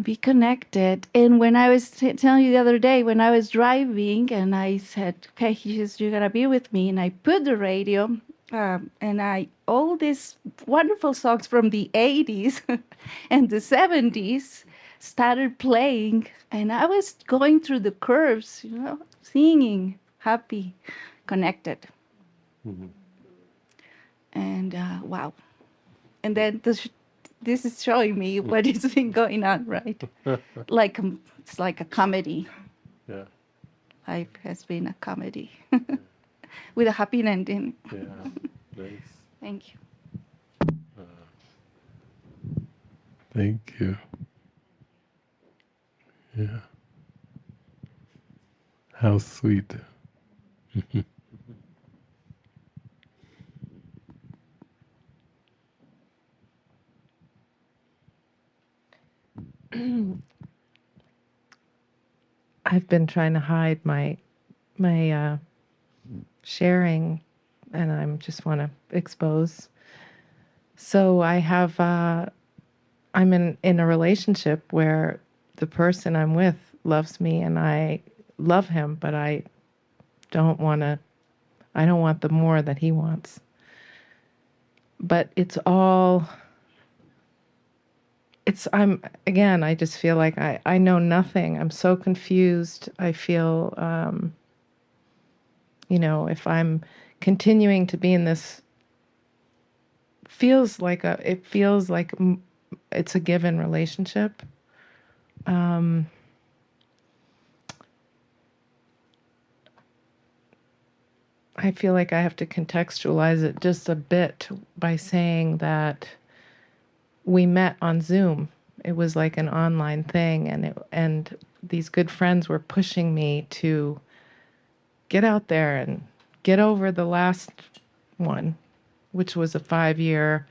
be connected. And when I was telling you the other day, when I was driving and I said, okay, Jesus, you're going to be with me. And I put the radio and all these wonderful songs from the 80s and the 70s started playing. And I was going through the curves, singing, happy, connected. Mm-hmm. And wow. And then this is showing me what has been going on, right? It's like a comedy. Yeah. Life has been a comedy with a happy ending. Yeah. Nice. Thank you. Thank you. Yeah. How sweet. I've been trying to hide my sharing, and I just want to expose. So I have I'm in a relationship where the person I'm with loves me and I love him, but I don't want the more that he wants. But I just feel like I know nothing. I'm so confused. I feel, if I'm continuing to be in this, it feels like it's a given relationship. I feel like I have to contextualize it just a bit by saying that we met on Zoom. It was like an online thing, and these good friends were pushing me to get out there and get over the last one, which was a 5-year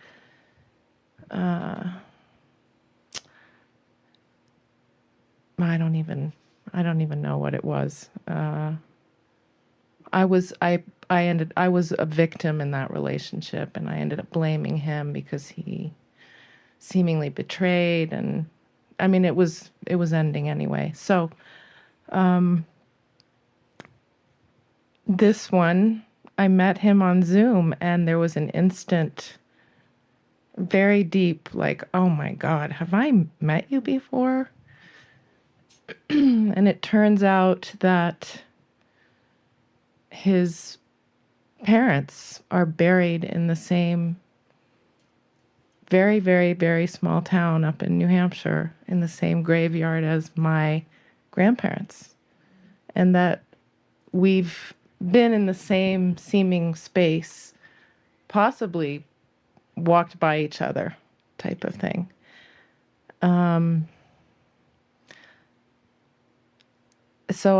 I don't even know what it was. I was a victim in that relationship, and I ended up blaming him because he seemingly betrayed, and I mean it was ending anyway. So this one, I met him on Zoom, and there was an instant, very deep, like, oh my God, have I met you before? And it turns out that his parents are buried in the same very, very, very small town up in New Hampshire, in the same graveyard as my grandparents. And that we've been in the same seeming space, possibly walked by each other type of thing. So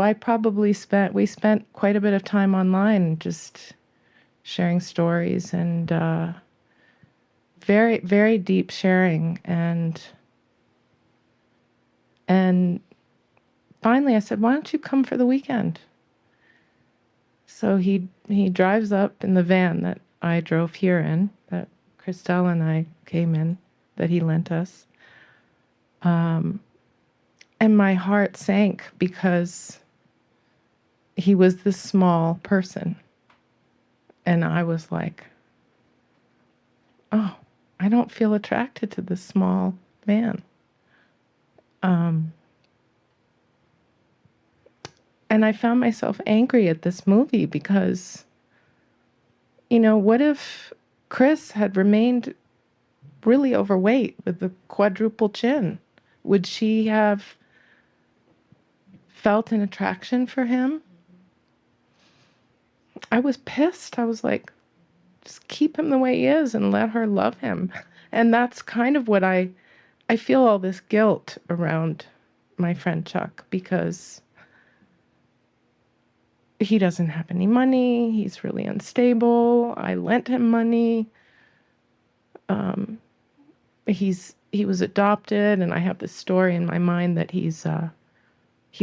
we spent quite a bit of time online just sharing stories and very, very deep sharing. And finally I said, why don't you come for the weekend? So he drives up in the van that I drove here in, that Christelle and I came in, that he lent us. And my heart sank because he was this small person. And I was like, oh, I don't feel attracted to this small man. And I found myself angry at this movie because, what if Chris had remained really overweight with the quadruple chin, would she have felt an attraction for him? I was pissed. I was like, just keep him the way he is and let her love him. And that's kind of what I feel all this guilt around my friend Chuck, because he doesn't have any money. He's really unstable. I lent him money. He was adopted, and I have this story in my mind that he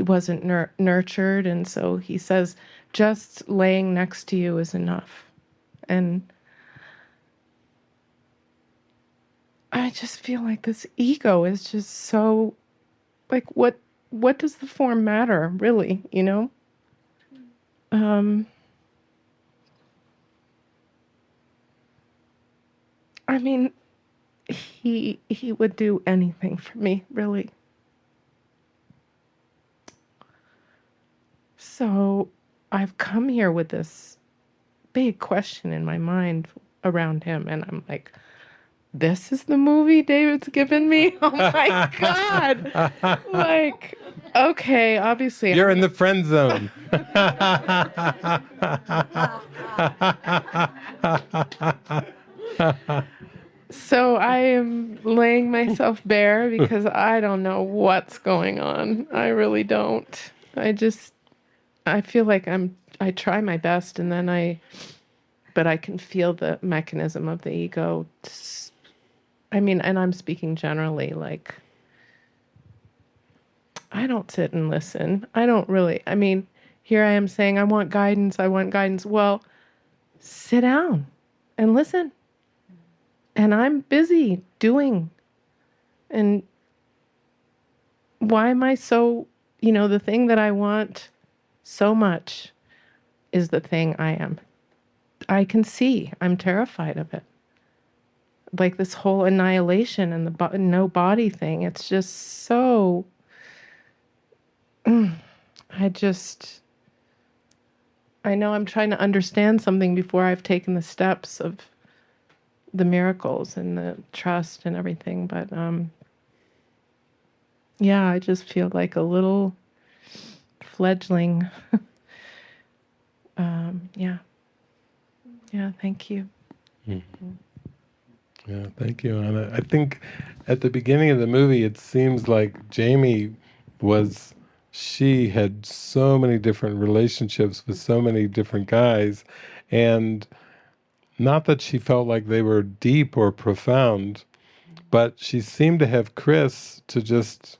wasn't nurtured, and so he says just laying next to you is enough. And I just feel like this ego is just so, like, what does the form matter, really, you know? I mean, he would do anything for me, really. So I've come here with this big question in my mind around him, and I'm like, this is the movie David's given me? Oh my God. Like, okay, obviously. You're in the friend zone. So I am laying myself bare because I don't know what's going on. I really don't. I feel like I try my best, and then but I can feel the mechanism of the ego. I mean, and I'm speaking generally, like, I don't sit and listen. I don't really, I mean, here I am saying, I want guidance. Well, sit down and listen. And I'm busy doing. And why am I so, the thing that I want so much is the thing I can see. I'm terrified of it. Like this whole annihilation and the no body thing. It's just so, I know I'm trying to understand something before I've taken the steps of the miracles and the trust and everything. But yeah, I just feel like a little fledgling. Yeah, thank you. Mm-hmm. Yeah, thank you, Anna. I think at the beginning of the movie, it seems like Jamie she had so many different relationships with so many different guys, and not that she felt like they were deep or profound, but she seemed to have Chris to just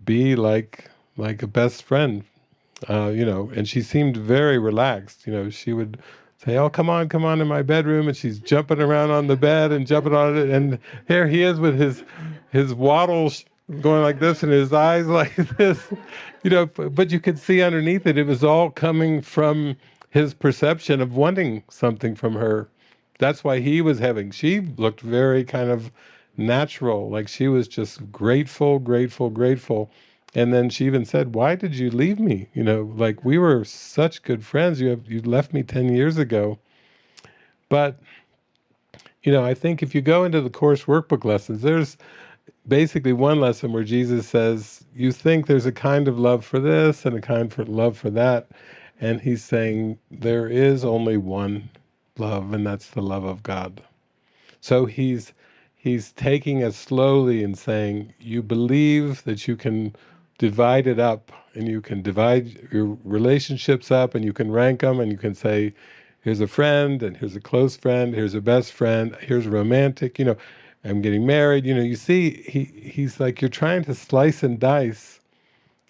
be like a best friend, and she seemed very relaxed. She would say, "Oh, come on in my bedroom," and she's jumping around on the bed and jumping on it, and here he is with his waddles going like this and his eyes like this, but you could see underneath it was all coming from his perception of wanting something from her. That's why she looked very kind of natural, like she was just grateful. And then she even said, "Why did you leave me? Like we were such good friends. You left me 10 years ago." But, I think if you go into the Course workbook lessons, there's basically one lesson where Jesus says, you think there's a kind of love for this and a kind of love for that. And he's saying there is only one love, and that's the love of God. So he's taking us slowly and saying, you believe that you can divide it up, and you can divide your relationships up, and you can rank them, and you can say, here's a friend, and here's a close friend, here's a best friend, here's a romantic, I'm getting married. You see, he's like, you're trying to slice and dice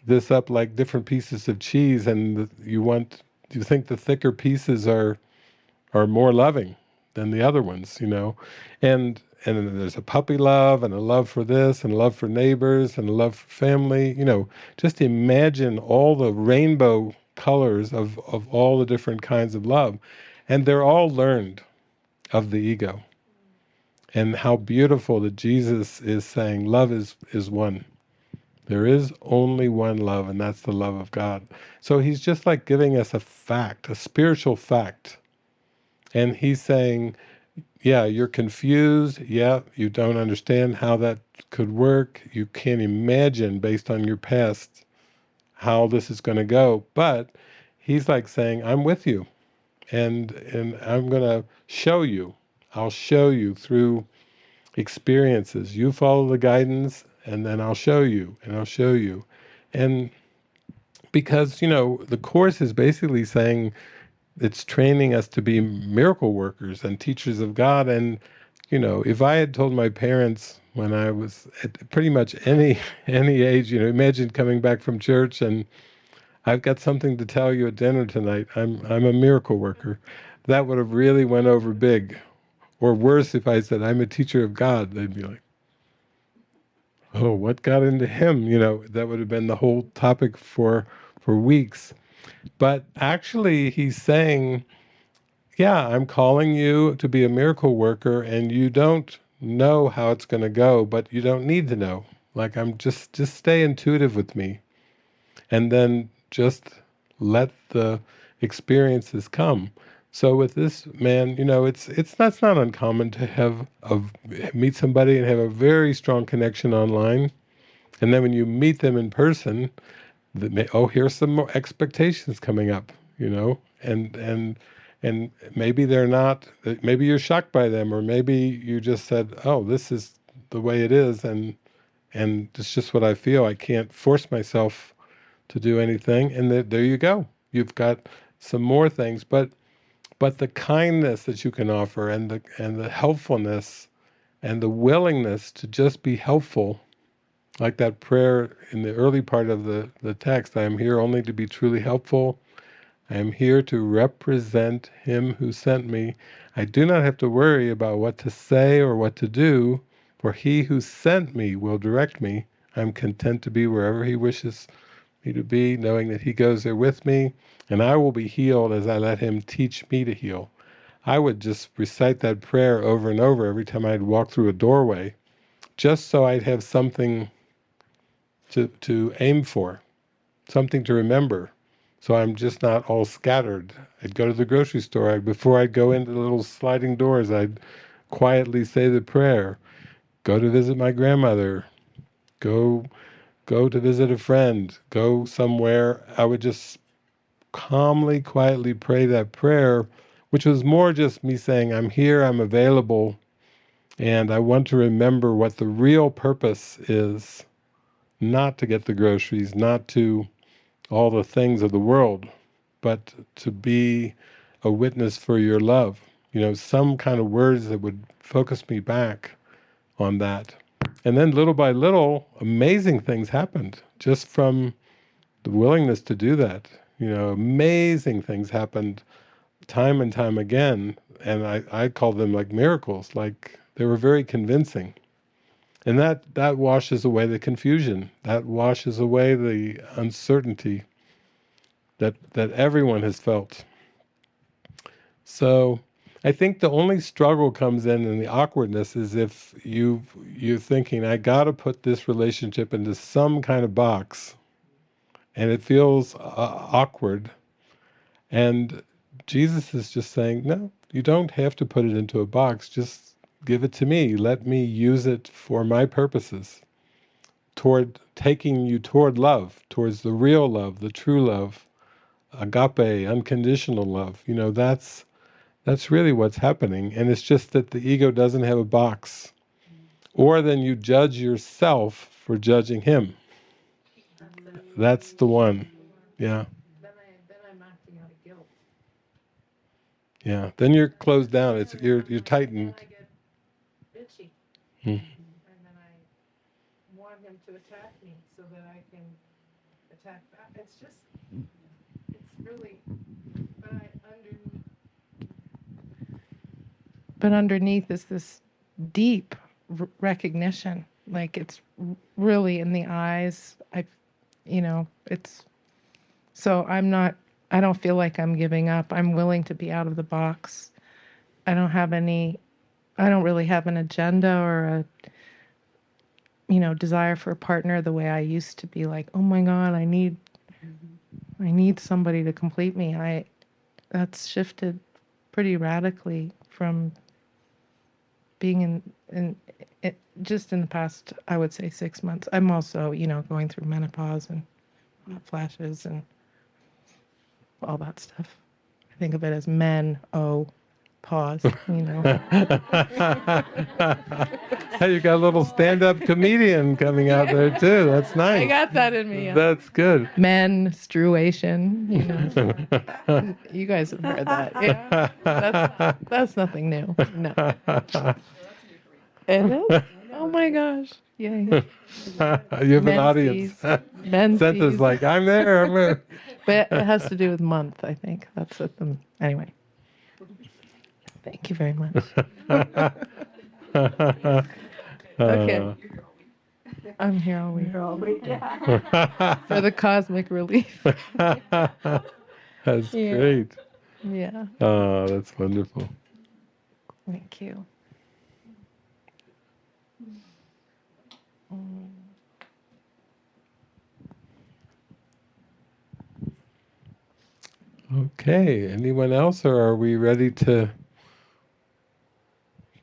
this up like different pieces of cheese, and you think the thicker pieces are more loving than the other ones, and then there's a puppy love and a love for this and a love for neighbors and a love for family. Just imagine all the rainbow colors of all the different kinds of love, and they're all learned of the ego. And how beautiful that Jesus is saying love is one. There is only one love, and that's the love of God. So he's just like giving us a fact, a spiritual fact. And he's saying, yeah, you're confused. Yeah, you don't understand how that could work. You can't imagine, based on your past, how this is going to go. But he's like saying, I'm with you, and I'm going to show you. I'll show you through experiences. You follow the guidance, and then I'll show you, and I'll show you. And because, the Course is basically saying, it's training us to be miracle workers and teachers of God. And, if I had told my parents when I was at pretty much any age, imagine coming back from church and I've got something to tell you at dinner tonight. I'm a miracle worker. That would have really went over big. Or worse, if I said I'm a teacher of God, they'd be like, "Oh, what got into him?" That would have been the whole topic for weeks. But actually, he's saying, yeah, I'm calling you to be a miracle worker, and you don't know how it's going to go, but you don't need to know. Like, I'm just stay intuitive with me, and then just let the experiences come. So with this man, it's that's not uncommon to meet somebody and have a very strong connection online, and then when you meet them in person, here's some more expectations coming up, and maybe they're not. Maybe you're shocked by them, or maybe you just said, "Oh, this is the way it is," and it's just what I feel. I can't force myself to do anything, and there you go. You've got some more things, but the kindness that you can offer, and the helpfulness, and the willingness to just be helpful. Like that prayer in the early part of the text, I am here only to be truly helpful. I am here to represent Him who sent me. I do not have to worry about what to say or what to do, for He who sent me will direct me. I'm content to be wherever He wishes me to be, knowing that He goes there with me, and I will be healed as I let Him teach me to heal. I would just recite that prayer over and over every time I'd walk through a doorway, just so I'd have something to aim for, something to remember, so I'm just not all scattered. I'd go to the grocery store, before I'd go into the little sliding doors, I'd quietly say the prayer, go to visit my grandmother, go to visit a friend, go somewhere. I would just calmly, quietly pray that prayer, which was more just me saying, I'm here, I'm available, and I want to remember what the real purpose is. Not to get the groceries, not to all the things of the world, but to be a witness for your love. Some kind of words that would focus me back on that. And then little by little, amazing things happened just from the willingness to do that. Amazing things happened time and time again, and I call them like miracles, like they were very convincing. And that washes away the confusion, that washes away the uncertainty that everyone has felt. So I think the only struggle comes in the awkwardness is if you're thinking, I got to put this relationship into some kind of box, and it feels awkward. And Jesus is just saying, no, you don't have to put it into a box. Just give it to me. Let me use it for my purposes, toward taking you toward love, towards the real love, the true love, agape, unconditional love. That's really what's happening. And it's just that the ego doesn't have a box. Or then you judge yourself for judging him. That's the one. Yeah. Then I'm acting out of guilt. Yeah. Then you're closed down. You're tightened. And I get bitchy. Hmm. And then I want him to attack me so that I can attack back. It's really, but underneath is this deep recognition. Like it's really in the eyes. It's, so I don't feel like I'm giving up. I'm willing to be out of the box. I don't really have an agenda or a, desire for a partner the way I used to be like, oh my God, I need somebody to complete me. That's shifted pretty radically from being in it, just in the past, I would say 6 months. I'm also, going through menopause and hot flashes and all that stuff. I think of it as pause. Hey, you got a little stand-up comedian coming out there too. That's nice. I got that in me. Yeah. That's good. Menstruation. You guys have heard that. Yeah, that's nothing new. No. It is? Oh my gosh. Yay. You have an audience. Santa's like, I'm there. But it has to do with month, I think. That's what anyway. Thank you very much. Okay. I'm here all week. For the cosmic relief. That's great. Yeah. Oh, that's wonderful. Thank you. Okay. Anyone else, or are we ready to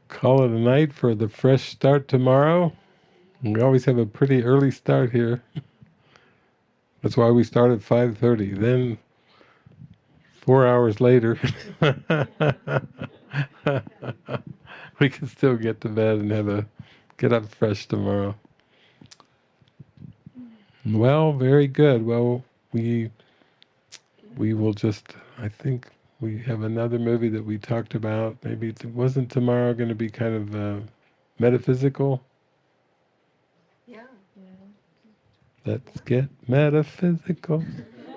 call it a night for the fresh start tomorrow? We always have a pretty early start here. That's why we start at 5:30. Then 4 hours later, we can still get to bed and get up fresh tomorrow. Well, very good. Well, we will just, I think we have another movie that we talked about. Maybe wasn't tomorrow going to be kind of metaphysical? Yeah. Let's get metaphysical.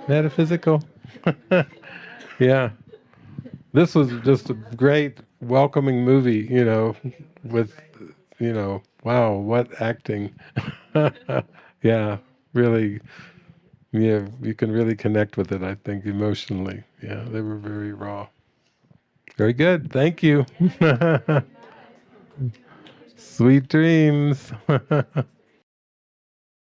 Metaphysical. Yeah. This was just a great welcoming movie, with, wow, what acting. Yeah, really, yeah, you can really connect with it, I think, emotionally. Yeah, they were very raw. Very good, thank you. Sweet dreams.